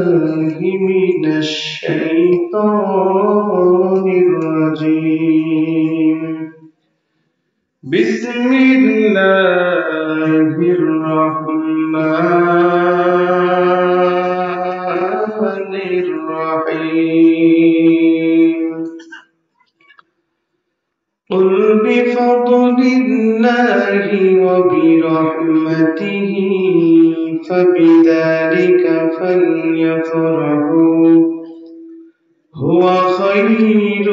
من الشيطان الرجيم بسم الله الرحمن الرحيم قل بفضل الله وبرحمته فبذلك فليفرحوا هو خير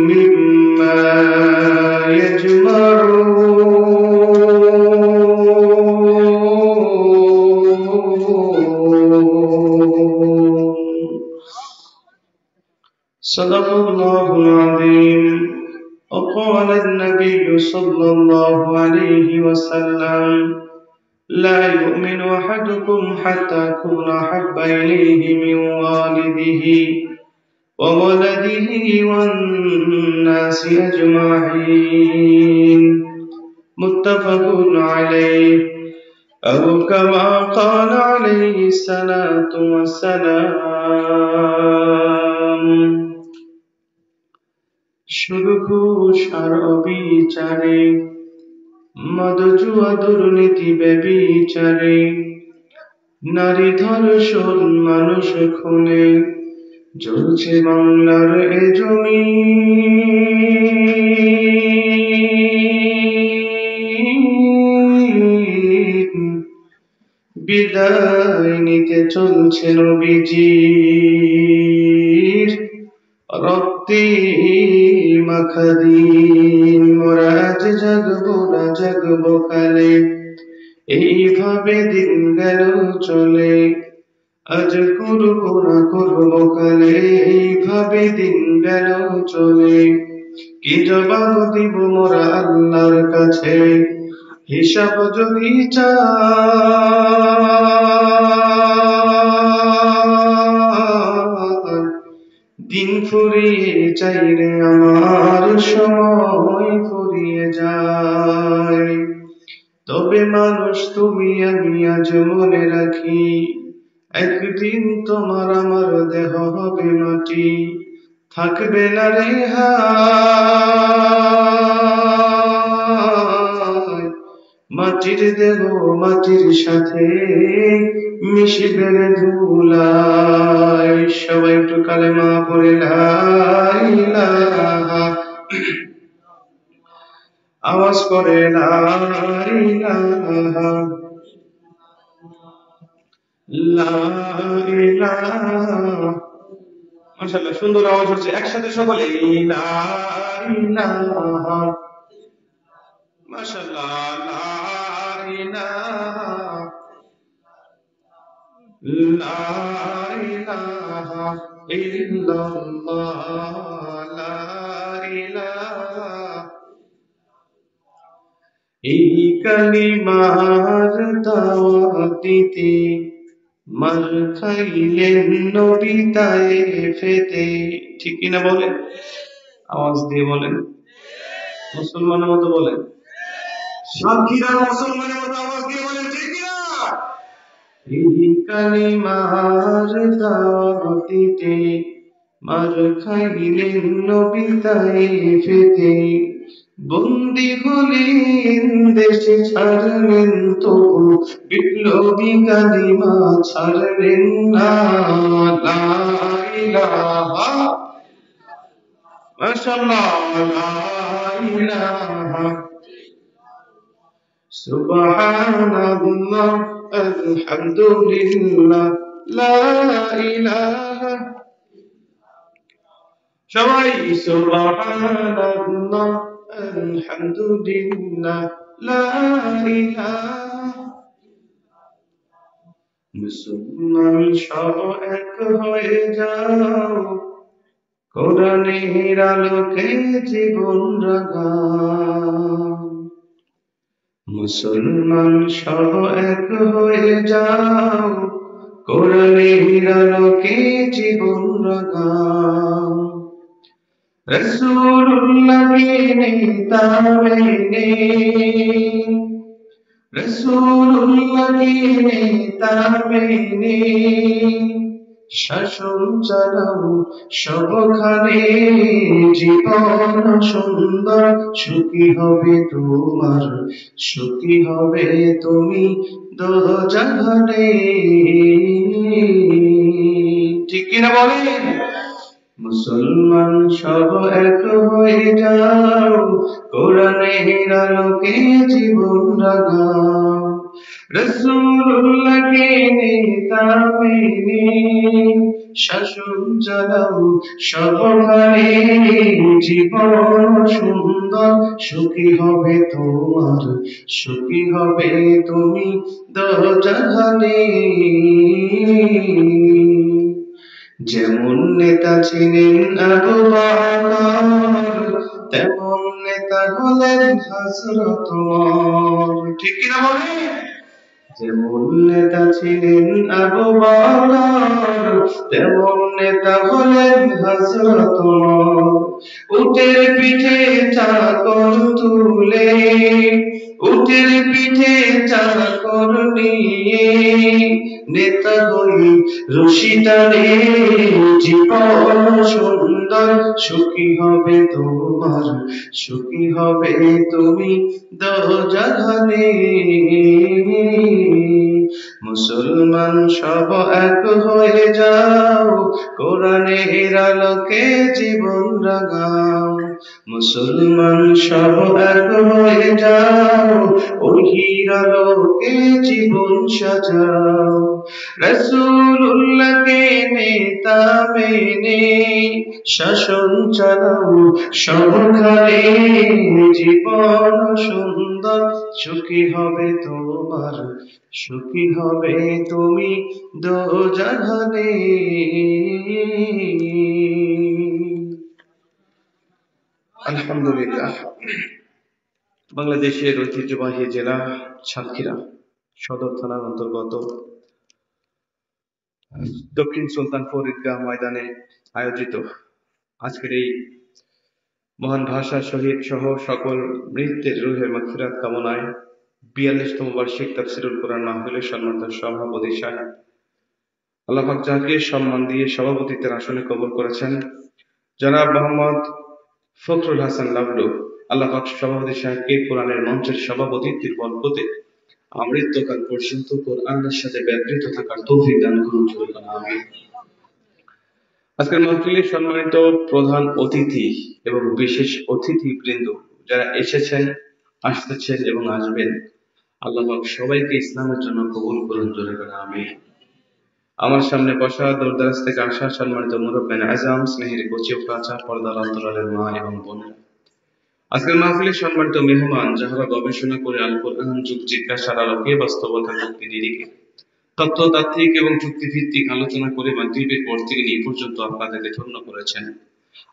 مما يجمعون صدق الله العظيم وقال النبي صلى الله عليه وسلم لا يؤمن أحدكم حتى أكون أحب إليه من والده وولده والناس أجمعين متفق عليه أو كما قال عليه الصلاة والسلام সুরঘোষার অবিচারে মদজুয়া দুর্নীতি ব্যভিচারে নারী ধর্ষণ মানুষ খুনে জ্বলছে বাংলার এ জমিন বিদায় নিতে চলছে নবীজির রক্তে মাখা দিন মোরা আজ জাগবো না জাগবো কালে এইভাবে দিন গেল চলে আজ করবো না করবো কালে এইভাবে দিন গেল চলে কি জবাব দিব মোরা আল্লাহর কাছে হিসাব যদি দিন ফুরিয়ে চাইলে আমার সময় ফুরিয়ে যায় তবে মানুষ তুমি আমি আজ মনে রাখি একদিন তোমার আমার দেহ হবে মাটি থাকবে না রেহাই মাটির দেহ মাটির সাথে মিশবে ধুলায় সবাই একটু কালেমা পড়ে লা ইলাহা আওয়াজ করে লা ইলাহা লা ইলাহা মাশাআল্লাহ সুন্দর আওয়াজ হচ্ছে একসাথে সকলে লা ইলাহা মাশাআল্লাহ লা ইলাহা লা ইলাহা ইল্লাল্লাহ লা ইলাহা এই কালিমার দাওয়াত দিতে মার খাইলেন নবী তায়েফেতে ঠিক কিনা বলেন আওয়াজ দিয়ে বলেন মুসলমানের মতো বলেন সাক্ষীরা মুসলমানের মতো আওয়াজ দিয়ে বলেন ঠিক কিনা এই কালিমার দাওয়াত দিতে মার খাইলেন নবী তায়েফেতে বন্দি হলেন দেশে ছাড়লেন তবু বিপ্লবী কালিমা ছাড়লেন না লা ইলাহা মাশাআল্লাহ লা ইলাহা সুবহানাল্লাহ আলহামদুলিল্লাহ লা ইলাহা সবাই সুবহানাল্লাহ আলহামদুলিল্লাহ লা ইলাহা মুসলমান সব এক হয়ে যাও কোরআনের আলোকে জীবন রাঙাও মুসলমান সব এক হয়ে যাও কোরআনের আলোকে জীবন রাঙাও রাসূলুল্লাহ নেতাবেনে রাসূলুল্লাহ নেতাবেনে শাসন চালাও সবখানে, জীবন সুন্দর সুখী হবে তোমার, সুখী হবে তুমি দোজাহানে। ঠিক কিনা বলেন? মুসলমান সব এক হয়ে যাও, কোরআনের আলোকে জীবন রাঙাও, রাসূলুল্লাহকে নেতা মেনে শাসন চালাও সবখানে, জীবন সুন্দর সুখী হবে তোমার, সুখী হবে তুমি দোজাহানে। যেমন নেতা ছিলেন আবু বকর, তেমন নেতা হলেন হযরত ওমর। ঠিক কিনা বলেন? যেমন নেতা ছিলেন আবু বকর, তেমন নেতা হলেন হযরত ওমর। উটের পিঠে চাকর তুলে, উটের পিঠে চাকর নিয়ে নেতা হই রশি টানে, জীবন সুন্দর সুখী হবে তোমার, সুখী হবে তুমি দোজাহানে। মুসলমান সব এক হয়ে যাও, কোরআনের আলোকে জীবন রাঙাও, মুসলমান সব এক হয়ে যাও, ওহির আলোকে জীবন সাজাও, রাসূলুল্লাহকে নেতা মেনে শাসন চালাও সবখানে, জীবন সুন্দর সুখী হবে তোমার, সুখী হবে তুমি দোজাহানে। আলহামদুলিল্লাহ। বাংলাদেশের ঐতিহ্যবাহী জেলা সাতক্ষীরা সদর থানার অন্তর্গত দক্ষিণ সুলতানপুর ঈদগাহ ময়দানে আয়োজিত আজকের এই মহান ভাষা শহীদ সহ সকল মৃতের রুহের মাগফিরাত কামনায় ৪২তম বার্ষিক তাফসীরুল কোরআন মাহফিলের সম্মানিত সভাপতি সাহেব আল্লাহ পাক যাকে সম্মান দিয়ে সভাপতিত্বের আসনে কবুল করেছেন, জনাব মোহাম্মদ ফখরুল হাসান লাবলু, আল্লাহ পাক সভাপতি সাহেবকে কোরআনের মঞ্চের সভাপতিত্বের বরকতে আমৃত্যকাল পর্যন্ত কোরআনের সাথে ব্যাপৃত থাকার তৌফিক দান করুন। আমিন। আজকের মাহফিলে সম্মানিত প্রধান অতিথি এবং বিশেষ অতিথিবৃন্দ যারা এসেছেন, আসতেছেন এবং আসবেন, আল্লাহ পাক সবাইকে ইসলামের জন্য কবুল করুন। জোরে করে আমিন। আমার সামনে বসা, দূরদরাজ থেকে আসা সম্মানিত মুরব্বিয়ান আজম, স্নেহের কচি প্রাচা, পর্দার অন্তরালের মা এবং বোনেরা, আজকের মাহফিলে সম্মানিত মেহমান যাহারা গবেষণা করে আল কোরআন যুগ জিজ্ঞাসার আলোকে বাস্তবতার মুক্তি নিরিখে তত্ত্বতাত্ত্বিক এবং যুক্তিভিত্তিক আলোচনা করে মাগরিবের পর থেকে এই পর্যন্ত আপনাদেরকে ধন্য করেছেন।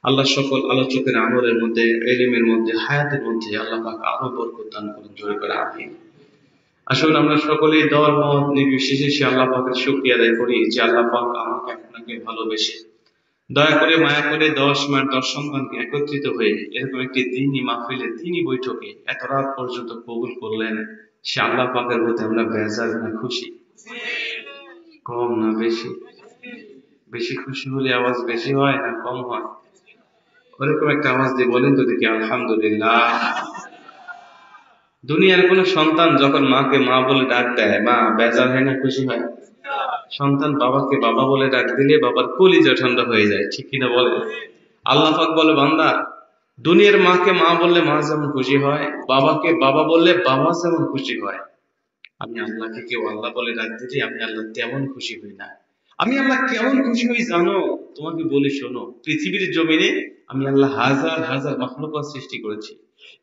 আল্লাহ সকল আলোচকের আমলের মধ্যে, ইলমের মধ্যে, হায়াতের মধ্যে আল্লাহ পাক আরো বরকত দান করুন। জোরে করে আমিন। আসুন আমরা সকলেই দল মত নির্বিশেষে সে আল্লাহ পাকের শুকরিয়া আদায় করি যে আল্লাহ পাক আমাকে আপনাকে ভালোবেসে দয়া করে মায়া করে 10 মায়ের 10 সন্তানকে একত্রিত হয়ে এরকম একটি দ্বীনি মাহফিলে, দ্বীনি বৈঠকে এত রাত পর্যন্ত কবুল করলেন। সে আল্লাহ পাকের প্রতি আমরা বেজার না খুশি? কম না বেশি? বেশি খুশি হলে আওয়াজ বেশি হয় না কম হয়? ওরকম একটা আওয়াজ দিয়ে বলেন তো দেখি আলহামদুলিল্লাহ। দুনিয়ার কোন সন্তান যখন মাকে মা বলে ডাক দেয়, মা বেজার হয় না খুশি হয়? সন্তান বাবাকে বাবা বলে ডাক দিলে বাবার কলিজা ঠান্ডা হয়ে যায়। ঠিক কিনা বলে? আল্লাহ পাক বলে, বান্দা দুনিয়ার মাকে মা বললে মা যেমন খুশি হয়, বাবাকে বাবা বললে বাবা যেমন খুশি হয়, আমি আল্লাহকে কেউ আল্লাহ বলে ডাক দিলে আমি আল্লাহ তেমন খুশি হই না। আমি আল্লাহ কেমন খুশি হই জানো? তোমাকে বলি শোনো। পৃথিবীর জমিনে আমি আল্লাহ হাজার হাজার মাখলুকাত সৃষ্টি করেছি,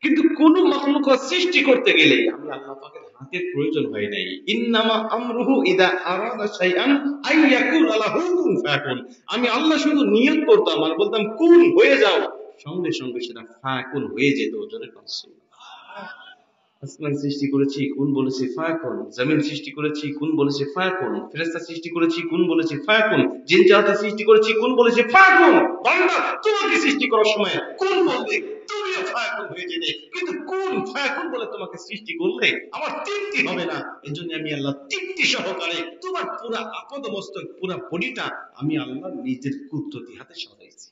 কিন্তু কোন মাখলুকাত সৃষ্টি করতে গেলে আমি আল্লাহ পাকের হাতের প্রয়োজন হয় নাই। ইন্নামা আমরুহু ইদা আরাদা শাইআন আই ইয়াকুল লাহু কুন ফায়াকুন। আমি আল্লাহ শুধু নিয়ত করতাম আর বলতাম কুন হয়ে যাও, সঙ্গে সঙ্গে সেটা ফায়াকুন হয়ে যেত। জোরে বলুন সুবহানাল্লাহ। আসমান সৃষ্টি করেছি, কোন বলেছে ফায়াকুন। জমিন সৃষ্টি করেছি, কোন বলেছে ফায়াকুন। ফেরেশতা সৃষ্টি করেছি, কোন বলেছে ফায়াকুন। জিন জাতি সৃষ্টি করেছি, কোন বলেছে ফায়াকুন। বান্দা তোমাকে সৃষ্টি করার সময় কোন বলবে? তুমি ফায়াকুন হয়ে যেতে, কিন্তু কোন ফায়াকুন বলে তোমাকে সৃষ্টি করলে আমার তৃপ্তি হবে না। এই জন্য আমি আল্লাহ তৃপ্তি সহকারে তোমার পুরা আপদ মস্তক পুরা বডিটা আমি আল্লাহ নিজের কুদরতি হাতে সাজাইছি।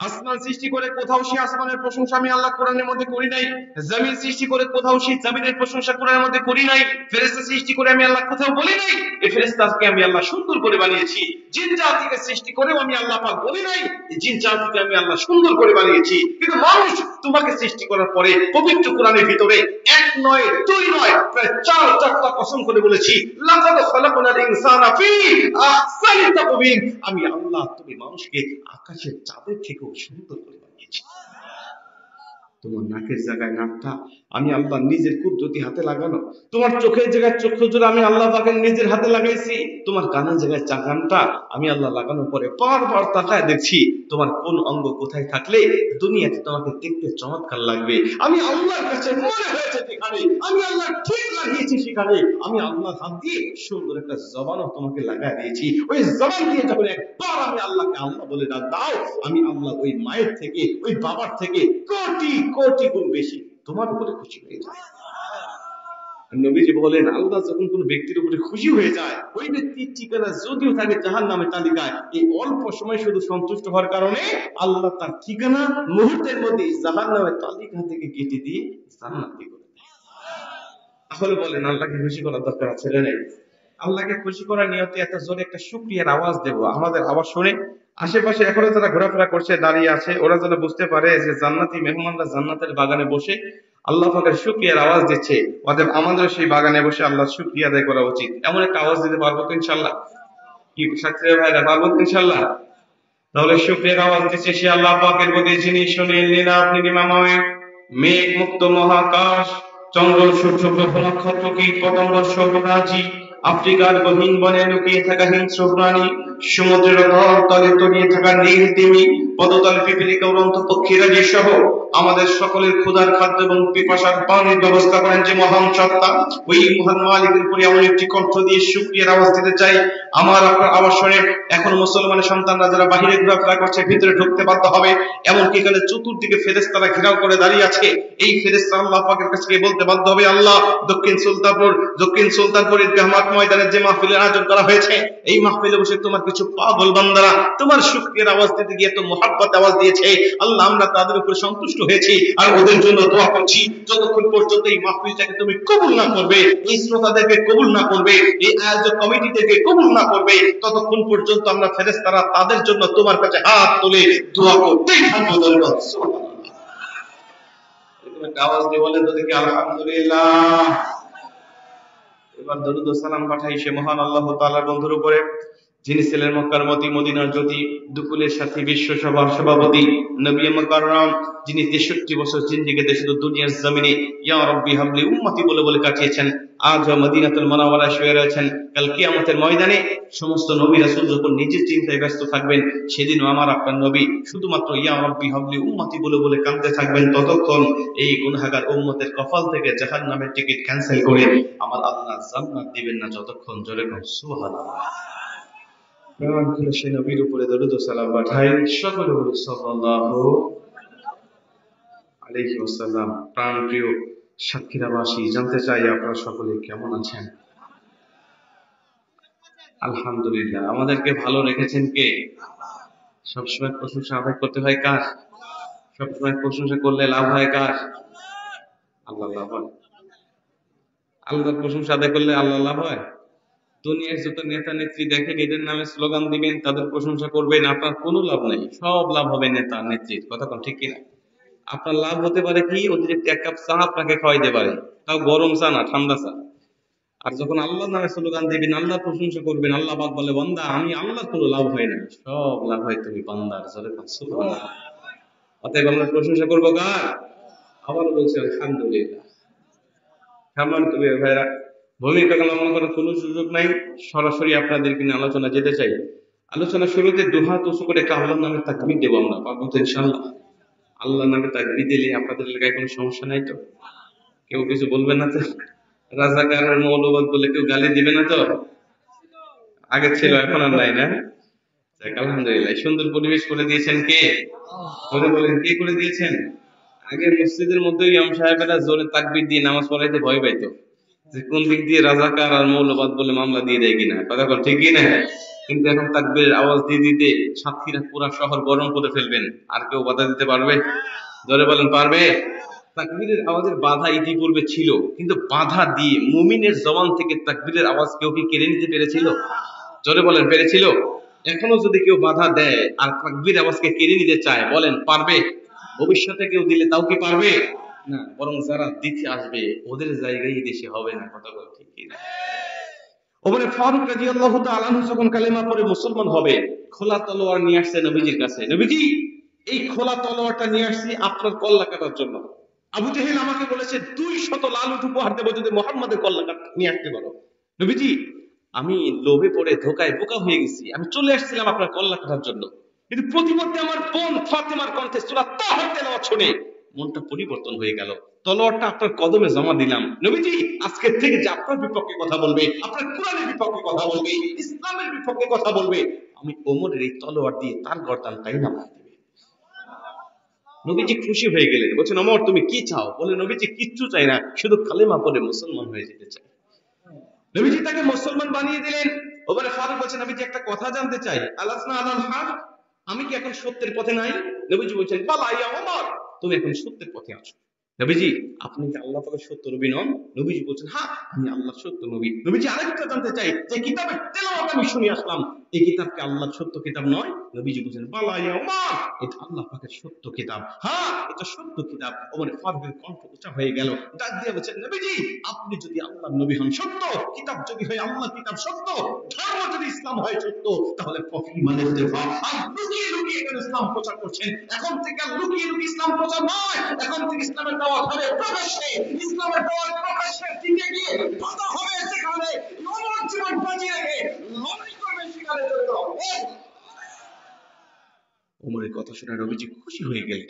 আসমান সৃষ্টি করে কোথাও সেই আসমানের প্রশংসা আমি আল্লাহ কোরআনের মধ্যে করি নাই। জমিন সৃষ্টি করে কোথাও সেই জমিনের প্রশংসা কোরআনের মধ্যে করি নাই। ফেরেশতা সৃষ্টি করে আমি আল্লাহ কোথাও বলি নাই এই ফেরেশতাকে আমি আল্লাহ সুন্দর করে বানিয়েছি। জিন জাতিকে সৃষ্টি করে আমি আল্লাহ পাক বলি নাই এই জিন জাতিকে আমি আল্লাহ সুন্দর করে বানিয়েছি। কিন্তু মানুষ তোমাকে সৃষ্টি করার পরে পবিত্র কোরআনের ভিতরে এক নয় দুই নয় প্রায় চারটা কসম করে বলেছি, লাকাদ খালাকনাল ইনসানা ফি আহসানি তাকওয়িম। আমি আল্লাহ তুমি মানুষকে আকাশের চাঁদের থেকেও সুন্দর করে বানিয়েছি। তোমার নাকের জায়গায় নাকটা আমি আল্লাহ নিজের কুদরতি হাতে লাগানো, তোমার চোখের জায়গায় চক্ষু জোড়া আমি আল্লাহ পাকের নিজের হাতে লাগাইছি, তোমার কানের জায়গায় কানটা আমি আল্লাহ লাগানোর পরে বারবার তাকায় দেখছি তোমার কোন অঙ্গ কোথায় থাকলে দুনিয়াতে তোমাকে দেখতে চমৎকার লাগবে। আমি আল্লাহর কাছে মনে হয়েছে সেখানে আমি আল্লাহ ঠিক লাগিয়েছি, সেখানে আমি আল্লাহর হাত দিয়ে সুন্দর একটা জবানও তোমাকে লাগাই দিয়েছি। ওই জবান দিয়ে যখন একবার আমি আল্লাহকে আল্লাহ বলে ডাক দাও, আমি আল্লাহ ওই মায়ের থেকে ওই বাবার থেকে কোটি কোটি গুণ বেশি তোমার উপরে খুশি হয়ে যায়। নবীজি বলেন আল্লাহ যখন কোন ব্যক্তির উপরে খুশি হয়ে যায় ওই ব্যক্তির ঠিকানা যদিও থাকে জাহান্নামের তালিকায়, এই অল্প সময় শুধু সন্তুষ্ট হওয়ার কারণে আল্লাহ তার ঠিকানা মুহূর্তের মধ্যে জাহান্নামের তালিকা থেকে কেটে দিয়ে জান্নাতে করে দেয়। তাহলে বলেন আল্লাহকে খুশি করার দরকার আছে না নেই? আল্লাহকে খুশি করার নিয়তে এত জোরে একটা শুকরিয়ার আওয়াজ দেব, আমাদের আওয়াজ শুনে আশেপাশে এখনো যারা ঘোরাফেরা করছে দাঁড়িয়ে আছে ওরা যেন বুঝতে পারে যে জান্নাতি মেহমানরা জান্নাতের বাগানে বসে আল্লাহ পাকের শুকরিয়ার আওয়াজ দিচ্ছে, অতএব আমাদের সেই বাগানে বসে আল্লাহর শুকরিয়া আদায় করা উচিত। এমন একটা আওয়াজ দিতে পারবো তো ইনশাল্লাহ? কি সাথীরা ভাইরা পারবো তো ইনশাল্লাহ? তাহলে শুকরিয়ার আওয়াজ দিচ্ছে সে আল্লাহ পাকের প্রতি যিনি শুনিয়ে আপনি নিমাময় মেঘ মুক্ত মহাকাশ, চন্দ্র সূর্য গ্রহ নক্ষত্র কীট পতঙ্গ সর্বরাজি, আফ্রিকার গহীন বনে লুকিয়ে থাকা হিংস্র প্রাণী, সমুদ্রের তলে তলিয়ে থাকা নীল তিমি, পদতলে পিপীলিকা উড়ন্ত পক্ষীরাজি সহ আমাদের সকলের ক্ষুধার খাদ্য এবং পিপাসার পানির ব্যবস্থা করেন যে মহান সত্তা, ওই মহান মালিকের উপরে এমন একটি কণ্ঠ দিয়ে শুকরিয়ার আওয়াজ দিতে চাই। আমার আপনার আওয়াজ শুনে এখন মুসলমানের সন্তানরা যারা বাহিরে ঘোরাফেরা করছে ভিতরে ঢুকতে বাধ্য হবে, এমনকি এখানে চতুর্দিকে ফেরেশতারা ঘেরাও করে দাঁড়িয়ে আছে, এই ফেরেশতারা আল্লাহ পাকের কাছে বলতে বাধ্য হবে আল্লাহ দক্ষিণ সুলতানপুর ঈদগাহ মাঠ ময়দানে যে মাহফিলের আয়োজন করা হয়েছে এই মাহফিলে বসে তোমার কিছু পাগল বান্দারা তোমার শুকরিয়ার আওয়াজ দিতে গিয়ে তো মুহাব্বত আওয়াজ দিয়েছে, আল্লাহ আমরা তাদের উপর সন্তুষ্ট হয়েছি আর ওদের জন্য দোয়া করছি যতক্ষণ পর্যন্ত এই মাহফিলটাকে তুমি কবুল না করবে, এই শ্রোতাদেরকে কবুল না করবে, এই আয়োজক কমিটিদেরকে কবুল না করবে, ততক্ষণ পর্যন্ত আমরা ফেরেশতারা তাদের জন্য তোমার কাছে হাত তুলে দোয়া করতেই থাকবো। সুবহানাল্লাহ। এরকম একটা আওয়াজ দিয়ে বলেন তো দেখি আলহামদুলিল্লাহ। এবার দরুদ ও সালাম পাঠাই সে মহান আল্লাহ তাআলার বন্ধুর উপরে যিনি ছিলেন মক্কার মতি মদিনার জ্যোতি দুকুলের সাথী বিশ্ব সভার সভাপতি নবী মুকাররম, যিনি 63 বছর জিন্দেগিতে শুধু দুনিয়ার জমিনে ইয়া রাব্বি হাবলি উম্মতি বলে বলে কাটিয়েছেন, আজ মদিনাতুল মুনাওয়ারায় শুয়ে রয়েছেন। কাল কিয়ামতের ময়দানে সমস্ত নবী রাসূল যখন নিজের চিন্তায় ব্যস্ত থাকবেন সেদিনও আমার আপনার নবী শুধুমাত্র ইয়া রাব্বি হাবলি উম্মতি বলে বলে কাঁদতে থাকবেন, ততক্ষণ এই গুনাহগার উম্মতের কপাল থেকে জাহান্নামের টিকিট ক্যান্সেল করে আমার আল্লাহ জান্নাত দিবেন না যতক্ষণ। জোরে বলুন সুবহানাল্লাহ। প্রাণ খুলে সে নবীর উপরে দরুদ ও সালাম পাঠাই, সকলে বলি সাল্লাল্লাহু আলাইহি ওয়াসাল্লাম। প্রাণ প্রিয় সাতক্ষীরাবাসী, জানতে চাই আপনারা সকলে কেমন আছেন? আলহামদুলিল্লাহ। আমাদেরকে ভালো রেখেছেন কে? সবসময় প্রশংসা আদায় করতে হয় কার? সবসময় প্রশংসা করলে লাভ হয় কার? আল্লাহ লাভ হয়। আল্লাহর প্রশংসা আদায় করলে আল্লাহ লাভ হয়। দুনিয়ার যত নেতা নেত্রী দেখেন এদের নামে স্লোগান দিবেন তাদের প্রশংসা করবেন, আপনার কোনো লাভ নাই, সব লাভ হবে নেতা নেত্রীর। কথা কোন ঠিক কিনা? আপনার লাভ হতে পারে কি অতিরিক্ত এক কাপ চা আপনাকে খাওয়াইতে পারে, তাও গরম চা না, ঠান্ডা চা। আর যখন আল্লাহর নামে স্লোগান দিবেন আল্লাহর প্রশংসা করবেন, আল্লাহ পাক বলে বান্দা আমি আল্লাহর কোনো লাভ হয় না, সব লাভ হয় তুমি বান্দার। জোরে বল সুবহানাল্লাহ। অতএব আমরা প্রশংসা করবো কার? আবারও বলছি আলহামদুলিল্লাহ। সম্মানিত ভাইরা, ভূমিকা লম্বা করার কোনো সুযোগ নাই, সরাসরি আপনাদেরকে নিয়ে আলোচনা যেতে চাই। আলোচনা শুরুতে দুহাত উঁচু করে একটা আল্লাহর নামে তাকবীর দেবো আমরা, পারবো তো ইনশাআল্লাহ? আল্লাহর নামে তাকবীর দিলে আপনাদের এলাকায় কোনো সমস্যা নাই তো? কেউ কিছু বলবে না তো? রাজাকার আর মৌলবাদ বলে কেউ গালি দিবে না তো? আগে ছিল, এখন আর নাই না? যাক, আলহামদুলিল্লাহ, সুন্দর পরিবেশ করে দিয়েছেন কে? বলে বলেন, কে করে দিয়েছেন? আগে মসজিদের মধ্যে ইমাম সাহেবেরা জোরে তাকবীর দিয়ে নামাজ পড়াইতে ভয় পাইতো, যে কোন দিক দিয়ে রাজাকার আর মৌলবাদ বলে মামলা দিয়ে দেয় কিনা, কথা বল ঠিক কিনা? কিন্তু এখন তাকবীরের আওয়াজ দিয়ে দিতে সাতক্ষীরা পুরা শহর গরম করে ফেলবেন, আর কেউ বাধা দিতে পারবে? জোরে বলেন, পারবে? তাকবীরের আওয়াজের বাধা ইতিপূর্বে ছিল, কিন্তু বাধা দিয়ে মুমিনের জবান থেকে তাকবীরের আওয়াজ কেউ কি কেড়ে নিতে পেরেছিল? জোরে বলেন, পেরেছিল? এখনো যদি কেউ বাধা দেয় আর তাকবীর আওয়াজকে কেড়ে নিতে চায়, বলেন পারবে? ভবিষ্যতে কেউ দিলে তাও কি পারবে? না, বরং যারা দিতে আসবে ওদের জায়গায় দেশে হবে না, কথা বল ঠিক কিনা? ওমর ফারুক রাদিয়াল্লাহু তাআলা আনহু যখন কালেমা পড়ে মুসলমান হবে, খোলা তলোয়ার নিয়ে আসছে নবীজির কাছে। নবীজি, এই খোলা তলোয়ারটা নিয়ে আসছি আপনার কল্লা কাটার জন্য। আবু জেহেল আমাকে বলেছে 200 লাল উট উপহার দেবো যদি মুহাম্মাদের কল্লা কাটা নিয়ে আসতে পারো। নবীজি, আমি লোভে পড়ে ধোকায় বোকা হয়ে গেছি, আমি চলে আসছিলাম আপনার কল্লা কাটার জন্য, কিন্তু প্রতিমধ্যে আমার বোন ফাতেমার কণ্ঠে সূরা তাহর তেলাওয়াত শুনে মনটা পরিবর্তন হয়ে গেল। তলোয়ারটা আপনার কদমে জমা দিলাম। নবীজি, আজকের থেকে যে আপনার বিপক্ষে কথা বলবে, আপনার কোরআনের বিপক্ষে কথা বলবে, ইসলামের বিপক্ষে কথা বলবে, আমি ওমরের এই তলোয়ার দিয়ে তার গর্দানটাই নামাই দেবে। নবীজি খুশি হয়ে গেলেন, বলছেন ওমর তুমি কি চাও? বলে নবীজি কিচ্ছু চাই না, শুধু কালেমা পড়ে মুসলমান হয়ে যেতে চাই। নবীজি তাকে মুসলমান বানিয়ে দিলেন। ওমর ফারুক বলছেন, নবীজি একটা কথা জানতে চাই, আলাসনা আলাল হক, আমি কি এখন সত্যের পথে নাই? নবীজি বলছেন, বালা ইয়া ওমর, তুমি এখন সত্যের পথে আছো। নবীজি, আপনি কি আল্লাহ পাকের সত্য নবী নন? নবীজি বলছেন, হ্যাঁ আমি আল্লাহর সত্য নবী। নবীজি আরেকটা জানতে চাই, যে কিতাবের তেলাওয়াত আমি শুনে আসলাম, এই কিতাব কি আল্লাহর সত্য কিতাব নয়? নবীজি বলছেন, বালা ইয়া ওমর, এটা আল্লাহ পাকের সত্য কিতাব, হ্যাঁ এটা সত্য কিতাব। ওমর ফারুকের কণ্ঠ উঁচা হয়ে গেল, ডাক দিয়ে বলছেন, নবীজি আপনি যদি আল্লাহর নবী হন সত্য, কিতাব যদি হয় আল্লাহর কিতাব সত্য, ধর্ম যদি ইসলাম হয় সত্য, তাহলে কফি মানে ইত্তেফাক। আর লুকিয়ে লুকিয়ে কেন ইসলাম প্রচার করছেন? এখন থেকে আর লুকিয়ে লুকিয়ে ইসলাম প্রচার নয়, এখন থেকে ইসলামের দাওয়াত হবে প্রকাশ্যে। ইসলামের দাওয়াত প্রকাশ্যে দিতে গিয়ে বাধা হবে সেখানে ওমর জীবন বাঁচিয়ে রেখে লড়াই করবে সেখানে জন্য। ওমরের কথা শুনে নবীজি খুশি হয়ে গেলেন,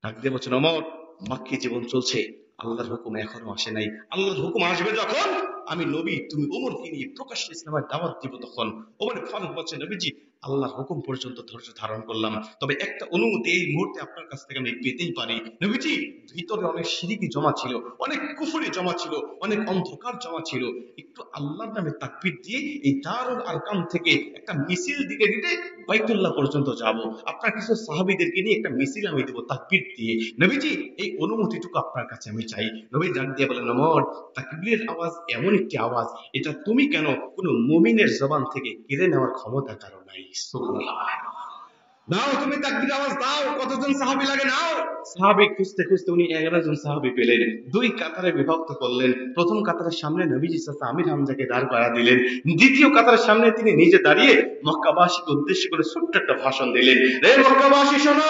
ডাক দিয়ে বলছেন, ওমর মাক্কি জীবন চলছে, আল্লাহর হুকুম এখনো আসে নাই, আল্লাহর হুকুম আসবে যখন আমি নবী তুমি ওমরকে নিয়ে প্রকাশ্যে ইসলামের দাওয়াত দিব তখন। ওমর ফারুক বলছেন, নবীজি আল্লাহর হুকুম পর্যন্ত ধৈর্য ধারণ করলাম, তবে একটা অনুমতি এই মুহূর্তে আপনার কাছ থেকে আমি পেতেই পারি। নবীজি, ভিতরে অনেক শিরকি জমা ছিল, অনেক কুফরি জমা ছিল, অনেক অন্ধকার জমা ছিল, একটু আল্লাহর নামে তাকবীর দিয়ে এই দারুল আরকাম থেকে একটা মিছিল দিতে দিতে বাইতুল্লাহ পর্যন্ত যাব, আপনার কিছু সাহাবীদেরকে নিয়ে একটা মিছিল আমি দেবো তাকবীর দিয়ে। নবীজি এই অনুমতিটুকু আপনার কাছে আমি চাই। নবী ডাক দিয়ে বলেন, ওমর তাকবীরের আওয়াজ এমন একটি আওয়াজ, এটা তুমি কেন কোনো মুমিনের জবান থেকে কেড়ে নেওয়ার ক্ষমতা কারো নাই। সুবহানাল্লাহ। নাও তুমি তাকবীর আওয়াজ দাও। কতজন সাহাবী লাগে? নাও। সাহাবী খুঁজতে খুঁজতে উনি 11 জন সাহাবী পেলেন, দুই কাতারে বিভক্ত করলেন। প্রথম কাতারের সামনে নবীজি চাচা আমির হামজাকে দাঁড় করায় দিলেন, দ্বিতীয় কাতারের সামনে তিনি নিজে দাঁড়িয়ে মক্কাবাসীকে উদ্দেশ্য করে ছোট্ট একটা ভাষণ দিলেন, রে মক্কাবাসী শোনো,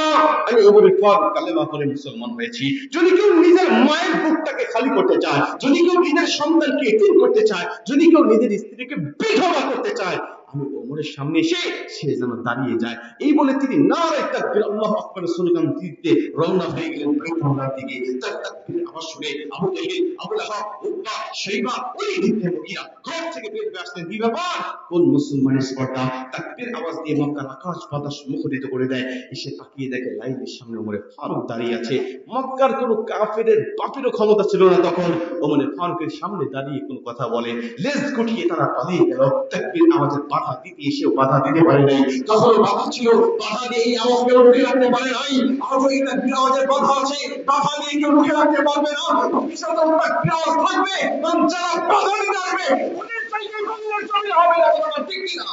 আমি ওমর ফারুক কালেমা পড়ে মুসলমান হয়েছি। যদি কেউ নিজের মায়ের বুকটাকে খালি করতে চায়, যদি কেউ নিজের সন্তানকে এতিম করতে চায়, যদি কেউ নিজের স্ত্রীকে বিধবা করতে চায়, আমি ওমরের সামনে এসে সে যেন দাঁড়িয়ে যায়। এই বলে তিনি নারে তাকবীর আল্লাহু আকবার স্লোগান দিতে রওনা হয়ে গেলেন বাইতুল্লাহর দিকে। তার তাকবীরের আওয়াজ শুনে আবু জেহেল, আবু লাহাব, উতবা, শাইবা ওলিদ ইবনে মুগীরা ঘর থেকে বের হয়ে আসলেন। কি ব্যাপার? কোন মুসলমানের স্পর্ধা? তাকবীরের আওয়াজ দিয়ে মক্কার আকাশ বাতাস মুখরিত করে দেয়। এসে তাকিয়ে দেখে লাইনের সামনে ওমর ফারুক দাঁড়িয়ে আছে। মক্কার কোনো কাফেরের বাপেরও ক্ষমতা ছিল না তখন ওমর ফারুকের সামনে দাঁড়িয়ে কোনো কথা বলে। লেজ গুটিয়ে তারা পালিয়ে গেল। তাকবীর আওয়াজের বাধা দিতে এসেও বাধা দিতে পারে নাই। কাফের বাধা ছিল, বাধা দিয়ে এই আওয়াজকে রুখে রাখতে পারে নাই। আজও এই তাকবীর আওয়াজের বাধা আছে, বাধা দিয়ে কেউ রুখে রাখতে পারবে না। ভবিষ্যতে তাকবীর আওয়াজ থাকবে, কারণ যারা বাধা দিতে আসবে ওদের চাইতে বাংলার জমিনে হবে না, কথা ঠিক কিনা?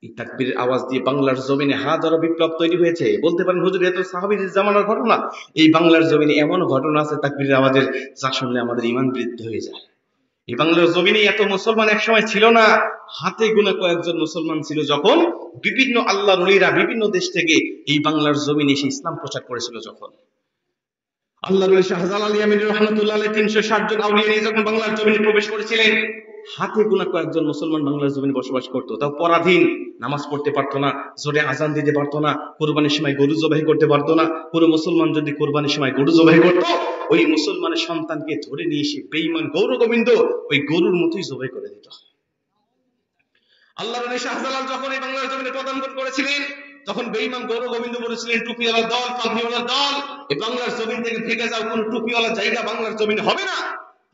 এই তাকবীরের আওয়াজ দিয়ে বাংলার জমিনে হাজারো বিপ্লব তৈরি হয়েছে। বলতে পারেন হুজুর এত সাহাবীদের জামানার ঘটনা, এই বাংলার জমিনে এমন ঘটনা আছে তাকবীরের আওয়াজের, যা শুনলে আমাদের ঈমান বৃদ্ধি হয়ে যায়। এই বাংলার জমিনে এত মুসলমান একসময় ছিল না, হাতে গোনা কয়েকজন মুসলমান ছিল যখন বিভিন্ন আল্লাহর ওলিরা বিভিন্ন দেশ থেকে এই বাংলার জমিনে এসে ইসলাম প্রচার করেছিল। যখন আল্লাহর ওলি শাহজালাল ইয়ামানী রাহমাতুল্লাহ আলাইহি 360 জন আউলিয়া নিয়ে যখন বাংলার জমিনে প্রবেশ করেছিলেন, হাতে গোনা কয়েকজন মুসলমান বাংলার জমিনে বসবাস করতো, তাও পরাধীন, নামাজ পড়তে পারতো না, জোরে আজান দিতে পারতো না, কোরবানির সময় গরু জবাই করতে পারতো না। পুরো মুসলমান যদি কোরবানির সময় গরু জবাই করতো, ওই মুসলমানের সন্তানকে ধরে নিয়ে এসে বেঈমান গৌর গোবিন্দ ওই গরুর মতোই জবাই করে দিত। আল্লাহর নবী শাহজালাল যখন এই বাংলার জমিনে পদার্পণ করেছিলেন, তখন বেঈমান গৌর গোবিন্দ বলেছিলেন, টুপিওয়ালা দল, পাগড়িওয়ালা দল, এই বাংলার জমিন থেকে ভেঙে যাও, কোন টুপিওয়ালা জায়গা বাংলার জমিনে হবে না।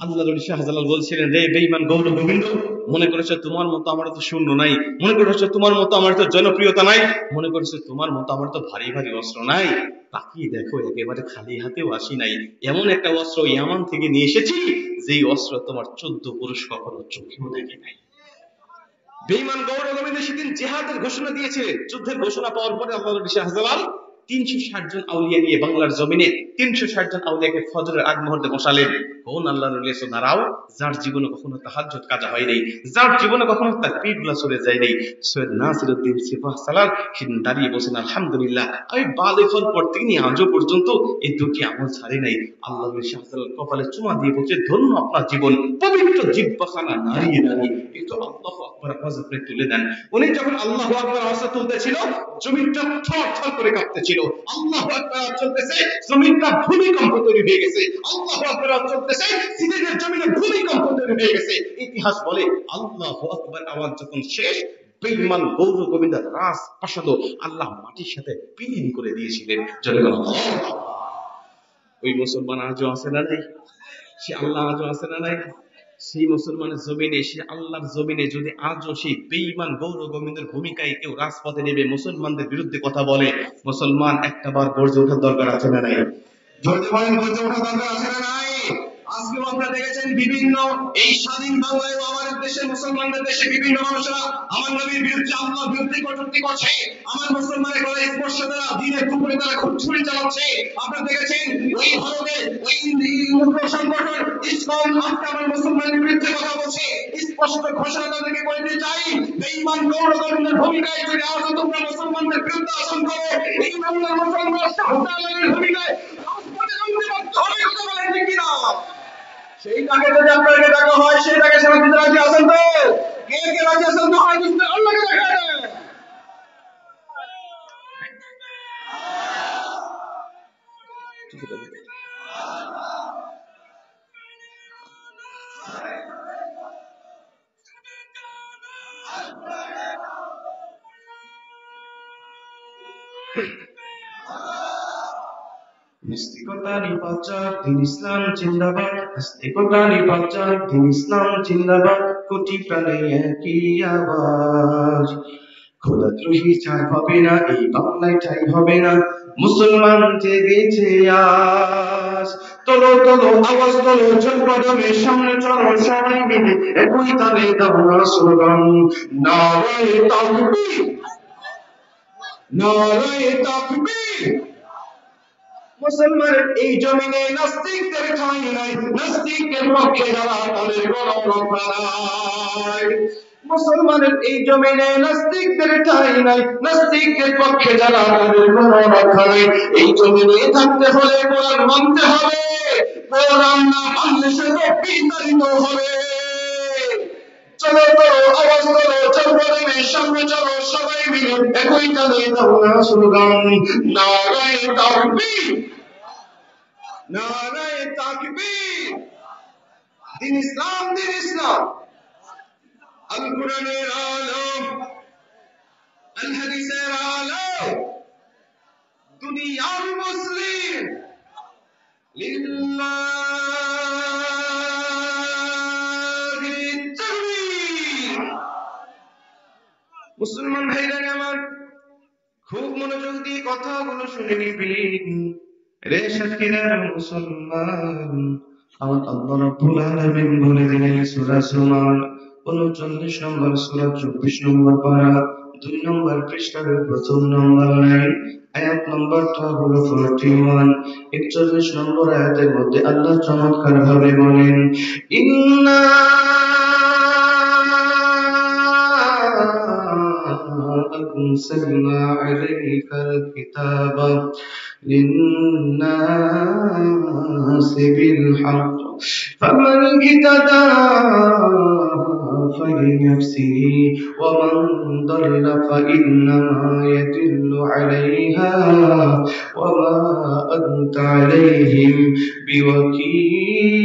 আল্লাহর নবী শাহজালাল বলছিলেন, রে বেঈমান গৌর গোবিন্দ, মনে করেছো তোমার মতো আমার তো শূন্য নাই, মনে করেছো তোমার মতো আমার তো জনপ্রিয়তা নাই, মনে করেছো তোমার মতো আমার তো ভারী ভারী অস্ত্র নাই, তাকিয়ে দেখো একেবারে খালি হাতেও আসি নাই, এমন একটা অস্ত্র ইয়ামান থেকে নিয়ে এসেছি যেই অস্ত্র তোমার 14 পুরুষ কখনো চোখেও দেখে নাই। বেঈমান গৌর গোবিন্দ সেদিন জিহাদের ঘোষণা দিয়েছিলেন। যুদ্ধের ঘোষণা পাওয়ার পরে আল্লাহর নবী শাহজালাল 360 জন আউলিয়া নিয়ে বাংলার জমিনে 360 জন আউলিয়াকে ফজরের আগ মুহূর্তে বসালেন। কোন আল্লাহর ওলি এসো দাঁড়াও, যার জীবনে কখনো তাহাজ্জুদ কাজা হয় নাই, যার জীবনে কখনো তাকবীরগুলো চলে যায় নাই, সৈয়দ নাসিরউদ্দিন সিপাহ সালার সেদিন দাঁড়িয়ে বলেন, আলহামদুলিল্লাহ, আমি বালিগ হওয়ার পর থেকে নিয়ে আজও পর্যন্ত এই দুটি আমল ছাড়ি নাই। আল্লাহর ওলি শাহজালাল কপালে চুমা দিয়ে বলছে, ধন্য আপনার জীবন, পবিত্র জিহ্বাখানা নাড়িয়ে নাড়িয়ে একটু আল্লাহু আকবার আওয়াজ আপনি তুলে দেন। উনি যখন আল্লাহু আকবার আওয়াজ তুলতেছিল, জমিনটা থরথর করে কাঁপতেছিল। আল্লাহু আকবার চলতেছে, জমিনটা ভূমিকম্প তৈরি হয়ে গেছে। আল্লাহু আকবার চলতেছে, সিলেটের জমিনে ভূমিকম্প তৈরি হয়ে গেছে। ইতিহাস বলে আল্লাহু আকবার আওয়াজ যখন শেষ, বেঈমান গৌর গোবিন্দ রাজ প্রাসাদ আল্লাহ মাটির সাথে বিলীন করে দিয়েছিলেন। জনগণ, ওই মুসলমান আজও আছে না নাই? সে আল্লাহ আজও আছে না নাই? সেই মুসলমানের জমিনে, সে আল্লাহর জমিনে যদি আজও সেই বেঈমান গৌর গোবিন্দের ভূমিকায় কেউ রাজপথে নেবে, মুসলমানদের বিরুদ্ধে কথা বলে, মুসলমান একটা বার গর্জে ওঠার দরকার আছে না নাই? গর্জে ওঠার দরকার আছে না নাই? আজকেও আপনারা দেখেছেন বিভিন্ন এই স্বাধীন বাংলায় আমাদের দেশে, মুসলমানদের দেশে বিভিন্ন মানুষরা আমার নবীর বিরুদ্ধে, আল্লাহর বিরুদ্ধে কটূক্তি করছে। আমার মুসলমানের গলায় স্পর্শ দ্বারা দিনের দুপুরে তারা খুব ছুরি চালাচ্ছে। আপনারা দেখেছেন ওই ভারতে ওই উগ্র সংগঠন ইসলাম আজকে আমার মুসলমানের বিরুদ্ধে কথা বলছে। স্পষ্ট ঘোষণা তাদেরকে করে দিতে চাই, বেঈমান গৌর গোবিন্দের ভূমিকায় যদি আজ তোমরা মুসলমানদের বিরুদ্ধে আসন করো, এই বাংলার মুসলমান শাহজালালের ভূমিকায় রাজপথে নামতে বাধ্য হবে। কথা বলেন ঠিক কিনা? সেইটাকে যদি আপনাকে ডাকা হয়, সেইটাকে সারা দিতে রাজি আছেন তো? কে কে রাজি আছেন তো? আল্লাহকে দেখা দেয়। নাস্তিকতারই প্রচার, দিন ইসলাম জিন্দাবাদ। নাস্তিকতারই প্রচার, দিন ইসলাম জিন্দাবাদ। কোটি প্রাণে একই আওয়াজ, খোদাদ্রোহী চাই হবে না, এই বাংলায় ঠাই হবে না, মুসলমান জেগেছে আজ। তোলো তোলো আওয়াজ তোলো, জনপদমে সামনে চলো, সবাই মিলে একই তালে দাও না স্লোগান, নারায়ে তাকবীর, নারায়ে তাকবীর। মুসলমানের এই জমিনে নাস্তিকদের ঠাঁই নাই, নাস্তিকদের পক্ষে যারা তাদের কোনো রক্ষা নাই। মুসলমানের এই জমিনে নাস্তিকদের ঠাঁই নাই, নাস্তিকদের পক্ষে যারা তাদের কোনো রক্ষা নাই। এই জমিনে থাকতে হলে কোরআন মানতে হবে, কোরআন না মানলে সে বিতাড়িত হবে। চলো চলো আওয়াজ করো, চলবে সামনে চলো, সবাই মিলে একই তালে দাও না স্লোগান, নারায়ে তাকবীর, নারায়ে তাকবীর। দিন ইসলাম, দিন ইসলাম, আল কোরআনের আলো, আল হাদিসের আলো, দুনিয়ার মুসলিম লিল্লাহি তাকবীর। মুসলমান ভাইরা আমার, খুব মনোযোগ দিয়ে কথাগুলো শুনে নিবেন। রে সাক্ষীরা মুসলমান, আমার আল্লাহ রাব্বুল আলামিন বলে দিলেন সূরা জুমার 39 নম্বর সূরা 24 নম্বর পারা 2 নম্বর পৃষ্ঠার প্রথম নম্বর লাইন, আয়াত নম্বরটা হলো 41। 41 নম্বর আয়াতের মধ্যে আল্লাহ চমৎকার ভাবে বলেন, ইন্না أنزلنا عليك الكتاب للناس بالحق فمن اهتدى فلنفسه ومن ضل فإنما يدل عليها وما أنت عليهم بوكيل।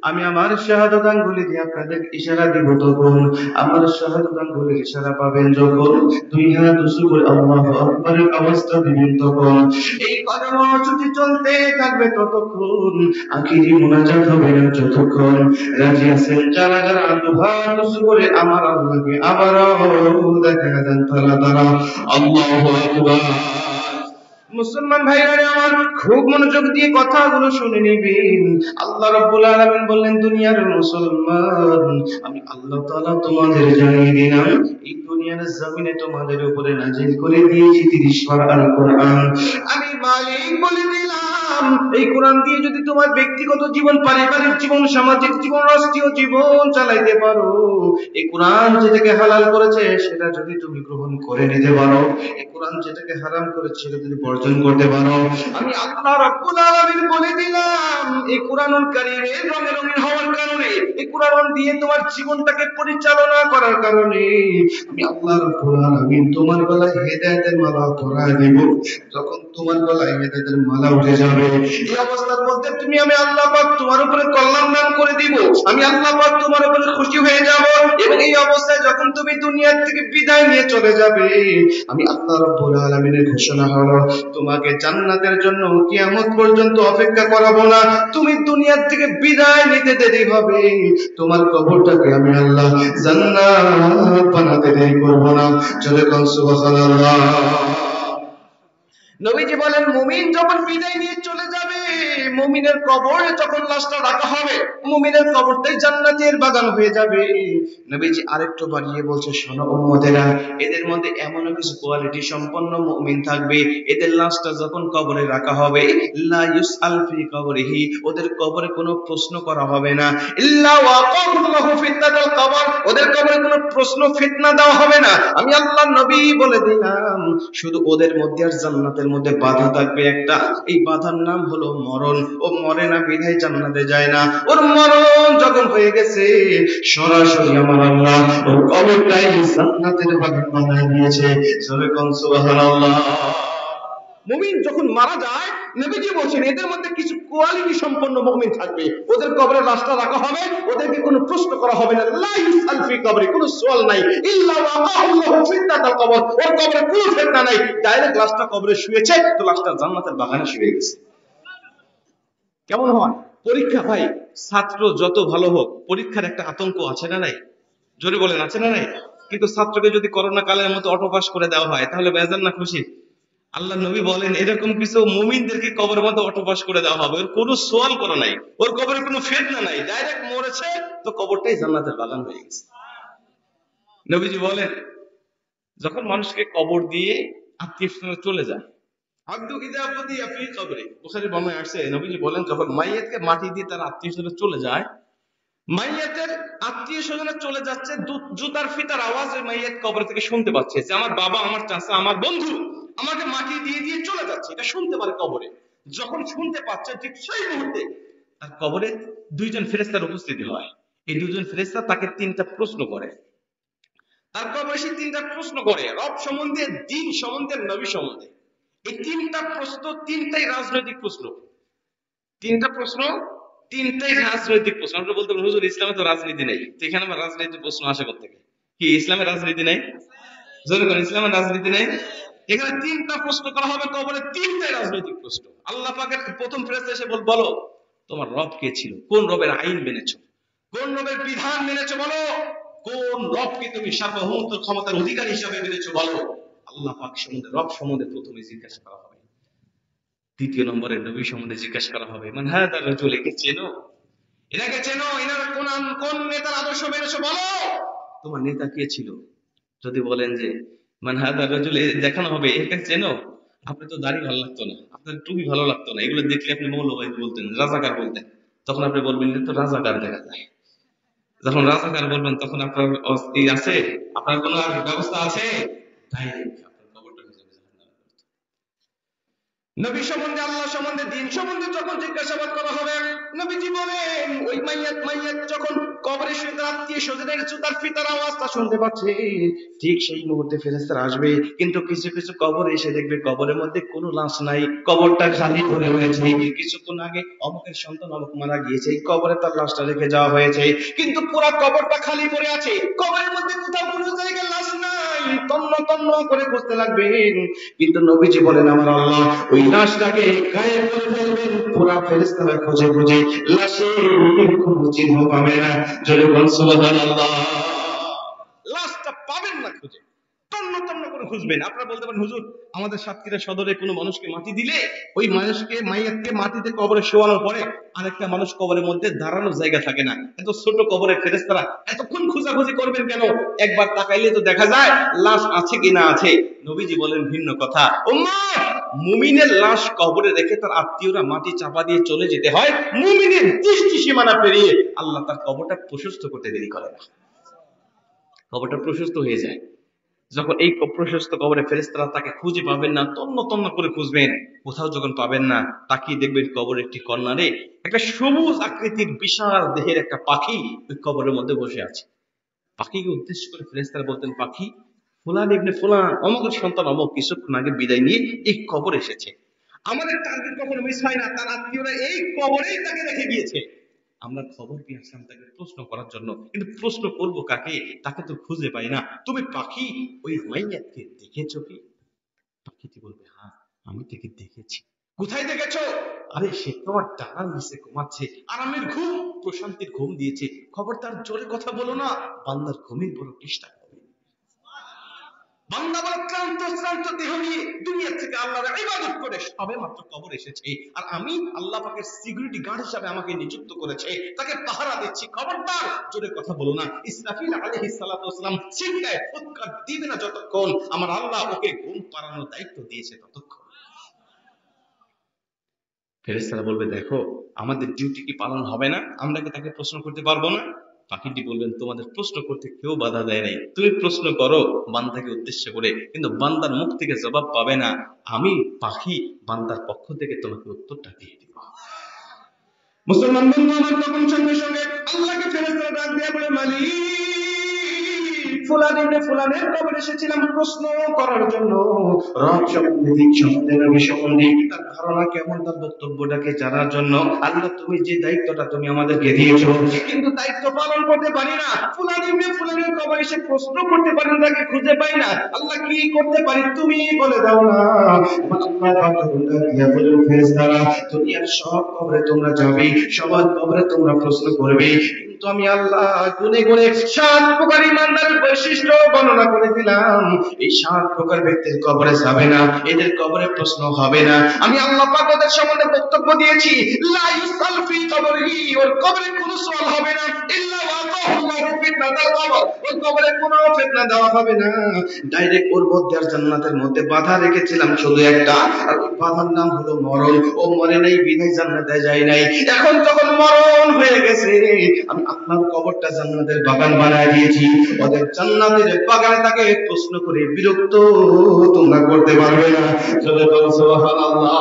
আমি আমার শাহাদাত আঙ্গুলি দিয়ে আপনাদের ইশারা দিব, তখন আমার শাহাদাত আঙ্গুলের ইশারা পাবেন যখন দুই হাত উঁচু করে আল্লাহু আকবারের আওয়াজটা দিবেন, তখন এই কর্মসূচি চলতে থাকবে ততক্ষণ, আখিরি মুনাজাত হবে না যতক্ষণ। রাজি আছেন যারা যারা দুহাত উঁচু করে আমার আল্লাহকে আবারও দেখা দেন তারা তারা আল্লাহু আকবার। মুসলমান ভাইরা আমার, খুব মনোযোগ দিয়ে কথাগুলো শুনে নিবেন। আল্লাহ রাব্বুল আলামিন বললেন, দুনিয়ার মুসলমান, আমি আল্লাহ তাআলা তোমাদের জানিয়ে দিলাম, এই দুনিয়ার জমিনে তোমাদের উপরে নাজিল করে দিয়েছি 30 পারা আল কোরআন। আমি মালিক বলে দিলাম, এই কোরআন দিয়ে যদি তোমার ব্যক্তিগত জীবন, পারিবারিক জীবন, সামাজিক জীবন, রাষ্ট্রীয় জীবন চালাইতে পারো, এই কোরআন যেটাকে হালাল করেছে সেটা যদি তুমি গ্রহণ করে নিতে পারো, এই কোরআন যেটাকে হারাম করেছে সেটা যদি বর্জন করতে পারো, আমি আল্লাহ রাব্বুল আলামিন বলে দিলাম, এই কোরআনুল কারীমের রঙে রঙিন হওয়ার কারণে, এই কোরআন দিয়ে তোমার জীবনটাকে পরিচালনা করার কারণে আমি আল্লাহ রাব্বুল আলামিন তোমার গলায় হেদায়েতের মালা পরায় দেব। যখন তোমার গলায় হেদায়েতের মালা উঠে যাবে, এই অবস্থার মধ্যে তুমি, আমি আল্লাহ পাক তোমার উপরে কল্যাণ দান করে দিব, আমি আল্লাহ পাক তোমার উপরে খুশি হয়ে যাব, এবং এই অবস্থায় যখন তুমি দুনিয়া থেকে বিদায় নিয়ে চলে যাবে, আমি আল্লাহ রাব্বুল আলামিনের ঘোষণা হলো, তোমাকে জান্নাতের জন্য কিয়ামত পর্যন্ত অপেক্ষা করাবো না। তুমি দুনিয়ার থেকে বিদায় নিতে দেরি হবে, তোমার কবরটাকে আমি আল্লাহ জান্নাত বানাতে দেরি করব না। চলে কোন সুবহানাল্লাহ। নবীজি বলেন, মুমিন যখন বিদায় নিয়ে চলে যাবে, মুমিনের কবরে যখন লাশটা রাখা হবে, মুমিনের কবরটাই জান্নাতের বাগান হয়ে যাবে। নবীজি আরেকটু বাড়িয়ে বলছে, শোনো উম্মতেরা, এদের মধ্যে এমন কিছু কোয়ালিটি সম্পন্ন মুমিন থাকবে, এদের লাশটা যখন কবরে রাখা হবে, লা ইউসআল ফি কবরিহি, ওদের কবরে কোনো প্রশ্ন করা হবে না, ইল্লা ওয়াকাহুল্লাহু ফিতনাতাল কবর, ওদের কবরে কোনো প্রশ্ন ফিতনা দেওয়া হবে না। আমি আল্লাহর নবী বলে দিলাম, শুধু ওদের মধ্যে আর জান্নাতের মধ্যে বাধা থাকবে একটা, এই বাধার নাম হলো মরণ। ও মরে না বিধায় জান্নাতে যায় না, ওর মরণ যখন হয়ে গেছে, সরাসরি আমার আল্লাহ ওর কবরটাই জান্নাতের বাগান বানায় দিয়েছে। সবে কোন সুবহানাল্লাহ। মুমিন যখন মারা যায়, নবীজি বলেন, এদের মধ্যে কিছু কোয়ালিটি সম্পন্ন মুমিন থাকবে, ওদের কবরে লাশটা রাখা হবে, ওদেরকে কোনো প্রশ্ন করা হবে না, লা ইউসআল ফি কবরি, কোনো সওয়াল নাই, ইল্লা ওয়াকাহুল্লাহু ফিতনাতাল কবর, ওর কবরে কোনো ফিতনা নাই, ডাইরেক্ট লাশটা কবরে শুয়েছে তো লাশটা জান্নাতের বাগানে শুয়ে গেছে। কেমন হয় পরীক্ষা ভাই? ছাত্র যত ভালো হোক, পরীক্ষার একটা আতঙ্ক আছে না নাই? জোরে বলেন, আছে না নাই? কিন্তু ছাত্রকে যদি করোনা কালের মতো অটো পাস করে দেওয়া হয়, তাহলে বেজার না খুশি? আল্লাহ নবী বলেন, এরকম কিছু মুমিনদেরকে কবরের মধ্যে অটোপাস করে দেওয়া হবে, ওর কোনো সোয়াল করা নাই, ওর কবরে কোনো ফিতনা নাই, ডাইরেক্ট মরেছে তো কবরটাই জান্নাতের বাগান হয়ে গেছে। নবীজি বলেন, যখন মানুষকে কবর দিয়ে আত্মীয় স্বজনরা চলে যায়, আব্দু ইযা বুদিয়া ফি কবরি, বুখারীর বর্ণনায় আসছে, নবীজি বলেন, যখন মাইয়াতকে মাটি দিয়ে তার আত্মীয় স্বজনরা চলে যায়, মাইয়াতের আত্মীয় স্বজনরা চলে যাচ্ছে, জুতার ফিতার আওয়াজ ওই মাইয়াত কবর থেকে শুনতে পাচ্ছে, যে আমার বাবা, আমার চাচা, আমার বন্ধু আমাকে মাটি দিয়ে দিয়ে চলে যাচ্ছে, এটা শুনতে পারে কবরে। যখন শুনতে পাচ্ছে, ঠিক সেই মুহূর্তে তার কবরে দুইজন ফেরেশতার উপস্থিতি হয়। এই দুইজন ফেরেশতা তাকে তিনটা প্রশ্ন করে, তার কবরে সে তিনটা প্রশ্ন করে, রব সম্বন্ধে, দ্বীন সম্বন্ধে, নবী সম্বন্ধে। এই তিনটা প্রশ্ন তিনটাই রাজনৈতিক প্রশ্ন, তিনটা প্রশ্ন তিনটাই রাজনৈতিক প্রশ্ন। আমরা বলতে পারি, হুজুর ইসলামে তো রাজনীতি নেই, তো এখানে আমার রাজনৈতিক প্রশ্ন আসে কোত্থেকে? কি ইসলামের রাজনীতি নেই? জোরে বলেন, ইসলামের রাজনীতি নেই? এখানে তিনটা প্রশ্ন করা হবে কবরে, তিনটাই রাজনৈতিক প্রশ্ন। আল্লাহ পাকের প্রথম ফেরেশতা এসে বলো, তোমার রব কে ছিল? কোন রবের আইন মেনেছো? কোন রবের বিধান মেনেছো? বলো, কোন রবকে তুমি সার্বভৌমত্ব ক্ষমতার অধিকারী হিসাবে মেনেছো? বলো। আল্লাহ পাক সম্বন্ধে, রব সম্বন্ধে প্রথমে জিজ্ঞাসা করা হবে। দ্বিতীয় নম্বরে নবী সম্বন্ধে জিজ্ঞাসা করা হবে, মান হাদা রাজুল, একে চেনো? এনাকে চেনো? এনার কোন নেতার আদর্শ মেনেছো? বলো। তোমার নেতা কে ছিল? যদি বলেন যে মান হাদা রাজুল, দেখানো হবে, একে চেনো? আপনি তো দাড়ি ভালো লাগতো না, আপনার টুপি ভালো লাগতো না, এগুলো দেখলে আপনি মৌলবাদী বলতেন, রাজাকার বলতেন। তখন আপনি বলবেন, যে তো রাজাকার দেখা যায়। যখন রাজাকার বলবেন, তখন আপনার আছে, আপনার কোনো আর ব্যবস্থা আছে? ডাইরেক্ট আপনার কবরটা হয়ে যাবে জাহান্নামের গর্ত। নবী সম্বন্ধে, আল্লাহ সম্বন্ধে, দিন সম্বন্ধে যখন জিজ্ঞাসাবাদ করা হবে, নবীজি বলেন ওই মাইয়াত যখন কবরে শুয়ে তার আত্মীয় স্বজনের জুতার ফিতার আওয়াজটা শুনতে পাচ্ছে, ঠিক সেই মুহূর্তে ফেরেশতারা আসবে। কিন্তু কিছু কিছু কবরে এসে দেখবে কবরের মধ্যে কোনো লাশ নাই, কবরটা খালি পড়ে রয়েছে। কিছুক্ষণ আগে অমুকের সন্তান অমুক মারা গিয়েছে, এই কবরে তার লাশটা রেখে যাওয়া হয়েছে, কিন্তু পুরো কবরটা খালি পড়ে আছে, কবরের মধ্যে কোথাও কোনো জায়গায় লাশ নাই। তন্ন তন্ন করে খুঁজতে লাগবেন, কিন্তু নবীজি বলেন আমার আল্লাহ ওই লাশটাকে গায়েব করে ফেলবেন। পুরা ফেরেশতারা খুঁজে খুঁজে লাশের কোনো চিহ্ন পাবে না। জোরে বল সুবহানাল্লাহ। লাশটা পাবেন না খুঁজে, তন্ন তন্ন করে খুঁজবেন। আপনারা বলতে পারেন হুজুর আমাদের সাতক্ষীরা সদরে কোনো মানুষকে মাটি দিলে ওই মানুষকে মাইয়াতকে মাটিতে কবরে শোয়ানোর পরে আরেকটা মানুষ কবরের মধ্যে দাঁড়ানোর জায়গা থাকে না, এত ছোট কবরে ফেরেশতারা এতক্ষণ খোঁজাখুঁজি করবেন কেন? একবার তাকাইলে তো দেখা যায় লাশ আছে কিনা আছে। নবীজি বলেন ভিন্ন কথা, উম্মত মুমিনের লাশ কবরে রেখে তার আত্মীয়রা মাটি চাপা দিয়ে চলে যেতে হয়, মুমিনের দৃষ্টি সীমানা পেরিয়ে আল্লাহ তার কবরটা প্রশস্ত করতে দেরি করে না, কবরটা প্রশস্ত হয়ে যায়। যখন এই প্রশস্ত কবরে ফেরেশতারা তাকে খুঁজে পাবেন না, তন্ন তন্ন করে খুঁজবেন, কোথাও যখন পাবেন না, তাকিয়ে দেখবেন কবরের একটি কর্নারে একটা সবুজ আকৃতির বিশাল দেহের একটা পাখি ওই কবরের মধ্যে বসে আছে। পাখিকে উদ্দেশ্য করে ফেরেশতারা বলতেন, পাখি ফুলান ইবনে ফুলান অমুকের সন্তান অমুক কিছুক্ষণ আগে বিদায় নিয়ে এই কবর এসেছে। আমাদের টার্গেট কখনো মিস হয় না, তার আত্মীয়রা এই কবরেই তাকে রেখে গিয়েছে। আমরা খবর পেয়ে আসলাম তাকে প্রশ্ন করার জন্য, কিন্তু প্রশ্ন করবো কাকে? তাকে তো খুঁজে পাই না। তুমি পাখি ওই মাইয়াতকে দেখেছো কি? পাখিটি বলবে হ্যাঁ আমি তাকে দেখেছি। কোথায় দেখেছো? আরে সে তোমার ডানার নিচে ঘুমাচ্ছে, আরামের ঘুম, প্রশান্তির ঘুম দিয়েছে। খবরদার জোরে কথা বলো না, বান্দার ঘুমের বড় ডিস্টার্ব হবে। বান্দা বড় ক্লান্ত শ্রান্ত দেহ নিয়ে দুনিয়া থেকে আল্লাহর ইবাদত করে সবে মাত্র কবর এসেছে, আর আমি আল্লাহ পাকের সিকিউরিটি গার্ড হিসেবে আমাকে নিযুক্ত করেছে, তাকে পাহারা দিচ্ছি। খবরদার জোরে কথা বলো না। ইসরাফিল আলাইহিস সালাতু ওয়াসসালাম চিন্তায় ফুৎকার দিবে না যতক্ষণ আমার আল্লাহ ওকে ঘুম পাড়ানোর দায়িত্ব দিয়েছে ততক্ষণ। ফেরেশতারা বলবে দেখো আমাদের ডিউটি কি পালন হবে না? আমরা কি তাকে প্রশ্ন করতে পারবো না? পাখিটি বলবেন তোমাদের প্রশ্ন করতে কেউ বাধা দেয় নাই, তুমি প্রশ্ন করো বান্দাকে উদ্দেশ্য করে, কিন্তু বান্দার মুখ থেকে জবাব পাবে না, আমি পাখি বান্দার পক্ষ থেকে তোমাকে উত্তরটা দিয়ে দিব। মুসলমান বন্ধু আমার তখন সঙ্গে সঙ্গে আল্লাহকে ফেরেশতারা ডাক দিয়ে বলে, মালিক ফুলান ইবনে ফুলানের কবর এসেছিলাম প্রশ্ন করার জন্য, রব সম্বন্ধে, দিক সম্বন্ধে, নবী সম্বন্ধে তার ধারণা কেমন, তার বক্তব্যটাকে জানার জন্য। আল্লাহ তুমি যে দায়িত্বটা তুমি আমাদেরকে দিয়েছো, কিন্তু দায়িত্ব পালন করতে পারি না। ফুলান ইবনে ফুলানের কবর এসে প্রশ্ন করতে পারি না, তাকে খুঁজে পাই না। আল্লাহ কি করতে পারি তুমি বলে দাও না। আল্লাহ পাক তখন ডাক দিয়া বলেন, ফেরেশতারা দুনিয়ার সব কবরে তোমরা যাবে, সবার কবরে তোমরা প্রশ্ন করবে, কিন্তু আমি আল্লাহ গুনে গুনে 7 প্রকার ইমানদারের বৈশিষ্ট্য বর্ণনা করে দিলাম। এই 7 প্রকার ব্যক্তির কবরে যাবে না, এদের কবরে প্রশ্ন হবে না। আমি আল্লাহ পাক ওদের সম্বন্ধে বক্তব্য দিয়েছি, লা ইউসাল ফি কবরিহি, ওর কবরে কোনো সওয়াল হবে না, ইল্লা ওয়াকাহুল্লাহু ফিতনাতাল কবর, ওর কবরে কোনো ফিতনা দেওয়া হবে না। ডাইরেক্ট ওর মধ্যে আর জান্নাতের মধ্যে বাধা রেখেছিলাম শুধু একটা, আর ওই বাধার নাম হলো মরণ। ও মরে নাই বিধায় জান্নাতে যায় নাই, এখন যখন মরণ হয়ে গেছে আমি আল্লাহর কবরটা জান্নাতের বাগান বানায় দিয়েছি। ওদের জান্নাতের বাগানে তাকে প্রশ্ন করে বিরক্ত তোমরা করতে পারবে না। চলে বল সুবহানাল্লাহ।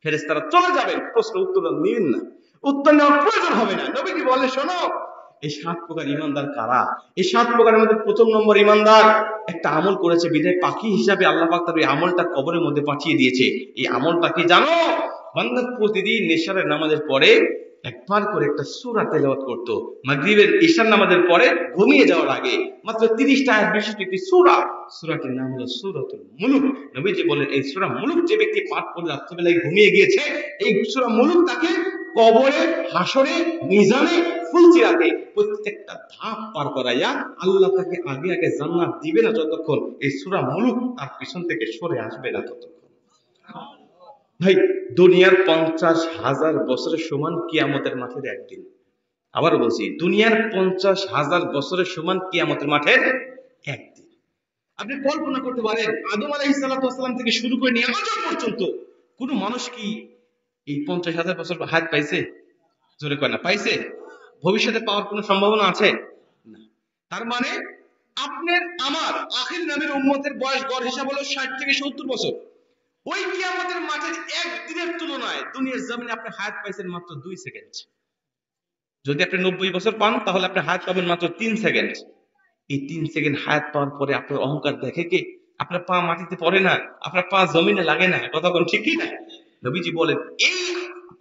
ফেরেশতারা চলে যাবেন, প্রশ্ন উত্তর নেবেন না, উত্তর নেওয়ার প্রয়োজন হবে না। নবী কি বলে শোনো, এই 7 প্রকার ইমানদার কারা? এই 7 প্রকারের মধ্যে প্রথম নম্বর ইমানদার একটা আমল করেছে বিধায় পাখি হিসাবে আল্লাহ পাক তার এই আমলটা কবরের মধ্যে পাঠিয়ে দিয়েছে। এই আমলটা কি জানো? বান্দা প্রতিদিন নেশারের নামাজের পরে একবার করে একটা সূরা তেলাওয়াত করত, মাগরিবের ঈশার নামাজের পরে ঘুমিয়ে যাওয়ার আগে মাত্র 30টা আয়াত বিশিষ্ট একটি সূরা, সূরাটির নাম হলো সূরাতুল মুলুক। নবীজি বলেন এই সূরা মুলুক যে ব্যক্তি পাঠ করে রাত্রিবেলায় ঘুমিয়ে গিয়েছে, এই সূরা মুলুক তাকে কবরে, হাসরে, মিজানে, ফুলসিরাতে প্রত্যেকটা ধাপ পার করাইয়া আল্লাহ তাকে আগে আগে জান্নাত দিবে না যতক্ষণ এই সূরা মুলুক তার পিছন থেকে সরে আসবে না ততক্ষণ। ভাই দুনিয়ার 50,000 বছরের সমান কিয়ামতের মাঠের একদিন। আবার বলছি দুনিয়ার 50,000 বছরের সমান কিয়ামতের মাঠের একদিন। আপনি কল্পনা করতে পারেন আদম আলাইহিস সালাতু ওয়াস সালাম থেকে শুরু করে নিয়ে আজ পর্যন্ত কোন মানুষ কি এই 50,000 বছর হায়াত পাইছে? জোরে কয় না পাইছে? ভবিষ্যতে পাওয়ার কোনো সম্ভাবনা আছে না। তার মানে আপনার আমার আখির নবীর উম্মতের বয়স গড় হিসাব হলো 60 থেকে 70 বছর। ওই কিয়ামতের মাঠের একদিনের তুলনায় দুনিয়ার জমিনে আপনি হায়াত পাইছেন মাত্র 2 সেকেন্ড। যদি আপনি 90 বছর পান তাহলে আপনি হায়াত পাবেন মাত্র 3 সেকেন্ড। এই 3 সেকেন্ড হায়াত পাওয়ার পরে আপনার অহংকার দেখে কি? আপনার পা মাটিতে পড়ে না, আপনার পা জমিনে লাগে না, কথা কোন ঠিক কি না? নবীজি বলেন এই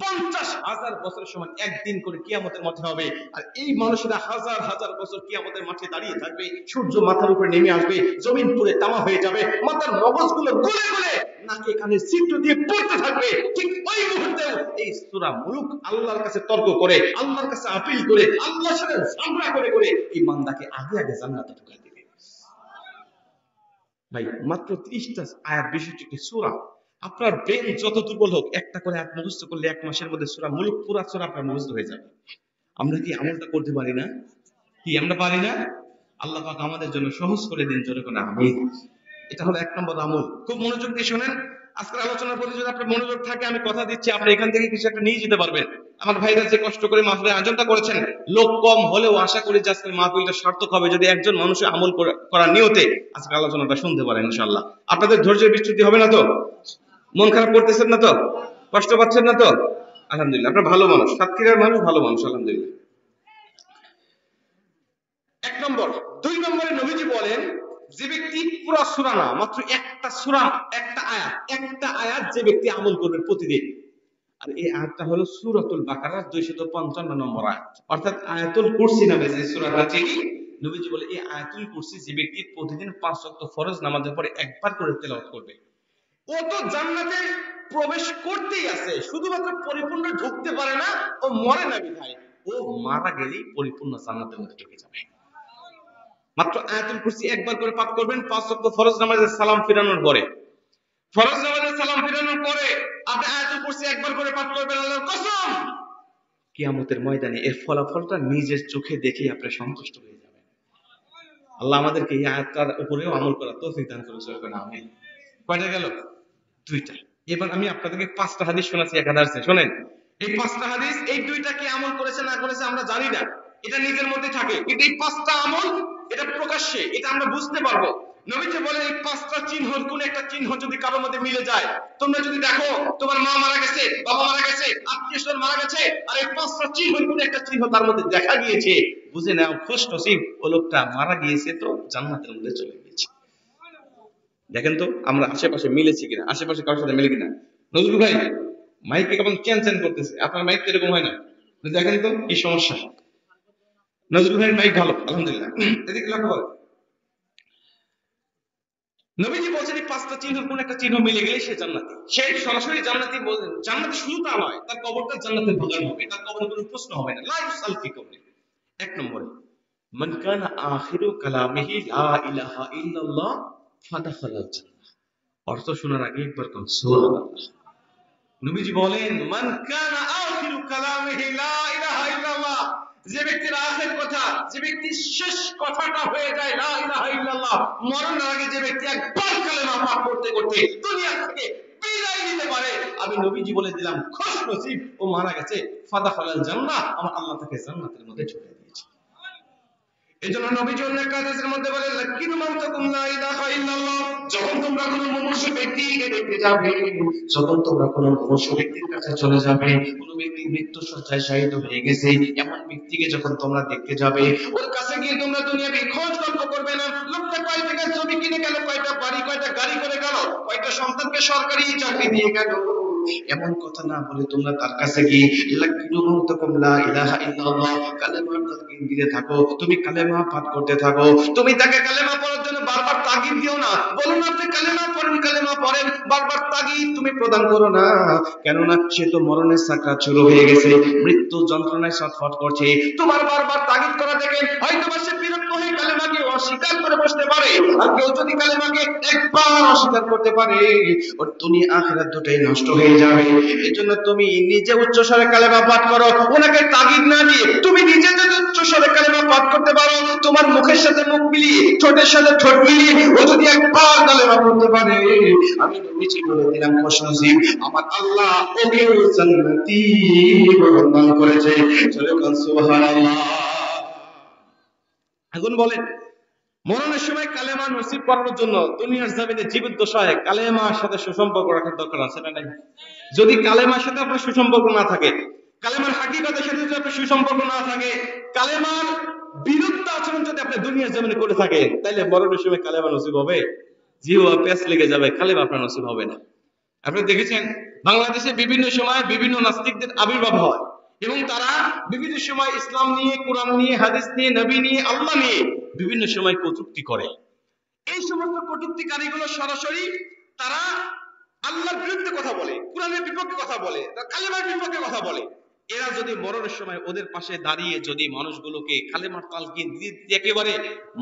50,000 বছরের সময় একদিন করে কিয়ামতের মাঠে হবে, আর এই মানুষেরা হাজার হাজার বছর কিয়ামতের মাঠে দাঁড়িয়ে থাকবে। সূর্য মাথার উপরে নেমে আসবে, জমিন পুরে তামা হয়ে যাবে, মাথার মগজগুলো গলে গলে নাকে কানে ছিদ্র দিয়ে পড়তে থাকবে। ঠিক ওই মুহূর্তে এই সূরা মুলুক আল্লাহর কাছে তর্ক করে, আল্লাহর কাছে আপিল করে, আল্লাহর সাথে ঝগড়া করে করে এই বান্দাকে আগে আগে জান্নাতে ঢুকায় দিবে। ভাই মাত্র 30টা আয়াত বিশিষ্ট একটি সূরা। আপনার ব্রেন যত দুর্বল হোক, একটা করে আয়াত মুখস্থ করলে 1 মাসের মধ্যে সূরা মুলুক পুরা সূরা আপনার মুখস্থ হয়ে যাবে। আমরা কি আমলটা করতে পারি না? কি আমরা পারি না? আল্লাহ পাক আমাদের জন্য সহজ করে দিন, জোরে করে আমিন। এটা হলো 1 নম্বর আমল। খুব মনোযোগ দিয়ে শুনেন। আজকের আলোচনার প্রতি যদি আপনার মনোযোগ থাকে, আমি কথা দিচ্ছি আপনি এখান থেকে কিছু একটা নিয়ে যেতে পারবেন। আমার ভাইরা যে কষ্ট করে মাহফিলের আয়োজনটা করেছেন, লোক কম হলেও আশা করি যে আজকের মাহফিলটা সার্থক হবে যদি একজন মানুষের আমল করার নিয়তে আজকের আলোচনাটা শুনতে পারেন ইনশাআল্লাহ। আপনাদের ধৈর্যের বিচ্যুতি হবে না তো? মন খারাপ করতেছেন না তো? কষ্ট পাচ্ছেন না তো? আলহামদুলিল্লাহ, আপনার ভালো মানুষ, সাতক্ষীরার মানুষ ভালো মানুষ, আলহামদুলিল্লাহ। 1 নম্বর। 2 নম্বরে নবীজি বলেন যে ব্যক্তি পুরো সূরা না, মাত্র একটা সূরা, একটা আয়াত যে ব্যক্তি আমল করবে প্রতিদিন, আর এই আয়াতটা হলো সূরাতুল বাকারার 255 নম্বর আয়াত, অর্থাৎ আয়াতুল কুরসি নামে যে সূরাটা চিনি। নবীজি বলে এই আয়াতুল কুরসি যে ব্যক্তি প্রতিদিন 5 ওয়াক্ত ফরজ নামাজের পরে একবার করে তেলাওয়াত করবে, ও তো জান্নাতে প্রবেশ করতেই আছে, শুধুমাত্র পরিপূর্ণ ঢুকতে পারে না, ও মরে না বিধায় ও মারা গেলেই পরিপূর্ণ জান্নাতের মধ্যে ঢুকে যাবে। মাত্র আয়াতুল কুরসি একবার করে পাঠ করবেন 5 ওয়াক্ত ফরজ নামাজের সালাম ফিরানোর পরে। ফরজ নামাজের সালাম ফিরানোর পরে আপনি আয়াতুল কুরসি একবার করে পাঠ করবেন, আল্লাহর কসম কিয়ামতের ময়দানে এর ফলাফলটা নিজের চোখে দেখে আপনি সন্তুষ্ট হয়ে যাবেন। আল্লাহ আমাদেরকে এই আয়াতটার উপরেও আমল করার তৌফিক দান করুন, আমিন। কয়টা গেল? 2টা। এবার আমি আপনাদেরকে 5টা হাদিস শোনাচ্ছি একাধারে, শোনেন। এই 5টা হাদিস, এই 2টা কি আমল করেছে না করেছে আমরা জানি না, এটা নিজের মধ্যে থাকে, কিন্তু এই 5টা আমল এটা প্রকাশ্যে, এটা আমরা বুঝতে পারবো। নবীজি বলেন এই 5টা চিহ্ন, কোন একটা চিহ্ন যদি কারোর মধ্যে মিলে যায়, তোমরা যদি দেখো তোমার মা মারা গেছে, বাবা মারা গেছে, আত্মীয়স্বজন মারা গেছে, আর এই 5টা চিহ্ন কোন একটা চিহ্ন তার মধ্যে দেখা গিয়েছে, বুঝে নাও খুশ নসিব, ও লোকটা মারা গিয়েছে তো জান্নাতের মধ্যে চলে গিয়েছে। দেখেন তো আমরা আশেপাশে মিলেছি কিনা, আশেপাশে কারোর সাথে মিলে কিনা। নজরুল ভাই মাইকে কেমন চ্যান করতেছে, আপনার মাইক তো এরকম হয় না, দেখেন তো কি সমস্যা। নজরুল ভাইয়ের মাইক ভালো, আলহামদুলিল্লাহ। এদিকে লক্ষ্য করেন, নবীজি বলছেন এই 5টা চিহ্ন কোন একটা চিহ্ন মিলে গেলে সে জান্নাতি, সে সরাসরি জান্নাতি। বলছেন জান্নাতি শুধু তা নয়, তার কবরটা জান্নাতের বাগান হবে, তার কবরে কোনো প্রশ্ন হবে না, লা ইউসাল ফি কবরি। 1 নম্বরে মান কানা আখিরু কালামিহি লা ইলাহা ইল্লাল্লাহ ফাদাখালাল জান্নাহ। অর্থ শোনার আগে একবার কোন সুবহানাল্লাহ। নবীজি বলেন মান কানা আখিরু কালামিহি লা ইলাহা ইল্লাল্লাহ, যে ব্যক্তির আখের কথা, যে ব্যক্তির শেষ কথাটা হয়ে যায় লা ইলাহা ইল্লাল্লাহ, মরণের আগে যে ব্যক্তি একবার কালেমা পাঠ করতে করতে দুনিয়া থেকে বিদায় নিতে পারে, আমি নবীজি বলে দিলাম খুশ নসিব, ও মারা গেছে, ফাদাখালাল জান্নাহ, আমার আল্লাহ তাকে জান্নাতের মধ্যে ঢুকিয়ে দিয়েছে। এজন্য নবীজি অন্য একটা হাদিসের মধ্যে বলেন লাকিনু মাউতাকুম লা ইলাহা ইল্লাল্লাহ, যখন তোমরা কোনো মুমূর্ষু ব্যক্তিকে দেখতে যাবে, যখন তোমরা কোনো মুমূর্ষু ব্যক্তির কাছে চলে যাবে, কোনো ব্যক্তি মৃত্যু শয্যায় শায়িত হয়ে গেছে, এমন ব্যক্তিকে যখন তোমরা দেখতে যাবে, ওর কাছে গিয়ে তোমরা দুনিয়াবি খোঁজ গল্প করবে না, লোকটা কয় টাকা জমি কিনে গেল, কয়টা বাড়ি, কয়টা গাড়ি করে গেল, কয়টা সন্তানকে সরকারি চাকরি দিয়ে গেল, এমন কথা না বলে তোমরা তার কাছে গিয়ে লাকিনু মাউতাকুম লা ইলাহা ইল্লাল্লাহ, কালেমার তাকিদ দিতে থাকো, তুমি কালেমা পাঠ করতে থাকো। তুমি তাকে কালেমা পড়ার জন্য বারবার তাগিদ দিও না, বলো না আপনি কালেমা পড়েন, কালেমা পড়েন, বারবার তাগিদ তুমি প্রদান করো না, কেননা সে তো মরণের সাকরাত শুরু হয়ে গেছে, মৃত্যু যন্ত্রণায় ছটফট করছে, তোমার বারবার তাগিদ করা দেখে হয়তো সে বিরক্ত হয়ে কালেমাকে অস্বীকার করে বসতে পারে। আর কেউ যদি কালেমাকে একবার অস্বীকার করতে পারে, ওর দুনিয়া আখিরাত দুটোই নষ্ট হয়ে যাবে। এজন্য তুমি নিজে উচ্চস্বরে কালেমা পাঠ করো, ওনাকে তাগিদ না দিয়ে তুমি নিজে যদি উচ্চস্বরে কালেমা পাঠ করতে পারো, তোমার মুখের সাথে মুখ মিলিয়ে, ঠোঁটের সাথে ঠোঁট মিলিয়ে ও যদি একবার কালেমা পড়তে পারে, আমি নবীজি বলে দিলাম খুশ নসিব, আমার আল্লাহ ওকে জান্নাতি বরদান করেছে। চলে বলেন সুবহানাল্লাহ। এখন বলেন মরণের সময় কালেমা নসিব করানোর জন্য দুনিয়ার জমিনে জীবিত দশায় কালেমার সাথে সুসম্পর্ক রাখার দরকার আছে না নাই? যদি কালেমার সাথে আপনার সুসম্পর্ক না থাকে, কালেমার হাকিকতের সাথে যদি আপনার সুসম্পর্ক না থাকে, কালেমার বিরুদ্ধে আচরণ যদি আপনি দুনিয়ার জমিনে করে থাকেন, তাহলে মরণের সময় কালেমা নসিব হবে? জিহ্বা পেঁচ লেগে যাবে, কালেমা আপনার নসিব হবে না। আপনি দেখেছেন বাংলাদেশে বিভিন্ন সময় বিভিন্ন নাস্তিকদের আবির্ভাব হয় এবং তারা বিভিন্ন সময় ইসলাম নিয়ে, কোরআন নিয়ে, হাদিস নিয়ে, নবী নিয়ে, আল্লাহ নিয়ে বিভিন্ন সময় কটূক্তি করে। এই সমস্ত কটূক্তিকারীগুলো সরাসরি তারা আল্লাহর বিরুদ্ধে কথা বলে, কোরআনের বিপক্ষে কথা বলে, কালেমার বিপক্ষে কথা বলে। এরা যদি মরণের সময় ওদের পাশে দাঁড়িয়ে যদি মানুষগুলোকে কালেমার তালকিন একেবারে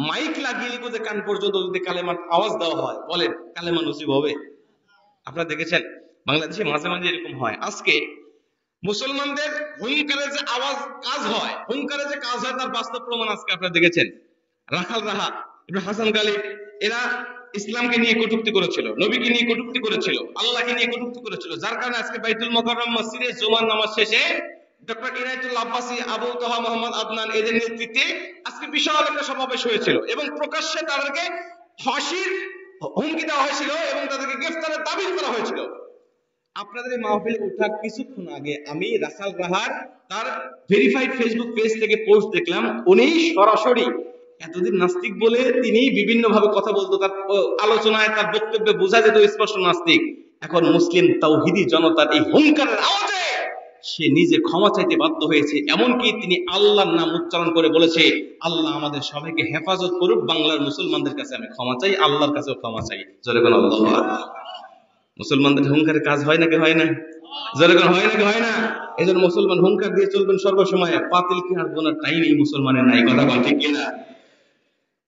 মাইক লাগিয়ে লিখে কান পর্যন্ত যদি কালেমার আওয়াজ দেওয়া হয়, বলেন কালেমা নসিব হবে? আপনারা দেখেছেন বাংলাদেশে মাঝে মাঝে এরকম হয়। আজকে মুসলমানদের হুঙ্কারে যে আওয়াজ কাজ হয়, হুঙ্কারে যে কাজ হয় তার বাস্তব প্রমাণ আজকে আপনারা দেখেছেন। রাখাল রাহা, ইবনে হাসান গালিব, এরা ইসলামকে নিয়ে কটূক্তি করেছিল, নবীকে নিয়ে কটূক্তি করেছিল, আল্লাহকে নিয়ে কটূক্তি করেছিল, যার কারণে আজকে বাইতুল মুকাররম মসজিদে জুমার নামাজ শেষে ডক্টর ইনায়েতুল আব্বাসী, আবু তাহা মোহাম্মদ আদনান এদের নেতৃত্বে আজকে বিশাল একটা সমাবেশ হয়েছিল এবং প্রকাশ্যে তাদেরকে ফাঁসির হুমকি দেওয়া হয়েছিল এবং তাদেরকে গ্রেফতারের দাবি করা হয়েছিল। আপনাদের এই মাহফিল ওঠার কিছুক্ষণ আগে আমি রাখাল রাহার তার ভেরিফাইড ফেসবুক পেজ থেকে পোস্ট দেখলাম। উনি সরাসরি, এতদিন নাস্তিক বলে তিনি বিভিন্ন ভাবে কথা বলতো, তার আলোচনায় তার বক্তব্যে বোঝা যেত স্পষ্ট নাস্তিক। এখন মুসলিম তাওহীদি জনতার এই হুঙ্কারের আওয়াজে সে নিজে ক্ষমা চাইতে বাধ্য হয়েছে। এমনকি তিনি আল্লাহর নাম উচ্চারণ করে বলেছে, আল্লাহ আমাদের সবাইকে হেফাজত করুক, বাংলার মুসলমানদের কাছে আমি ক্ষমা চাই, আল্লাহর কাছেও ক্ষমা চাই। জোরে বলেন আল্লাহু আকবার। মুসলমানদের হুঙ্কারের কাজ হয় নাকি হয় না? জোরে বলেন হয় নাকি হয় না? এজন্য মুসলমান হুঙ্কার দিয়ে চলবেন সর্বসময়। পাতিল কি আর গোনার টাইম এই মুসলমানের নাই, কথা বল ঠিক কিনা?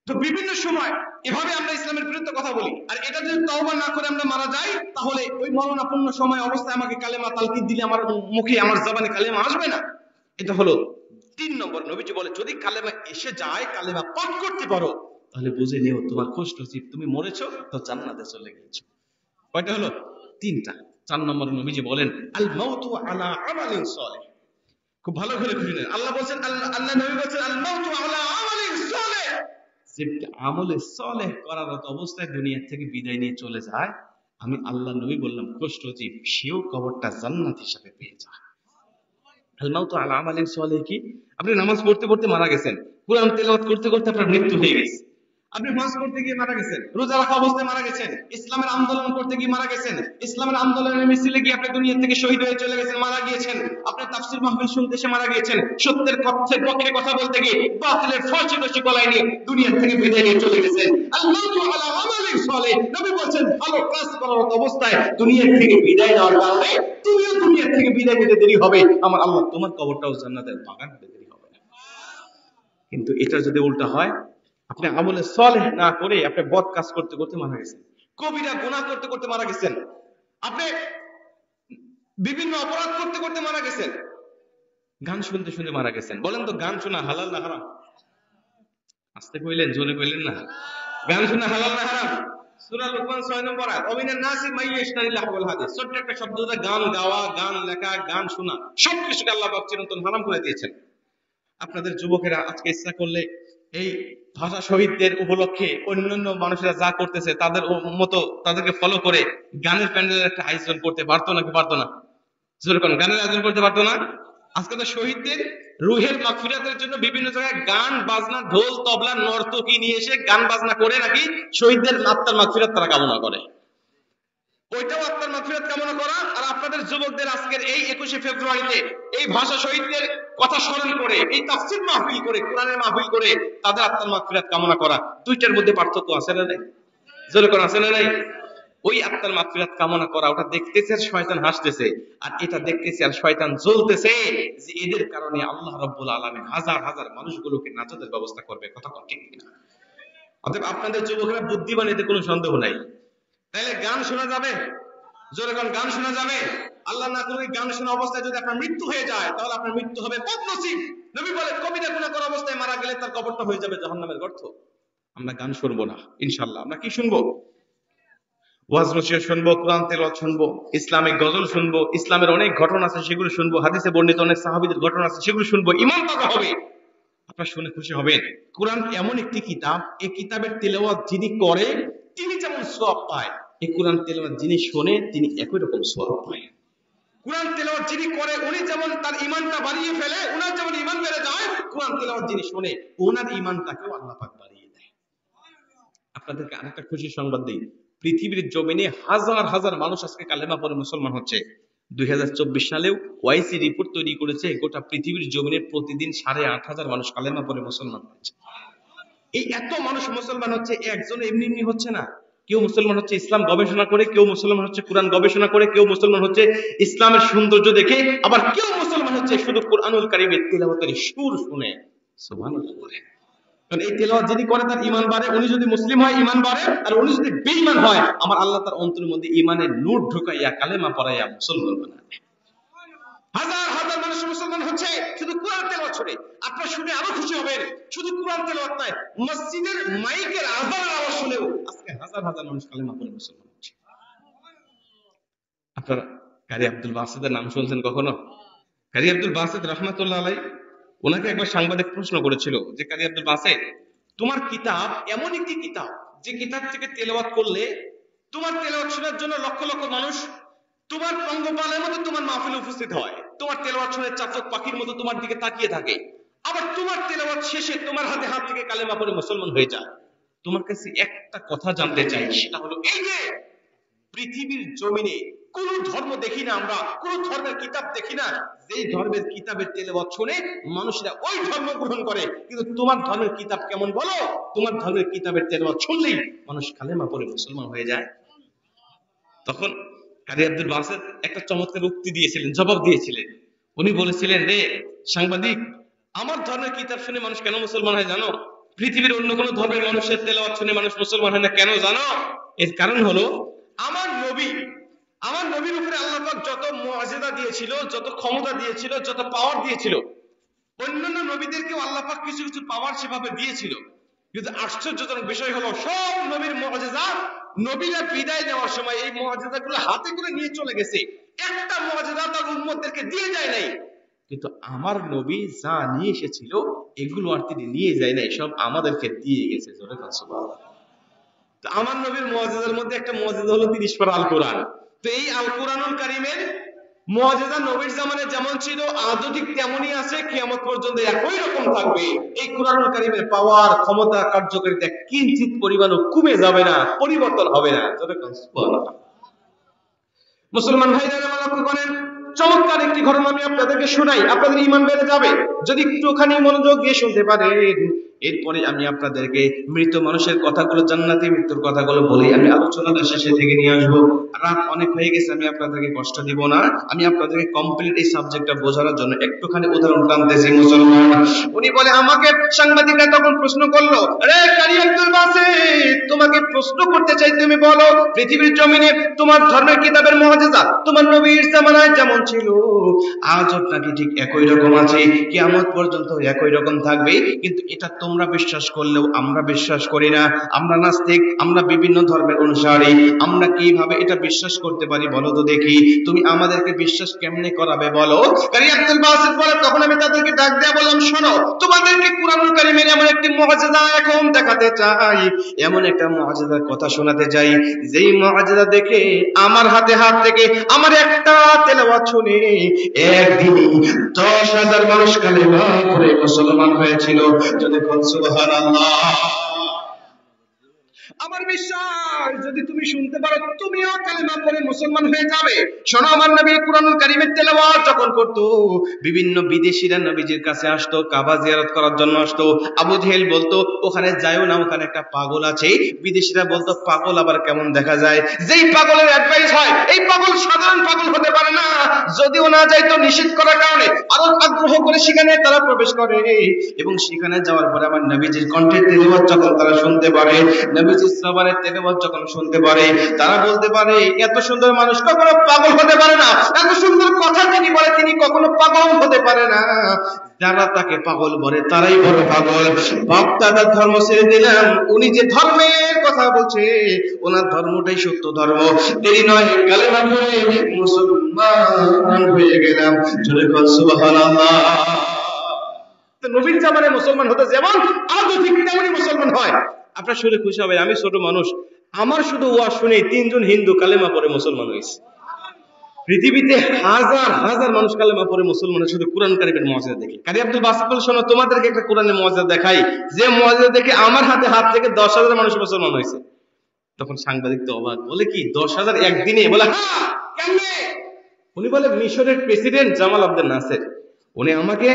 তো বিভিন্ন সময় এভাবে আমরা ইসলামের বিরুদ্ধে কথা বলি, আর এটা যদি তওবা না করে আমরা মারা যাই, তাহলে ওই মরণাপন্ন সময় অবস্থায় আমাকে কালেমা তালকিন দিলে আমার মুখে, আমার জবানে কালেমা আসবে না। এটা হলো 3 নম্বর। নবীজি বলে যদি কালেমা এসে যায়, কালেমা পাঠ করতে পারো, তাহলে বুঝে নিও তোমার খুশ নসিব, তুমি মরেছো তো জান্নাতে চলে গেছো। কয়টা হলো? 3টা। 4 নম্বর নবীজি বলেন আল মাউতু আলা আমালিন সালিহ। খুব ভালো করে খুঁজে নেন। আল্লাহ বলেন, আল্লাহ নবী বলেন আল মাউতু আলা আমালিন সালিহ। যে আমলে সালেহ করার অবস্থায় দুনিয়া থেকে বিদায় নিয়ে চলে যায়, আমি আল্লাহ নবী বললাম খুশ নসিব, সেও কবরটা জান্নাত হিসেবে পেয়ে যায়। আল মাউতু আলা আমালিন সালিহ কি? আপনি নামাজ পড়তে পড়তে মারা গেছেন, কোরআন তেলাওয়াত করতে করতে আপনার মৃত্যু হয়ে গেছে, আপনি হজ করতে গিয়ে মারা গেছেন, রোজা রাখা অবস্থায় মারা গেছেন, ইসলামের আন্দোলন করতে গিয়ে মারা গেছেন, ইসলামের আন্দোলনের মিছিলে গিয়ে আপনি দুনিয়া থেকে শহীদ হয়ে চলে গেছেন, মারা গিয়েছেন, আপনি তাফসীর মাহফিল শুনতে এসে মারা গিয়েছেন, সত্যের পক্ষে কথা বলতে গিয়ে বাতিলের ফাঁসি রশি গলায় নিয়ে দুনিয়া থেকে বিদায় নিয়ে চলে গেছেন। আল্লাহু আলা আমালিন সালিহ, নবী বলেন ভালো কাজ করার অবস্থায় দুনিয়া থেকে বিদায় নেওয়ার কারণে তুমিও দুনিয়া থেকে বিদায় নিতে দেরি হবে, আমার আল্লাহ তোমার কবরটাও জান্নাতের বাগান হতে দেরি হবে না। কিন্তু এটা যদি উল্টা হয়, আপনি আমলে সালেহ না করে আপনি বদ কাজ করতে করতে মারা গেছেন, কবিরা গুনাহ করতে করতে মারা গেছেন, আপনি বিভিন্ন অপরাধ করতে করতে মারা গেছেন, গান শুনতে শুনতে মারা গেছেন। বলেন তো গান শোনা হালাল না হারাম? আস্তে কইলেন, জোরে কইলেন না। গান শোনা হালাল না হারাম? সূরা লুকমান 6 নম্বর আয়াত, অমিনান নাসি মাইয়াশতারি লাহওয়াল হাদিস। ছোট্ট একটা শব্দ, গান গাওয়া, গান লেখা, গান শোনা, সবকিছুকে আল্লাহ পাক চিরন্তন হারাম করে দিয়েছেন। আপনাদের যুবকেরা আজকে ইচ্ছা করলে এই ভাষা শহীদদের উপলক্ষে অন্যান্য মানুষেরা যা করতেছে তাদের মতো তাদেরকে ফলো করে গানের প্যান্ডেলের একটা আয়োজন করতে পারতো নাকি পারতো না? যেরকম গানের আয়োজন করতে পারতো না? আজকে তো শহীদদের রুহের মাগফিরাতের জন্য বিভিন্ন জায়গায় গান বাজনা, ঢোল তবলা, নর্তকী নিয়ে এসে গান বাজনা করে নাকি শহীদদের আত্মার মাগফিরাত তারা কামনা করে। ওইটাও আত্মার মাগফিরাত কামনা করা। আর আপনাদের যুবকদের আজকের এই 21শে ফেব্রুয়ারিতে এই ভাষা শহীদদের কথা স্মরণ করে, এই তাফসীর মাহফিল করে, কোরআনের মাহফিল করে তাদের আত্মার মাগফিরাত কামনা করা, দুইটার মধ্যে পার্থক্য আছে না নাই? জোরে কোন আছে না নাই? ওই আত্মার মাগফিরাত কামনা করা, ওটা দেখতেছে আর শয়তান হাসতেছে, আর এটা দেখতেছে আর শয়তান জ্বলতেছে যে এদের কারণে আল্লাহ রাব্বুল আলামিন হাজার হাজার মানুষগুলোকে নাজাতের ব্যবস্থা করবে। কথা ঠিক কিনা? অতএব আপনাদের যুবকরা বুদ্ধিমান, এতে কোনো সন্দেহ নাই। তাহলে গান শোনা যাবে? জোরে কোন গান শোনা যাবে? আল্লাহ না করুক গান শোনা অবস্থায় যদি আপনার মৃত্যু হয়ে যায়, তাহলে আপনার মৃত্যু হবে বদনসিব। নবী বলে কবিরা গুনাহ করা অবস্থায় মারা গেলে তার কবরটা হয়ে যাবে জাহান্নামের গর্ত। আমরা গান শুনবো না ইনশাআল্লাহ। আমরা কি শুনবো? ওয়াজ নসিহত শুনবো, কোরআন তেলাওয়াত শুনবো, ইসলামিক গজল শুনবো, ইসলামের অনেক ঘটনা আছে সেগুলো শুনবো, হাদিসে বর্ণিত অনেক সাহাবীদের ঘটনা আছে সেগুলো শুনবো, ঈমান তাজা হবে। আপনারা শুনে খুশি হবেন, কোরআন এমন একটি কিতাব, এই কিতাবের তেলাওয়াত যিনি করে তিনি যেমন সওয়াব পায়, এই কোরআন তেলাওয়াত যিনি শোনে তিনি একই রকম সওয়াব পায়। কোরআন তেলাওয়াত যিনি করে উনি যেমন তার ঈমানটা বাড়িয়ে ফেলে, ওনার যেমন ঈমান বেড়ে যায়, কোরআন তেলাওয়াত যিনি শোনে ওনার ঈমানটাকেও আল্লাহ পাক বাড়িয়ে দেয়। আপনাদেরকে আরেকটা খুশির সংবাদ দিই, পৃথিবীর জমিনে হাজার হাজার মানুষ আজকে কালেমা পড়ে মুসলমান হচ্ছে। 2024 সালেও ওয়াইসি রিপোর্ট তৈরি করেছে, গোটা পৃথিবীর জমিনে প্রতিদিন 8,500 মানুষ কালেমা পড়ে মুসলমান হচ্ছে। এই এত মানুষ মুসলমান হচ্ছে, একজন এমনি এমনি হচ্ছে না। কেউ মুসলমান হচ্ছে ইসলাম গবেষণা করে, কেউ মুসলমান হচ্ছে কোরআন গবেষণা করে, কেউ মুসলমান হচ্ছে ইসলামের সৌন্দর্য দেখে, আবার কেউ মুসলমান হচ্ছে শুধু কোরআনুল কারীমের তিলাওয়াতের সুর শুনে সুবহানাল্লাহ বলে। কারণ এই তেলাওয়াত যিনি করে তার ঈমান বাড়ে, উনি যদি মুসলিম হয় ঈমান বাড়ে, আর উনি যদি বেঈমান হয় আমার আল্লাহ তার অন্তরের মধ্যে ঈমানের নূর ঢুকাইয়া কালেমা পড়াইয়া মুসলমান বানায়। হাজার হাজার মানুষ মুসলমান হচ্ছে শুধু কোরআন তেলাওয়াত শুনে। আপনারা শুনে আরো খুশি হবেন, শুধু কোরআন তেলাওয়াত নয়, মসজিদের মাইকের আযানের আওয়াজ শুনেও আজকে হাজার হাজার মানুষ কালেমা পড়ে মুসলমান হচ্ছে। আপনারা কারি আব্দুল বাসিতের নাম শুনছেন কখনো? কারি আব্দুল বাসিত রাহমাতুল্লাহ আলাইহি, ওনাকে একবার সাংবাদিক প্রশ্ন করেছিল যে কারি আব্দুল বাসিত, তোমার কিতাব এমন একটি কিতাব যে কিতাব থেকে তেলাওয়াত করলে তোমার তেলাওয়াত শোনার জন্য লক্ষ লক্ষ মানুষ তোমার পঙ্গপালের মতো তোমার মাহফিলে উপস্থিত হয়, তোমার তেলাওয়াত শুনে চাতক পাখির মতো তোমার দিকে তাকিয়ে থাকে, আবার তোমার তেলাওয়াত শেষে তোমার হাতে হাত থেকে কালেমা পড়ে মুসলমান হয়ে যায়। তোমার কাছে একটা কথা জানতে চাই, সেটা হলো এই যে পৃথিবীর জমিনে কোন ধর্ম দেখি না, আমরা কোন ধর্মের কিতাব দেখি না যেই ধর্মের কিতাবের তেলাওয়াত শুনে মানুষরা ওই ধর্ম গ্রহণ করে, কিন্তু তোমার ধর্মের কিতাব কেমন বলো? তোমার ধর্মের কিতাবের তেলাওয়াত শুনলেই মানুষ কালেমা পড়ে মুসলমান হয়ে যায়। তখন কারি আব্দুল বাসিত একটা চমৎকার উক্তি দিয়েছিলেন, জবাব দিয়েছিলেন। উনি বলেছিলেন, রে সাংবাদিক, আমার ধর্মের কিতাব শুনে মানুষ কেন মুসলমান হয় জানো? পৃথিবীর অন্য কোন ধর্মের মানুষের তেলাওয়াত শুনে মানুষ মুসলমান হয় না, কেন জানো? এর কারণ হলো আমার নবীর উপরে আল্লাহ পাক যত মুআজিজা দিয়েছিল, যত ক্ষমতা দিয়েছিল, যত পাওয়ার দিয়েছিল, অন্যান্য নবীদেরকেও আল্লাহ পাক কিছু কিছু পাওয়ার সেভাবে দিয়েছিল, কিন্তু আশ্চর্যজনক বিষয় হলো সব নবীর মুআজিজা নবীরা বিদায় নেওয়ার সময় এই মুআজিজাগুলো হাতে করে নিয়ে চলে গেছে, একটা মুআজিজা তার উম্মতদেরকে দিয়ে যায় নাই। কিন্তু আমার নবী যা নিয়ে এসেছিল এগুলো আর তিনি নিয়ে যায় নাই, সব আমাদেরকে দিয়ে গেছে। জোরে বলেন সুবহানাল্লাহ। তো আমার নবীর মুআজিজার মধ্যে একটা মুআজিজা হলো 30 পারা আল কোরআন। তো এই আল কোরআনুল কারীমের মুআজিজা নবীর জামানে যেমন ছিল আজও ঠিক তেমনই আছে, কিয়ামত পর্যন্ত একই রকম থাকবে। এই কোরআনুল কারীমের পাওয়ার, ক্ষমতা, কার্যকারিতা কিঞ্চিত পরিমাণও কমে যাবে না, পরিবর্তন হবে না। সুবহানাল্লাহ। মুসলমান ভাইরা আমার লক্ষ্য করেন, চমৎকার একটি ঘটনা আমি আপনাদেরকে শোনাই, আপনাদের ঈমান বেড়ে যাবে যদি একটুখানি মনোযোগ দিয়ে শুনতে পারেন। এরপরে আমি আপনাদেরকে মৃত মানুষের কথাগুলো, জান্নাতি মৃত্যুর কথাগুলো বলি, আমি আলোচনাটা শেষে থেকে নিয়ে আসবো। রাত অনেক হয়ে গেছে, আমি আপনাদেরকে কষ্ট দিব না, আমি আপনাদেরকে কমপ্লিট এই সাবজেক্টটা বোঝানোর জন্য একটুখানি উদাহরণ টানতেছি। মুসলমান, উনি বলে, আমাকে সাংবাদিকরা তখন প্রশ্ন করলো, আরে কারি আব্দুল বাসিত, তোমাকে প্রশ্ন করতে চাই, তুমি বলো পৃথিবীর জমিনে তোমার ধর্মের কিতাবের মুআজিজা তোমার নবীর জামানায় যেমন ছিল আজও নাকি ঠিক একই রকম আছে, কিয়ামত পর্যন্ত একই রকম থাকবে, কিন্তু এটা তোমরা বিশ্বাস করলেও আমরা বিশ্বাস করি না, আমরা নাস্তিক, আমরা বিভিন্ন ধর্মের অনুসারী, আমরা কিভাবে এটা বিশ্বাস করতে পারি বলো তো দেখি, তুমি আমাদেরকে বিশ্বাস কেমনে করাবে বলো? কারি আব্দুল বাসিত বলে, তখন আমি তাদেরকে ডাক দিয়ে বললাম, শোনো, তোমাদেরকে কুরআনুল কারীমের এমন একটি মুআজিজা এখন দেখাতে চাই, এমন একটা মুআজিজার কথা শোনাতে চাই, যেই মুআজিজা দেখে আমার হাতে হাত থেকে আমার একটা তেলাওয়াত শুনে একদিনই 10,000 মানুষ কালেমা পড়ে মুসলমান হয়েছিল। যদি বলেন সুবহানাল্লাহ। আমার বিশ্বাস যদি তুমি শুনতে পারো তুমিও কালেমা পড়ে মুসলমান হয়ে যাবে। শোনো, আমার নবী কুরআনুল কারীমের তেলাওয়াত যখন করত, বিভিন্ন বিদেশিরা নবীজির কাছে আসতো, কাবা জিয়ারত করার জন্য আসতো। আবু জেহেল বলতো, ওখানে যাইও না, ওখানে একটা পাগল আছে। বিদেশিরা বলতো, পাগল আবার কেমন দেখা যায়? যেই পাগলের অ্যাডভাইস হয়, এই পাগল সাধারণ পাগল হতে পারে না, যদিও না যাইতো নিষেধ করার কারণে আরো আগ্রহ করে সেখানে তারা প্রবেশ করে, এবং সেখানে যাওয়ার পরে আমার নবীজির কণ্ঠের তেলাওয়াত যখন তারা শুনতে পারে, নবীজির জবানের তেলাওয়াত যখন শুনতে পারে, তারা বলতে পারে, এত সুন্দর মানুষ কখনো পাগল হতে পারে না, এত সুন্দর কথা তিনি বলে তিনি কখনো পাগল হতে পারে না। যারা তাকে পাগল বলে তারাই বড় পাগল। বাপ দাদার ধর্ম ছেড়ে দিলাম, উনি যে ধর্মের কথা বলছে ওনার ধর্মটাই সত্য ধর্ম। দেরি নয়, কালেমা পড়ে মুসলমান হয়ে গেলাম। জোরে বল সুবহানাল্লাহ। নবীন জামানায় মুসলমান হতে যেমন আজও ঠিক তেমনই মুসলমান হয়। আপনার শুনে খুশি হবে, আমি ছোট মানুষ, আমার শুধু ওয়াজ শুনে 3 জন হিন্দু কালেমা পড়ে মুসলমান হয়েছে। পৃথিবীতে হাজার হাজার মানুষ কালেমা পড়ে মুসলমান, শুধু কোরআন কারিমের মর্যাদা দেখে। কারি আব্দুল বাসিত বলে, শোনো তোমাদেরকে একটা কোরআনের মর্যাদা দেখাই, যে মর্যাদা দেখে আমার হাতে হাত থেকে 10,000 মানুষ মুসলমান হয়েছে। তখন সাংবাদিক তো অবাক, বলে কি 10,000 একদিনে? বলে হ্যাঁ, কেমনে? উনি বলে মিশরের প্রেসিডেন্ট জামাল আবদেল নাসের, উনি আমাকে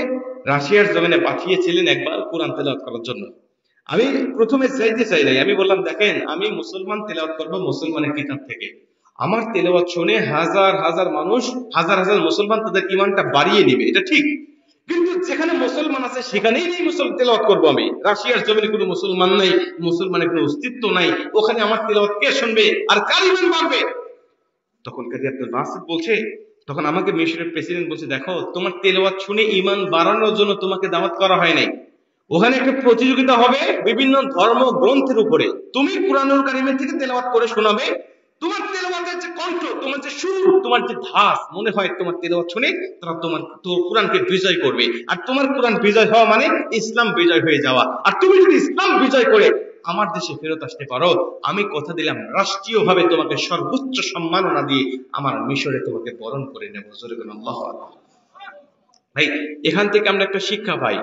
রাশিয়ার জমিনে পাঠিয়েছিলেন একবার কোরআন তেলাওয়াত করার জন্য। আমি প্রথমে চাইতে চাই নাই, আমি বললাম দেখেন আমি মুসলমান তেলাওয়াত করবো মুসলমানের কিতাব থেকে, আমার তেলাওয়াত শুনে হাজার হাজার মানুষ, হাজার হাজার মুসলমান তাদের ইমানটা বাড়িয়ে নিবে, এটা ঠিক, কিন্তু যেখানে মুসলমান আছে সেখানেই নেই মুসলমান তেলাওয়াত করবো আমি। রাশিয়ার জমিনে কোনো মুসলমান নাই, মুসলমানের কোনো অস্তিত্ব নাই, ওখানে আমার তেলাওয়াত কে শুনবে আর কার ইমান বাড়বে? তখন কাজী আব্দুল বাসিত বলছে, তখন আমাকে মিশরের প্রেসিডেন্ট বলছে, দেখো তোমার তেলাওয়াত শুনে ইমান বাড়ানোর জন্য তোমাকে দাওয়াত করা হয় নাই, ওখানে একটা প্রতিযোগিতা হবে বিভিন্ন ধর্ম গ্রন্থের উপরে, তুমি কুরআনুল কারীমের থেকে তেলাওয়াত করে শোনাবে, তোমার তেলাওয়াতের যে কণ্ঠ, তোমার যে সুর, তোমার যে ধাস, মনে হয় তোমার তেলাওয়াত শুনে তারা তোমার কোরআনকে বিজয় করবে, আর তোমার কোরআন বিজয় হওয়া মানে ইসলাম বিজয় হয়ে যাওয়া, আর তুমি যদি ইসলাম বিজয় করে আমার দেশে ফেরত আসতে পারো, আমি কথা দিলাম রাষ্ট্রীয়ভাবে তোমাকে সর্বোচ্চ সম্মাননা দিয়ে আমার মিশরে তোমাকে বরণ করে নেব। জোরে বলুন আল্লাহু আকবার। ভাই, এখান থেকে আমরা একটা শিক্ষা পাই,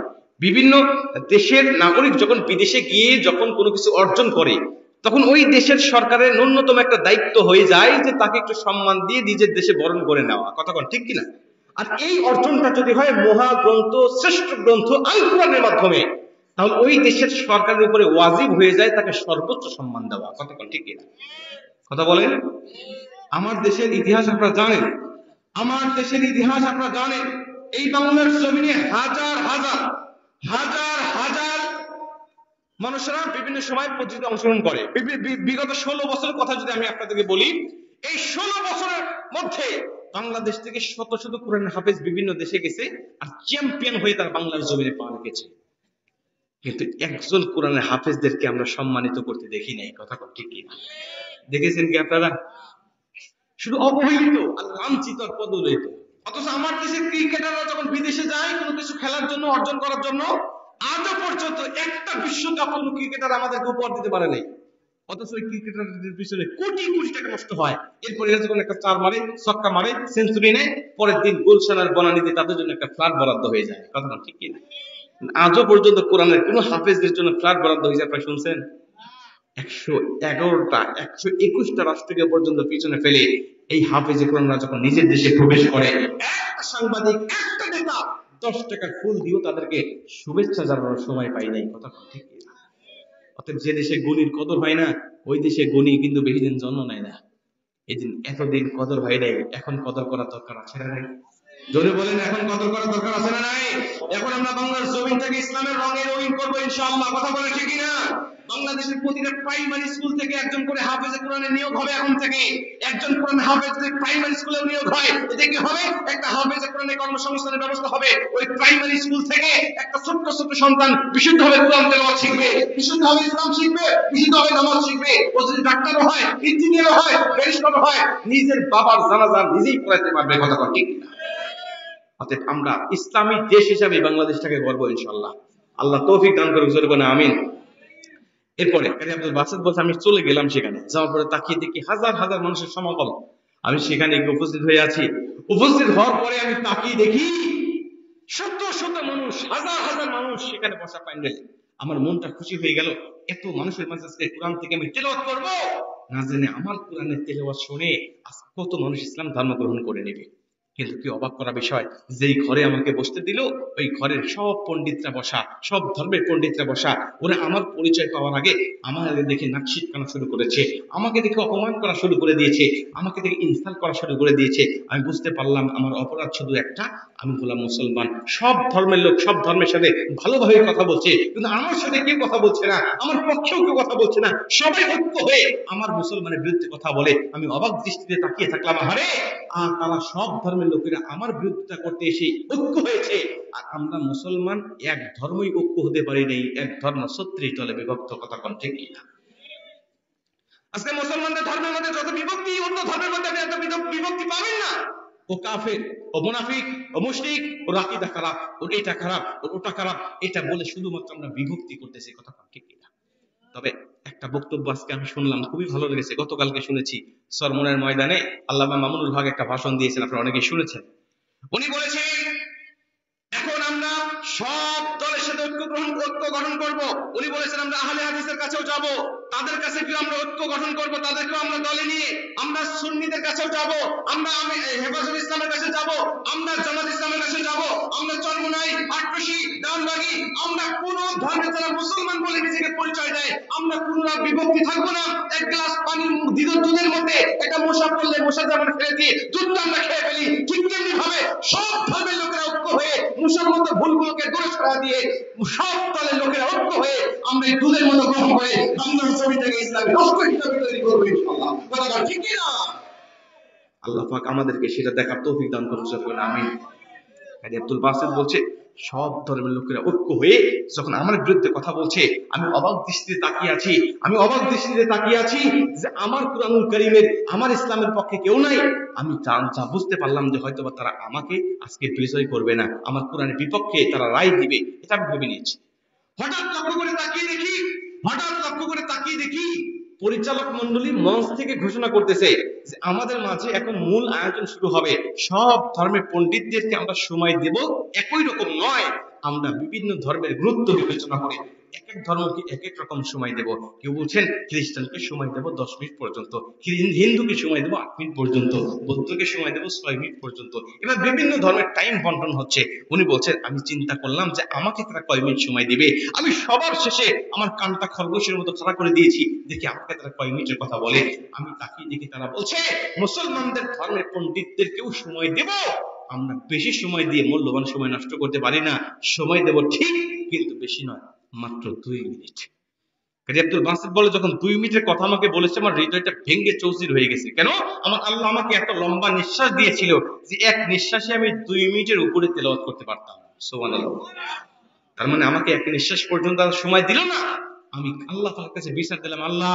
বিভিন্ন দেশের নাগরিক যখন বিদেশে গিয়ে যখন কোনো কিছু অর্জন করে, তখন ওই দেশের সরকারের ন্যূনতম একটা দায়িত্ব হয়ে যায় যে তাকে একটু সম্মান দিয়ে নিজের দেশে বরণ করে নেওয়া, কথা কোন ঠিক কিনা? আর এই অর্জনটা যদি হয় মহাগ্রন্থ, শ্রেষ্ঠ গ্রন্থ আল কোরআনের মাধ্যমে, তাহলে ওই দেশের সরকারের উপরে ওয়াজিব হয়ে যায় তাকে সর্বোচ্চ সম্মান দেওয়া, কথা কোন ঠিক কিনা? কথা বলেন। আমার দেশের ইতিহাস আপনারা জানেন, আমার দেশের ইতিহাস আপনারা জানেন, এই বাংলার জমিনে হাজার হাজার হাজার হাজার মানুষেরা বিভিন্ন সময় পদ্ধতিতে অংশগ্রহণ করে। বিগত 16 বছরের কথা যদি আমি আপনাদেরকে বলি, এই 16 বছরের মধ্যে বাংলাদেশ থেকে শত শত কোরআন হাফেজ বিভিন্ন দেশে গেছে আর চ্যাম্পিয়ন হয়ে তার বাংলার জমিনে পা রেখেছে, কিন্তু একজন কোরআনের হাফেজদেরকে আমরা সম্মানিত করতে দেখি নাই, কথা ঠিক কি? দেখেছেন কি আপনারা? শুধু অবহেলিত আর লাঞ্ছিত আর পদদলিত। অথচ আমার দেশের ক্রিকেটাররা যখন বিদেশে যায় কোনো কিছু খেলার জন্য, অর্জন করার জন্য, আজও পর্যন্ত একটা বিশ্বকাপ কোনো ক্রিকেটার আমাদেরকে উপহার দিতে পারে নাই, অথচ ওই ক্রিকেটারদের পিছনে কোটি কোটি টাকা নষ্ট হয়। এরপরে যখন একটা 4 মারে, ছক্কা মারে, সেঞ্চুরি নেয়, পরের দিন গুলশান আর বনানীতে তাদের জন্য একটা ফ্ল্যাট বরাদ্দ হয়ে যায়, কথা ঠিক কি না? আজও পর্যন্ত কোরআনের কোন হাফেজদের জন্য ফ্ল্যাট বরাদ্দ হয়েছে আপনারা শুনছেন? 111টা 121টা রাষ্ট্রকে পর্যন্ত পিছনে ফেলে এই হাফেজে কোরআনরা যখন নিজের দেশে প্রবেশ করে, একটা সাংবাদিক, একটা নেতা 10 টাকার ফুল দিয়েও তাদেরকে শুভেচ্ছা জানানোর সময় পাই নাই, কথা ঠিক কি? অতএব যে দেশে গণির কদর হয় না, ওই দেশে গণি কিন্তু বেশি দিন জন্ম নেয় না। এই দিন এতদিন কদর হয় নাই, এখন কদর করার দরকার আছে না নাই? জোরে বলেন, এখন কদর করার দরকার আছে না নাই? এখন আমরা বাংলার জমিনটাকে ইসলামের রঙে রঙিন করবো ইনশাআল্লাহ, কথা বলে ঠিক না? বাংলাদেশের প্রতিটা প্রাইমারি স্কুল থেকে একজন করে হাফেজে কোরআনের নিয়োগ হবে, এখন থেকে একজন কোরআন হাফেজ প্রাইমারি স্কুলে নিয়োগ হয়, এতে কি হবে? একটা হাফেজে কোরআনের কর্মসংস্থানের ব্যবস্থা হবে। ওই প্রাইমারি স্কুল থেকে একটা ছোট্ট ছোট্ট সন্তান বিশুদ্ধভাবে কোরআন তেলাওয়াত শিখবে, বিশুদ্ধভাবে ইসলাম শিখবে, বিশুদ্ধভাবে নামাজ শিখবে। ও যদি ডাক্তারও হয়, ইঞ্জিনিয়ারও হয়, ব্যারিস্টারও হয়, নিজের বাবার জানাজা নিজেই পড়াতে পারবে, কথা ঠিক না? অতএব আমরা ইসলামী দেশ হিসাবে বাংলাদেশটাকে গর্ব ইনশাআল্লাহ। আল্লাহ তৌফিক দান করুক, জোরে বলেন আমিন। এরপরে কাজী আব্দুল বাসিত বলছে, আমি চলে গেলাম সেখানে, যাওয়ার পরে তাকিয়ে দেখি হাজার হাজার মানুষের সমাগম, আমি সেখানে গিয়ে উপস্থিত হয়ে আছি। উপস্থিত হওয়ার পরে আমি তাকিয়ে দেখি শত শত মানুষ, হাজার হাজার মানুষ সেখানে বসা প্যান্ডেলে। আমার মনটা খুশি হয়ে গেল, এত মানুষের মাঝে আজকে কোরআন থেকে আমি তেলাওয়াত করব, না জেনে আমার কোরআনের তেলাওয়াত শুনে আজ কত মানুষ ইসলাম ধর্ম গ্রহণ করে নেবে। কিন্তু কি অবাক করা বিষয়, যেই ঘরে আমাকে বসতে দিল, ওই ঘরের সব পণ্ডিতরা বসা, সব ধর্মের পণ্ডিতরা বসা। ওরা আমার পরিচয় পাওয়ার আগে আমাকে দেখে নাক ছিটকানো শুরু করেছে, আমাকে দেখে অপমান করা শুরু করে দিয়েছে, আমাকে দেখে ইনসাল্ট করা শুরু করে দিয়েছে। আমি বুঝতে পারলাম আমার অপরাধ শুধু একটা, আমি হলাম মুসলমান। সব ধর্মের লোক সব ধর্মের সাথে ভালোভাবে কথা বলছে, কিন্তু আমার সাথে কেউ কথা বলছে না, আমার পক্ষেও কেউ কথা বলছে না, সবাই ঐক্য হয়ে আমার মুসলমানের বিরুদ্ধে কথা বলে। আমি অবাক দৃষ্টিতে তাকিয়ে থাকলাম, আরে আর তারা সব ধর্মের লোকেরা আমার বিরোধিতা করতে এসে ঐক্য হয়েছে, আর আমরা মুসলমান এক ধর্মই ঐক্য হতে পারি নাই, এক ধর্ম 36 দলে বিভক্ত, কথা কোন ঠিক কিনা? আজকে মুসলমানদের ধর্মের মধ্যে যত বিভক্তি, অন্য ধর্মের মধ্যে এত বিভক্তি পাবেন না। ও কাফের, ও মুনাফিক, ও মুশরিক, ওর আকীদা খারাপ, ওর এটা খারাপ, ওর ওটা খারাপ, এটা বলে শুধুমাত্র আমরা বিভক্তি করতেছি, কথা ঠিক কিনা? তবে একটা বক্তব্য আজকে আমি শুনলাম, খুবই ভালো লেগেছে, গতকালকে শুনেছি সরমনের ময়দানে আল্লামা মামুনুল হক একটা ভাষণ দিয়েছেন, আপনারা অনেকেই শুনেছেন। উনি বলেছেন এখন আমরা সব দলের সাথে ঐক্য গঠন করব। উনি বলেছেন আমরা আহলে হাদিসের কাছেও যাব, তাদের কাছে গিয়ে আমরা ঐক্য গঠন করব, তাদেরকেও আমরা দলে নিয়ে আমরা সুন্নিদের কাছেও যাব, আমরা হেফাজতুল ইসলামের কাছে যাব, আমরা জামাত ইসলামের কাছে যাব, আমরা চরমনাই, আটরশি, দানবাগি, আমরা কোন ধর্মের যারা মুসলমান বলে নিজেকে পরিচয় দেয়, আমরা কোন বিভক্তি থাকবো না। এক গ্লাস পানির দুধের মধ্যে একটা মশা পড়লে মশা যেমন ফেলে দিয়ে দুধটা আমরা খেয়ে ফেলি, ঠিক তেমনি ভাবে সব ধর্মের লোকেরা ঐক্য হয়ে মশার মতো ভুলগুলোকে দূরে সরা দিয়ে সব দলের লোকেরা ঐক্য হয়ে আমরা এই দুধের মতো গ্রহণ করে আমরা ছবিটাকে ইসলামী রাষ্ট্র হিসেবে তৈরি করবো ইনশাআল্লাহ। কথা ঠিক কি না? আল্লাহ পাক আমাদেরকে সেটা দেখার তৌফিক দান করুন, আমিন। কাজী আব্দুল বাসিত বলছে সব ধর্মের লোকেরা ঐক্য হয়ে যখন আমার বিরুদ্ধে কথা বলছে, আমি অবাক দৃষ্টিতে তাকিয়ে আছি যে আমার কুরআনুল কারীমের, আমার ইসলামের পক্ষে কেউ নাই। আমি যা বুঝতে পারলাম যে হয়তোবা তারা আমাকে আজকে বিজয় করবে না, আমার কুরআনের বিপক্ষে তারা রায় দিবে, এটা আমি ভেবে নিয়েছি। হঠাৎ লক্ষ্য করে তাকিয়ে দেখি পরিচালক মণ্ডলী মঞ্চ থেকে ঘোষণা করতেছে যে আমাদের মাঝে এখন মূল আয়োজন শুরু হবে, সব ধর্মের পণ্ডিতদেরকে আমরা সময় দেব, একই রকম নয়, আমরা বিভিন্ন ধর্মের গুরুত্ব বিবেচনা করে এক এক ধর্মকে এক এক রকম সময় দেব। কেউ বলছেন খ্রিস্টানকে সময় দেব 10 মিনিট পর্যন্ত, হিন্দুকে সময় দেব 8 মিনিট পর্যন্ত, বৌদ্ধকে সময় দেব 6 মিনিট পর্যন্ত। এবার বিভিন্ন ধর্মের টাইম বন্টন হচ্ছে। উনি বলছেন আমি চিন্তা করলাম যে আমাকে তারা কয় মিনিট সময় দিবে, আমি সবার শেষে আমার কানটা খরগোশের মতো খাড়া করে দিয়েছি, দেখি আমাকে তারা কয় মিনিটের কথা বলে। আমি তাকিয়ে দেখি তারা বলছে মুসলমানদের ধর্মের পণ্ডিতদের কেউ সময় দেব, আমরা বেশি সময় দিয়ে মূল্যবান সময় নষ্ট করতে পারি না, সময় দেব ঠিক, কিন্তু বেশি নয়, মাত্র 2 মিনিট। কাজী আব্দুল বাসিত বলে যখন 2 মিনিটের কথা আমাকে বলেছে আমার হৃদয়টা ভেঙে চৌচির হয়ে গেছে। কেন? আমার আল্লাহ আমাকে এত লম্বা নিঃশ্বাস দিয়েছিল যে এক নিঃশ্বাসে আমি 2 মিনিটের উপরে তেলাওয়াত করতে পারতাম। সুবহানাল্লাহ। তার মানে আমাকে এক নিঃশ্বাস পর্যন্ত সময় দিল না। আমি আল্লাহ তাআলার কাছে বিচার দিলাম, আল্লাহ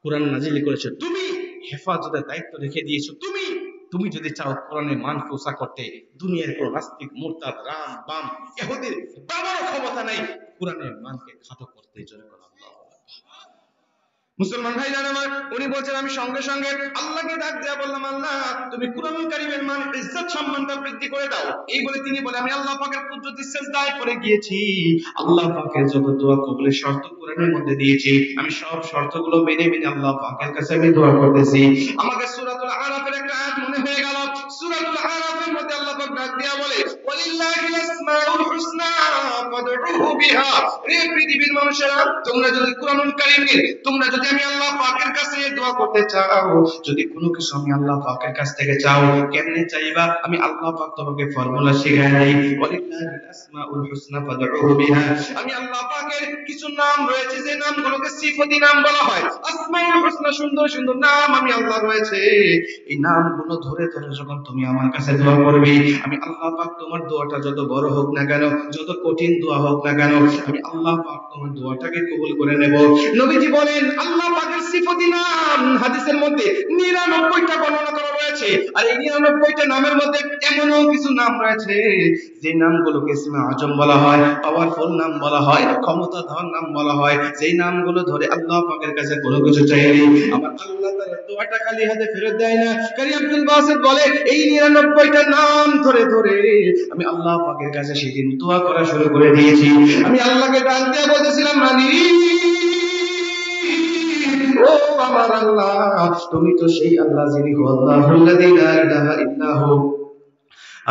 কোরআন নাজিল করেছো তুমি, হেফাজতের দায়িত্ব রেখে দিয়েছো তুমি যদি চাও কোরআনের মানকে উঁচা করতে, দুনিয়ার কোন নাস্তিক, মুরতাদ, রাম, বাম, ইহুদির বাবারও ক্ষমতা নাই কোরআনের মানকে খাটো করতে। জোরে বলো আল্লাহু আকবার। মুসলমান ভাইরা আমার, উনি বলছেন আমি সঙ্গে সঙ্গে আল্লাহকে ডাক দেয়া বললাম, আল্লাহ তুমি কুরআনুল কারীমের মান, ইজ্জত, সম্মানটা বৃদ্ধি করে দাও। এই বলে তিনি বলে আমি আল্লাহ পাকের কুদরতি সিজদায় পড়ে গিয়েছি। আল্লাহ পাকের যত দোয়া কবুলের শর্ত কোরআনের মধ্যে দিয়েছি, আমি সব শর্তগুলো মেনে আল্লাহ পাকের কাছে আমি দোয়া করতেছি। আমাকে সূরাতুল আরাফের একটা আয়াত মনে হয়ে গেল। সূরাতুল আরাফের মধ্যে আল্লাহ পাক ডাক দেয়া বলে ওয়ালিল্লাহিল আসমাউল হুসনা ফাদউহু বিহা। রে পৃথিবীর মানুষেরা, তোমরা যদি কুরআনুল কারীমের, তোমরা যদি আমি আল্লাহ পাকের কাছে দোয়া করতে চাও, যদি কোনো কিছু আমি আল্লাহ পাকের কাছ থেকে চাও, কেমনে চাইবা? আমি আল্লাহ পাক তোমাকে ফর্মুলা শিখাই নাই। ওয়ালিল্লাহিল আসমাউল হুসনা ফাদউহু বিহা। আমি আল্লাহ পাকের কিছু নাম রয়েছে যে নামগুলোকে সিফাতি নাম বলা হয়। আসমাউল হুসনা, সুন্দর সুন্দর নাম আমি আল্লাহ রয়েছে। এই নামগুলো ধরে ধরে যখন তুমি আমার কাছে দোয়া করবে, আমি আল্লাহ পাক তোমার দোয়াটা যত বড় হোক না কেন, যত কঠিন দোয়া হোক না কেন, আমি আল্লাহ পাক তোমার দোয়াটাকে কবুল করে নেব। নবীজি বলেন আল্লাহ পাকের সিফাতি নাম হাদিসের মধ্যে 99টা বর্ণনা করা রয়েছে। আর এই 99টা নামের মধ্যে এমনও কিছু নাম রয়েছে যে নামগুলোকে ইসমে আজম বলা হয়, পাওয়ারফুল নাম বলা হয়, ক্ষমতাধর নাম বলা হয়। যেই নামগুলো ধরে আল্লাহ পাকের কাছে কোনো কিছু চাইলে আমার আল্লাহ তাআলা দোয়াটা খালি হাতে ফেরত দেয় না। কারী আব্দুল বাসিত বলে এই 99টা নাম ধরে ধরে আমি আল্লাহ পাকের কাছে সেদিন দোয়া করা শুরু করে দিয়েছি। আমি আল্লাহকে ডাক দিয়ে বলেছিলাম, মালিক ও আমার আল্লাহ, তুমি তো সেই আল্লাহ যিনি আল্লাহুল্লাযী লা ইলাহা ইল্লাহু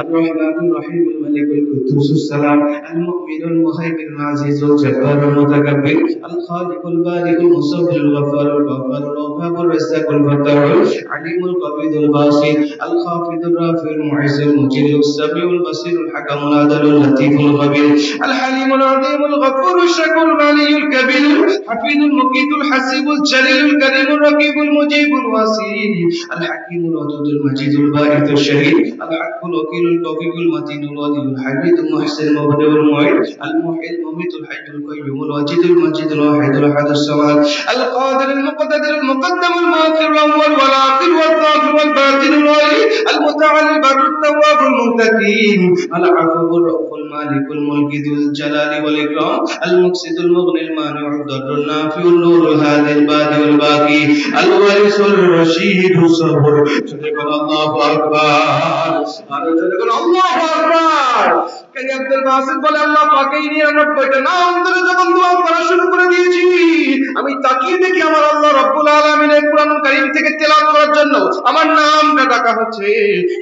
الرحمن الرحيم الملك القدوس السلام المؤمن المهيمن العزيز الجبار المتكبر الخالق البارئ المصور الغفار الغفار الوهاب الرزاق الفتاح العليم القبيض الباسط الخافض الرافع المعز المجيد السميع البصير الحكم العدل اللطيف الخبير الحليم العظيم الغفور الشكور العلي الكبير হাফিজুল মুকিতুল হাসিবুল জালিলুল কারীমুর রাকিবুল মুজিবুল ওয়াসিল আল হাকিমুল ওয়াদুদুল মাজিদুল বারিতুল শহীদ আল হাক্কুল ওয়াকিলুল কবিকুল মাতিনুল ওয়ালিউল হামিদুল মুহসিনুল মুবদিউল মুঈদ আল মুহয়িল মুমীতুল হাইয়ুল কাইয়্যুমুল ওয়াজিদুল মাজিদুল ওয়াহিদুল আহাদুস সামাদ আল কাদিরুল মুকতাদিরুল মুকদ্দামুল মুআখিরুল আউওয়াল ওয়াল আখির ওয়াল যাহির ওয়াল বাতিনুল ওয়ালি আল মুতাআল্লিল বারুত তাওয়াবুল মুনতাকিম আল আফুর রাউফুল মালিকুল মুলকিদুল জালালি ওয়াল ইকরাম আল মুকসিদুল মুগনিল মানিউদ দারুল নাফিউল নূরুল হাদিল বাদিউল বাকি আল ওয়ারিসুর রশীদুস সাবুর। আল্লাহু আকবার, আল্লাহু আকবার। কাজী আব্দুল বাসিত বলে আল্লাহ পাকেই 99টা নাম ধরে যখন দোয়া করা শুরু করে দিয়েছি, আমি তাকিয়ে দেখি আমার আল্লাহ রাব্বুল আলামিনের কুরআনুল কারীম থেকে তেলাওয়াত করার জন্য আমার নামটা ডাকা হচ্ছে।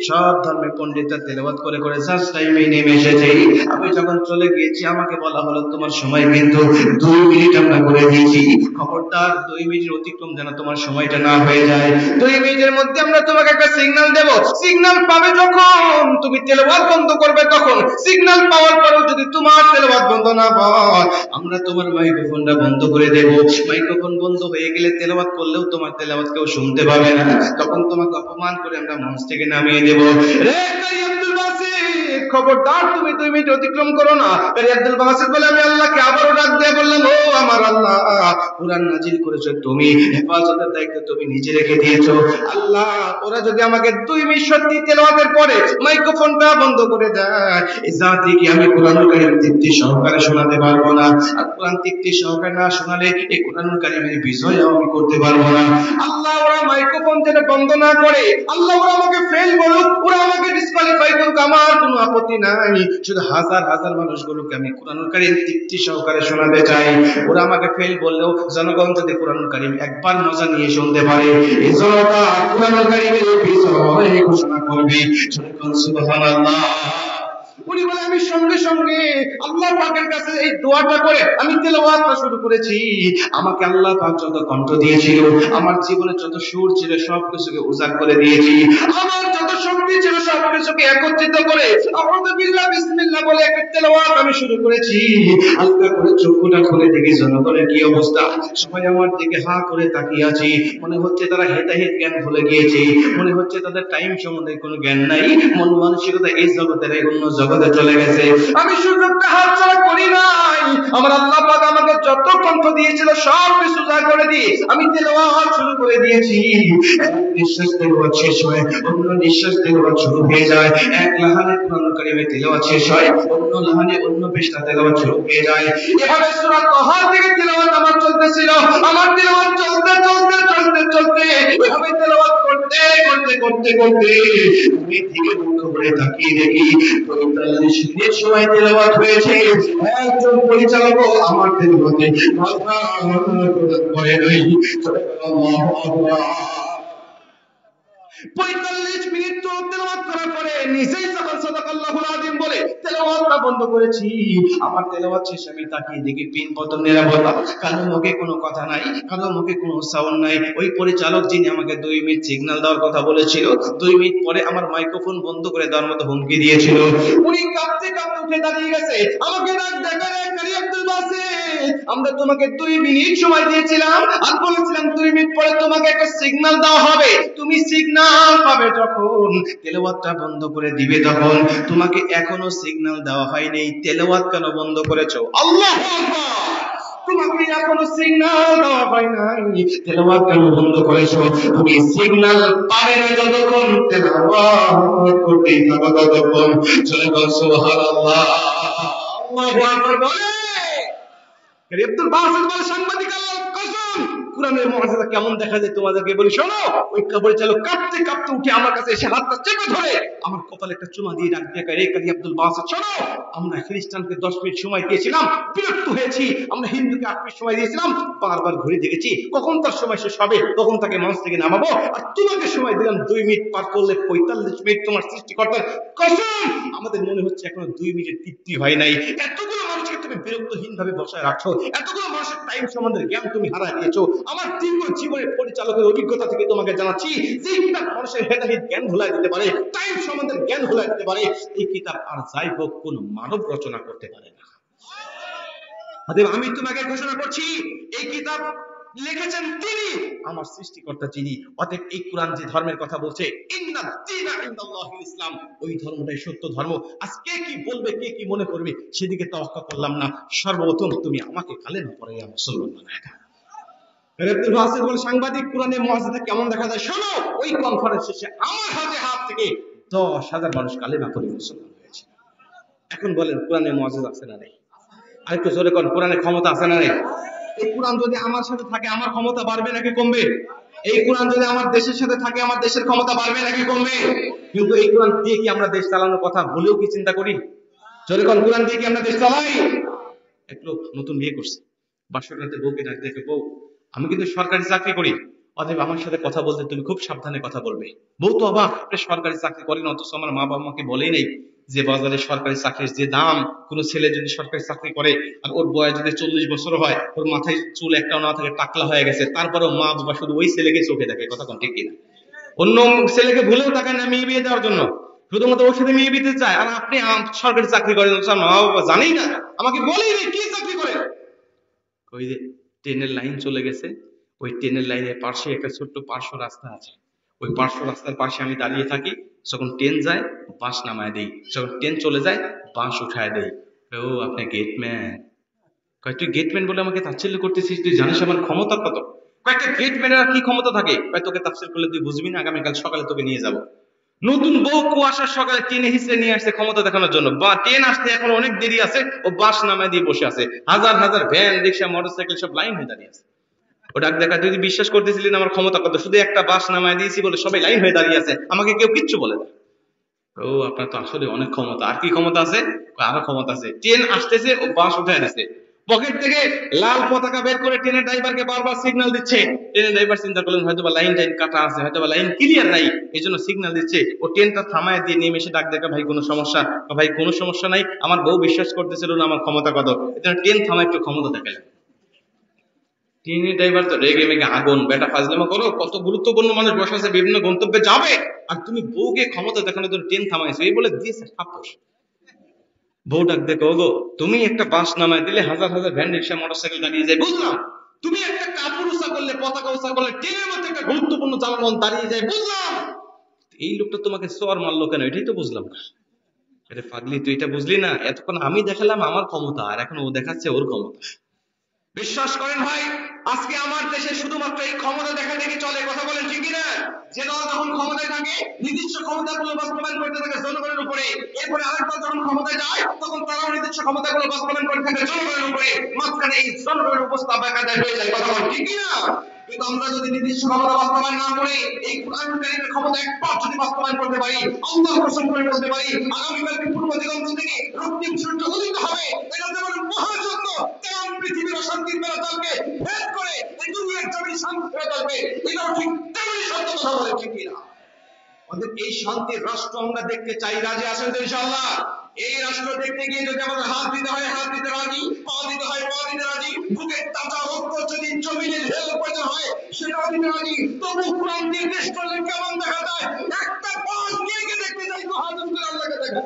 সব ধর্মের পণ্ডিতরা তেলাওয়াত করে করে জাস্ট টাইমে নেমে এসেছে। আমি যখন চলে গিয়েছি আমাকে বলা হলো তোমার সময় কিন্তু 2 মিনিট আমরা করে দিয়েছি, খবরদার 2 মিনিট অতিক্রম যেন তোমার সময়টা না হয়ে যায়। 2 মিনিটের মধ্যে আমরা তোমাকে একটা সিগন্যাল দেব, সিগন্যাল পাবে যখন তুমি তেলাওয়াত বন্ধ করবে, তখন সিগন্যাল পাওয়ার পরেও যদি তোমার তেলাওয়াত বন্ধ না হয় আমরা তোমার মাইক্রোফোনটা বন্ধ করে দেব। মাইক্রোফোন বন্ধ হয়ে গেলে তেলাওয়াত করলেও তোমার তেলাওয়াত কেউ শুনতে পাবে না, তখন তোমাকে অপমান করে আমরা মঞ্চ থেকে নামিয়ে দেব। রে কাজী আব্দুল বাসিত, খবরদার তুমি 2 মিনিট অতিক্রম করো না। কাজী আব্দুল বাসিত বলে আমি আল্লাহকে আবারও ডাক দিয়ে বললাম, ও আমার আল্লাহ, কুরআন নাজিল করেছো তুমি, হেফাজতের দায়িত্ব তুমি নিজে রেখে দিয়েছো। আল্লাহ, ওরা যদি আমাকে 2 মিনিট সত্যি তেলাওয়াতের পরে মাইক্রোফোনটা বন্ধ করে দেয়, এই জাতি কি আমি কুরআনুল কারীম তৃপ্তি সহকারে শোনাতে পারবো না। আর কুরআন তৃপ্তি সহকারে না শোনালে এই কুরআনুল কারীমের বিজয় আমি করতে পারবো না। আল্লাহ, ওরা মাইক্রোফোন যেন বন্ধ না করে, আল্লাহ ওরা আমাকে ফেল বলুক, ওরা আমাকে ডিসকোয়ালিফাই করুক, আমার কোনো আপত্তি নাই। শুধু হাজার হাজার মানুষগুলোকে আমি কুরআনুল কারীম তৃপ্তি সহকারে শোনাতে চাই। ওরা আমাকে ফেল বললেও জনগণ যদি কুরআনুল কারীম একবার মজা নিয়ে শুনতে পারে, এই জনতা কুরআনুল কারীমের বিজয় ঘোষণা করবে। সুবহানাল্লাহ। উনি বলে আমি সঙ্গে সঙ্গে আল্লাহ পাকের কাছে এই দোয়াটা করে আমি তেলাওয়াতটা শুরু করেছি। আমাকে আল্লাহ পাক যত কণ্ঠ দিয়েছিল, আমার জীবনে যত সুর ছিল সবকিছুকে উজাড় করে দিয়েছি। আমার যত শক্তি ছিল সবকিছুকে একত্রিত করে আউযু বিল্লাহ বিসমিল্লাহ বলে একটা তেলাওয়াত আমি শুরু করেছি। আল্লাহ করে চোখটা খুলে দেখি জনগণের কি অবস্থা। সবাই আমার দিকে হা করে তাকিয়ে আছে। মনে হচ্ছে তারা হেদায়েত জ্ঞান ভুলে গিয়েছে, মনে হচ্ছে তাদের টাইম সম্বন্ধে কোনো জ্ঞান নাই, মন মানসিকতা এই জগতের অন্য জগতে চলে গেছে। আমি সুযোগটা হাতছাড়া করি নাই। আমার আল্লাহ পাক আমাকে যত কণ্ঠ দিয়েছিল সব কিছু যা করে দিয়ে আমি তেলাওয়াত শুরু করে দিয়েছি। এক নিঃশ্বাস তেলাওয়াত শেষ হয়, অন্য নিঃশ্বাস তেলাওয়াত শুরু হয়ে যায়। এক লাহানে কুরআনুল কারীমে তেলাওয়াত শেষ হয়, অন্য লাহানে অন্য পৃষ্ঠা তেলাওয়াত শুরু হয়ে যায়। এভাবে সূরা তাহা থেকে তেলাওয়াত আমার চলতেছিল। আমার তেলাওয়াত চলতে চলতে চলতে চলতে এভাবে তেলাওয়াত করতে করতে করতে করতে আমি দিকে মুখ করে তাকিয়ে দেখি 45 মিনিট সময় তেলাওয়াত হয়েছে। একজন পরিচালক আমার তেলাওয়াতে মাথা করে নাই। আল্লাহু আকবার। 45 মিনিট তো তেলাওয়াত করার পরে নিজেই যখন সাদাকাল্লাহুল আযীম বলে তেলাওয়াতটা বন্ধ করেছি, আমার তেলাওয়াত শেষে আমি তাকিয়ে দেখি পিন পতন নিরাপত্তা, কারো মুখে কোনো কথা নাই, কারো মুখে কোনো সাউন্ড নাই। ওই পরিচালক যিনি আমাকে 2 মিনিট সিগন্যাল দেওয়ার কথা বলেছিল, 2 মিনিট পরে আমার মাইক্রোফোন বন্ধ করে দেওয়ার মতো হুমকি দিয়েছিল। উনি কাঁপতে কাঁপতে উঠে দাঁড়িয়ে গেছে, আমাকে ডাক দেখা কাজী আব্দুল বাসিত, আমরা তোমাকে 2 মিনিট সময় দিয়েছিলাম আর বলেছিলাম 2 মিনিট পরে তোমাকে একটা সিগন্যাল দেওয়া হবে, তুমি সিগন্যাল পাবে যখন তেলাওয়াতটা বন্ধ করে দিবে তখন। তোমাকে এখনো সিগন্যাল দেওয়া হয়নি, তেলাওয়াত কেন বন্ধ করেছো? আল্লাহু আকবার। তোমাকে এখনো সিগন্যাল দেওয়া হয় নাই, তেলাওয়াত কেন বন্ধ করেছো? তুমি সিগন্যাল পাবে না যতক্ষণ তেলাওয়াত করতেই থাকো ততক্ষণ। চলে বল সুবহানাল্লাহ। আল্লাহু আকবার বলে কাজী আব্দুল বাসিত বলে সাংবাদিক আল্লাহর কসম, কুরআনের মুআজিজা কেমন দেখা যায় তোমাদেরকে বলি শোনো। ওই পরিচালক কাঁপতে কাঁপতে উঠে আমার কাছে এসে হাতটা চেপে ধরে আমার কপালে একটা চুমা দিয়ে ডাক দিয়ে রে কাজী আব্দুল বাসিত শোনো, আমরা খ্রিস্টানকে 10 মিনিট সময় দিয়েছিলাম, বিরক্ত হয়েছি। আমরা হিন্দুকে 8 মিনিট সময় দিয়েছিলাম, বারবার ঘুরে দেখেছি কখন তার সময় শেষ হবে, কখন তাকে মঞ্চ থেকে নামাবো। আর তোমাকে সময় দিলাম 2 মিনিট পার করলে 45 মিনিট। তোমার সৃষ্টিকর্তার কসম, আমাদের মনে হচ্ছে এখনো 2 মিনিট তৃপ্তি হয় নাই। এতগুলো মানুষকে তুমি বিরক্তহীন ভাবে বসায় রাখছো, এতগুলো মানুষের টাইম সম্বন্ধে জ্ঞান তুমি হারায় দিয়েছো। আমার দীর্ঘ জীবনের পরিচালকের অভিজ্ঞতা থেকে তোমাকে জানাচ্ছি, যে কিতাব মানুষের হেদায়েত জ্ঞান ভুলায় দিতে পারে, টাইম সম্বন্ধে জ্ঞান ভুলায় দিতে পারে, এই কিতাব আর যাই হোক কোন মানব রচনা করতে পারে না। অতএব আমি তোমাকে ঘোষণা করছি, এই কিতাব লিখেছেন তিনি, আমার সৃষ্টিকর্তা যিনি। অতএব এই কোরআন যে ধর্মের কথা বলছে, ইন্নাদ দীনা ইনদাল্লাহিল ইসলাম, ওই ধর্মটাই সত্য ধর্ম। আজ কে কি বলবে, কে কি মনে করবে, সেদিকে তোয়াক্কা করলাম না। সর্বপ্রথম তুমি আমাকে কালেমা পড়াইয়া মুসলমান বানায় দাও। আব্দুল বাসির বলে, সাংবাদিক কোরআনে মুআজিজা কেমন দেখা যায় শোনো। ওই কনফারেন্স শেষে আমার হাত থেকে 10,000 মানুষ কালেমা পড়ে মুসলমান হয়েছে। এখন বলেন কোরআনে মুআজিজা আছে না নেই? আরেকটু জোরে কোন, কোরআনে ক্ষমতা আছে না নেই? এই কোরআন যদি আমার সাথে থাকে আমার ক্ষমতা বাড়বে নাকি কমবে? এই কোরআন যদি আমার দেশের সাথে থাকে আমার দেশের ক্ষমতা বাড়বে নাকি কমবে? কিন্তু এই কোরআন দিয়ে কি আমরা দেশ চালানোর কথা ভুলেও কি চিন্তা করি? জোরে কোন, কোরআন দিয়ে কি আমরা দেশ চালাই? এক লোক নতুন বিয়ে করছে, বাসর রাতে বউকে ডাক দেখে, বউ আমি কিন্তু সরকারি চাকরি করি, অতএব আমার সাথে কথা বলতে তুমি খুব সাবধানে কথা বলবে। বউ তো অবাক, আপনি সরকারি চাকরি করেন, অথচ আমার মা বাবা আমাকে বলেই নেই যে বাজারে সরকারি চাকরির যে দাম, কোন ছেলে যদি সরকারি চাকরি করে আর ওর বয়স যদি 40 বছর হয়, ওর মাথায় চুল একটাও না থাকে, টাকলা হয়ে গেছে, তারপরেও মা বাবা শুধু ওই ছেলেকে চোখে দেখে, কথা কোন ঠিক কিনা? অন্য ছেলেকে ভুলেও তাকায় না মেয়ে বিয়ে দেওয়ার জন্য, শুধুমাত্র ওর সাথে মেয়ে বিয়ে চায়। আর আপনি সরকারি চাকরি করেন, মা বাবা জানেই না, আমাকে বলেই নেই কি চাকরি করে। ওই যে ট্রেনের লাইন চলে গেছে, ওই ট্রেনের লাইনের পাশে একটা ছোট্ট পার্শ্ব রাস্তা আছে, ওই পার্শ্ব রাস্তার পাশে আমি দাঁড়িয়ে থাকি, যখন ট্রেন যায় বাস নামায় দেই, যখন ট্রেন চলে যায় বাস উঠায় দেই। ও আপনি গেটম্যান? কয় তুই গেটম্যান বলে আমাকে তাচ্ছিল্য করতেছিস, তুই জানিস আমার ক্ষমতা কত? কয়েকটা গেটম্যানের আর কি ক্ষমতা থাকে? কয় তোকে তাচ্ছিল্য করলে তুই বুঝবি না, আগামীকাল সকালে তোকে নিয়ে যাব। নতুন বউ কুয়াশার সকালে ট্রেনে হিসেবে নিয়ে আসছে ক্ষমতা দেখানোর জন্য, বা ট্রেন আসতে এখন অনেক দেরি আছে, ও বাস নামায় দিয়ে বসে আছে, হাজার হাজার ভ্যান রিক্সা মোটরসাইকেল সব লাইন হয়ে দাঁড়িয়ে আছে। ও ডাক দেখা, তুই বিশ্বাস করতেছিলি না আমার ক্ষমতা কত? শুধু একটা বাস নামায় দিয়েছি বলে সবাই লাইন হয়ে দাঁড়িয়ে আছে, আমাকে কেউ কিচ্ছু বলে না। ও আপনার তো আসলে অনেক ক্ষমতা। আর কি ক্ষমতা আছে? আরো ক্ষমতা আছে, ট্রেন আসতেছে ও বাস উঠায় দিচ্ছে, পকেট থেকে লাল পতাকা বের করে ট্রেনের ড্রাইভারকে বারবার সিগন্যাল দিচ্ছে। ট্রেনের ড্রাইভার চিন্তা করলেন হয়তো বা লাইন টাইন কাটা আছে, হয়তো বা লাইন ক্লিয়ার নাই, এই জন্য সিগন্যাল দিচ্ছে। ও ট্রেনটা থামায় দিয়ে নেমে এসে ডাক দেখা, ভাই কোনো সমস্যা? ভাই কোনো সমস্যা নাই, আমার বউ বিশ্বাস করতেছিল না আমার ক্ষমতা কত, এজন্য ট্রেন থামায় একটু ক্ষমতা দেখালেন। ট্রেনের ড্রাইভার তো রেগে মেগে আগুন, বেটা ফাজলামো করো, কত গুরুত্বপূর্ণ মানুষ বসে আছে, বিভিন্ন গন্তব্যে যাবে, আর তুমি বউকে ক্ষমতা দেখানোর জন্য ট্রেন থামাইছো, এই বলে দিয়েছে থাপ্পড়। বউ ডাক দেখো, ওগো তুমি একটা বাস নামায় দিলে হাজার হাজার ভ্যান রিক্সা মোটরসাইকেল দাঁড়িয়ে যায়, বুঝলাম। তুমি একটা কাপড় উঁচা করলে, পতাকা উঁচা করলে, ট্রেনের মধ্যে একটা গুরুত্বপূর্ণ যানবাহন দাঁড়িয়ে যায়, বুঝলাম। এই লোকটা তোমাকে চর মারলো কেন, এটাই তো বুঝলাম না। আরে পাগলি, তুই এটা বুঝলি না? এতক্ষণ আমি দেখালাম আমার ক্ষমতা, আর এখন ও দেখাচ্ছে ওর ক্ষমতা। বিশ্বাস করেন ভাই, আজকে আমার দেশে শুধুমাত্র এই ক্ষমতা দেখা দেখি চলে, কথা বলেন ঠিক কিনা? যে দল যখন ক্ষমতায় থাকে নিজস্ব ক্ষমতাগুলো বাস্তবায়ন করতে থাকে জনগণের উপরে, এরপরে আরেকটা যখন ক্ষমতায় যায় তখন তারাও নিজস্ব ক্ষমতাগুলো বাস্তবায়ন করতে থাকে জনগণের উপরে, মাঝখানে এই জনগণের অবস্থা বেকায়দা হয়ে যায়, কথা বলেন ঠিক কিনা? কিন্তু আমরা যদি নিজস্ব ক্ষমতা বাস্তবায়ন না করে এই কোরআন কারীমের ক্ষমতা একবার যদি বাস্তবায়ন করতে পারি, আল্লাহ কসম করে বলতে পারি, আগামীকালকে পূর্ব দিগন্ত থেকে রক্তিম সূর্য উদিত হবে, এটা যেমন মহাযজ্ঞ, তেমন পৃথিবীর অশান্তির বেড়াজালকে ভেদ করে এই দুনিয়ার জমি শান্তি হয়ে যাবে, এটাও ঠিক তেমনই সত্য, কথা বলে ঠিক কিনা? আমাদের এই শান্তির রাষ্ট্র আমরা দেখতে চাই, রাজি আছেন তো ইনশাআল্লাহ? এই রাষ্ট্র দেখতে গিয়ে যদি আমাদের হাত দিতে হয় হাত দিতে রাজি, পা দিতে হয় পা দিতে রাজি, বুকের তাজা রক্ত যদি জমিনে ঢেলে প্রয়োজন হয় সেটাও দিতে রাজি। তবু কোরআন নির্দেশ করলে কেমন দেখা যায়? একটা পাশ দিয়ে গিয়ে দেখতে চাই তো হাত করে আল্লাহকে দেখা।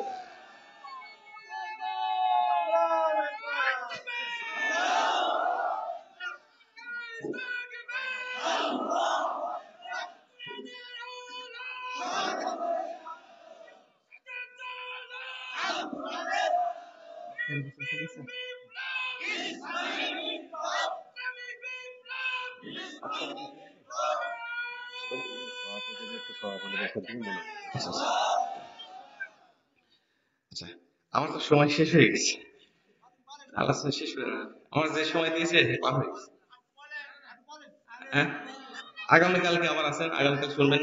আচ্ছা, আমার তো সময় শেষ হয়ে গেছে, আলোচনা শেষ হয়ে না, আমার যে সময় দিয়েছে পার হয়ে গেছে। হ্যাঁ, আগামীকালকে আবার আছেন, আগামীকাল শুনবেন।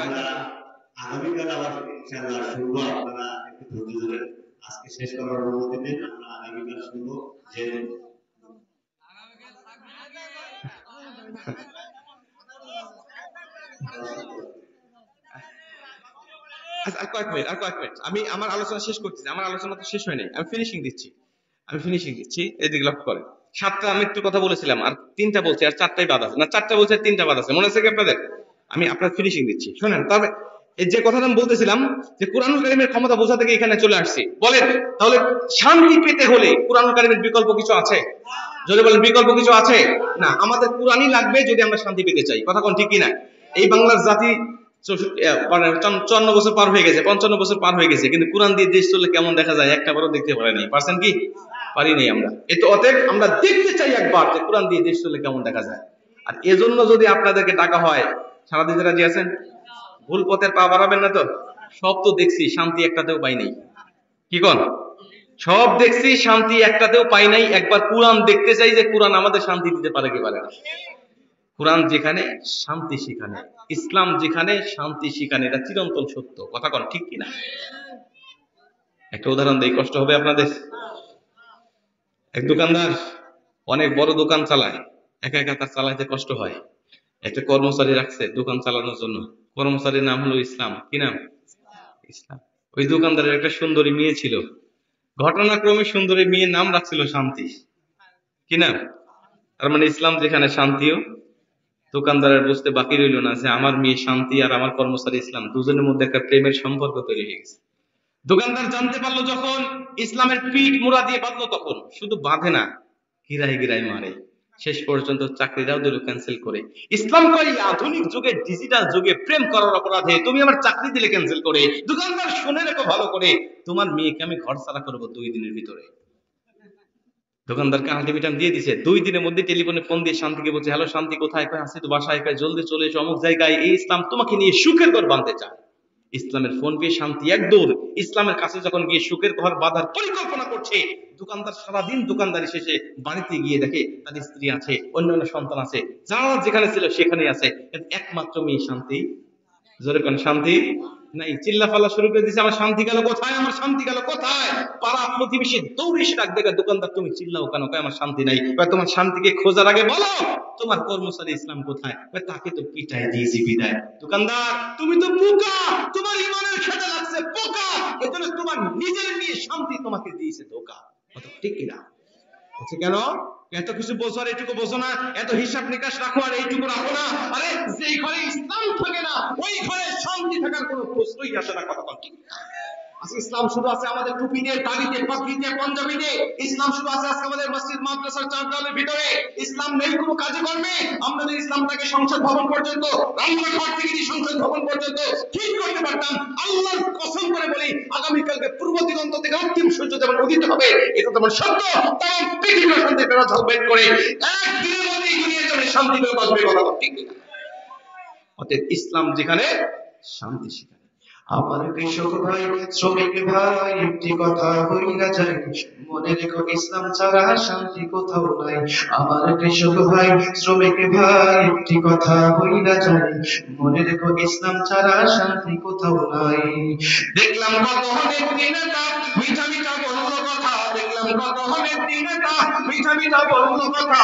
আমরা আগামীকাল আবার ইনশাআল্লাহ শুনবো, আপনারা একটু ধৈর্য ধরে আজকে শেষ করার অনুমতি দিন, আমরা আগামীকাল শুনবো। যে আচ্ছা, আর কয়েক মিনিট আমি আমার আলোচনা শেষ করতেছি, আমার আলোচনা তো শেষ হয় নাই, আমি ফিনিশিং দিচ্ছি, এদিকে লক্ষ্য করেন। 7টা মৃত্যুর কথা বলেছিলাম, আর 3টা বলছি, আর 4টাই বাদ আছে, না 4টা বলছে আর 3টা বাদ আছে, মনে আছে কি আপনাদের? আমি আপনার ফিনিশিং দিচ্ছি, শোনেন। তবে এই যে কথাটা আমি বলতেছিলাম যে কোরআনুল কারীমের ক্ষমতা বোঝা থেকে এখানে চলে আসছি। বলেন তাহলে শান্তি পেতে হলে কোরআনুল কারীমের বিকল্প কিছু আছে? যদি বলেন বিকল্প কিছু আছে না, আমাদের কোরআনই লাগবে যদি আমরা শান্তি পেতে চাই। কথা কোন ঠিক কিনা? এই বাংলার জাতি 54 বছর পার হয়ে গেছে, 55 বছর পার হয়ে গেছে, কিন্তু কোরআন দিয়ে দেশ চললে কেমন দেখা যায় একটা বারও দেখতে পারেনি। পারছেন কি? পারি নাই আমরা। এতো অতএব আমরা দেখতে চাই একবার যে কোরআন দিয়ে দেশ চললে কেমন দেখা যায়। আর এজন্য যদি আপনাদেরকে ডাকা হয়, সারা দিতে রাজি আছেন? ভুল পথের পা বাড়াবেন না তো? সব তো দেখছি, শান্তি একটাতেও পাই নাই। কি কোন? সব দেখছি, শান্তি একটাতেও পাই নাই। একবার কোরআন দেখতে চাই যে কোরআন আমাদের শান্তি দিতে পারে কি পারে না। কোরআন যেখানে শান্তি সেখানে, ইসলাম যেখানে শান্তি সেখানে, এটা চিরন্তন সত্য। কথা কোন ঠিক কিনা? একটা উদাহরণ দেই, কষ্ট হবে আপনাদের। এক দোকানদার অনেক বড় দোকান চালায়, একা একা তার চালাইতে কষ্ট হয়। একটা কর্মচারী রাখছে দোকান চালানোর জন্য। কর্মচারীর নাম হলো ইসলাম। কি নাম? ইসলাম। ওই দোকানদারের একটা সুন্দরী মেয়ে ছিল, ঘটনাক্রমে সুন্দরী মেয়ের নাম রাখছিল শান্তি। কি নাম? তার মানে ইসলাম যেখানে শান্তিও। দোকানদারের বুঝতে বাকি রইল না যে আমার মেয়ে শান্তি আর আমার কর্মচারী ইসলাম, দুজনের মধ্যে একটা প্রেমের সম্পর্ক তৈরি হয়ে গেছে। দোকানদার জানতে পারলো যখন, ইসলামের পিঠ মুড়া দিয়ে বাঁধলো তখন। শুধু বাঁধে না, গিরাই গিরাই মারে। শেষ পর্যন্ত চাকরিটাও দিল ক্যান্সেল করে। ইসলাম কই আধুনিক যুগে, ডিজিটাল যুগে প্রেম করার অপরাধে তুমি আমার চাকরি দিলে ক্যান্সেল করে। দোকানদার শুনে রেখো ভালো করে, তোমার মেয়েকে আমি ঘর ছাড়া করবো 2 দিনের ভিতরে। দোকানদারকে আলটিমেটাম দিয়ে দিছে। 2 দিনের মধ্যে টেলিফোনে ফোন দিয়ে শান্তিকে বলছে, হ্যালো শান্তি কোথায়? কয় আছি তো বাসায়। কয় জলদি চলে এসো অমুক জায়গায়, এই ইসলাম তোমাকে নিয়ে সুখের ঘর বাঁধতে চায়। ইসলামের ফোন পেয়ে শান্তি এক দৌড় ইসলামের কাছে যখন গিয়ে সুখের ঘর বাঁধার পরিকল্পনা করছে, দোকানদার সারাদিন দোকানদারি শেষে বাড়িতে গিয়ে দেখে তার স্ত্রী আছে, অন্যান্য সন্তান আছে, যারা যেখানে ছিল সেখানেই আছে, কিন্তু একমাত্র মেয়ে শান্তি। জোরে কোন শান্তি নাই। চিল্লা ফাল্লা শুরু করে দিয়েছে, আমার শান্তি গেল কোথায়, আমার শান্তি গেল কোথায়? পাড়া প্রতিবেশী দৌড়ে এসে ডাক দেখে, দোকানদার তুমি চিল্লাও কেন? কয় আমার শান্তি নাই। কয় তোমার শান্তিকে খোঁজার আগে বলো তোমার কর্মচারী ইসলাম কোথায়? কয় তাকে তো পিটাই দিয়েছি বিদায়। দোকানদার তুমি তো বোকা, তোমার ইমানের খেতে লাগছে বোকা, এজন্য তোমার নিজের নিয়ে শান্তি তোমাকে দিয়েছে ধোকা। কথা ঠিক কিনা? বলছে কেন? এত কিছু বোঝো আর এইটুকু বোঝো না, এত হিসাব নিকাশ রাখো আর এইটুকু রাখো না। আরে যেই ঘরে ইসলাম থাকে না ওই ঘরে শান্তি থাকার কোনো প্রশ্নই আসে না। কথা বল ঠিক না? আজকে ইসলাম শুধু আছে আমাদের টুপিতে, দাড়িতে, পাগড়িতে, পাঞ্জাবিতে। ইসলাম শুধু আছে আজকে আমাদের মসজিদ মাদ্রাসার চার দেওয়ালের ভিতরে। ইসলাম নেই কোনো কাজে কর্মে। আমরা যদি ইসলামটাকে সংসদ ভবন পর্যন্ত, রান্নাঘর থেকে নিয়ে সংসদ ভবন পর্যন্ত ঠিক করতে পারতাম, আল্লাহর কসম করে বলি আগামীকালকে পূর্ব দিগন্ত থেকে অন্তিম সূর্য যেমন উদিত হবে, এটা তেমন সত্য। তাই পৃথিবীর শান্তি বেড়া ঝলবেট করে একদিনের মধ্যেই দুনিয়ার জন্য শান্তি বেড়ে বাঁচবে। কথা ঠিক না? অতএব ইসলাম যেখানে শান্তি সেখানে। আমার কৃষক ভাই, শ্রমিক ভাই, একটি কথা বইলা যাই, মনে রেখো ইসলাম ছাড়া শান্তি কোথাও নাই। আমার কৃষক ভাই, শ্রমিক ভাই, একটি কথা বইলা যাই, মনে রেখো ইসলাম ছাড়া শান্তি কোথাও নাই। দেখলাম কত নেত্রী নেতা মিঠা মিঠা বলল কথা, দেখলাম কত নেত্রী নেতা মিঠা মিঠা বলল কথা,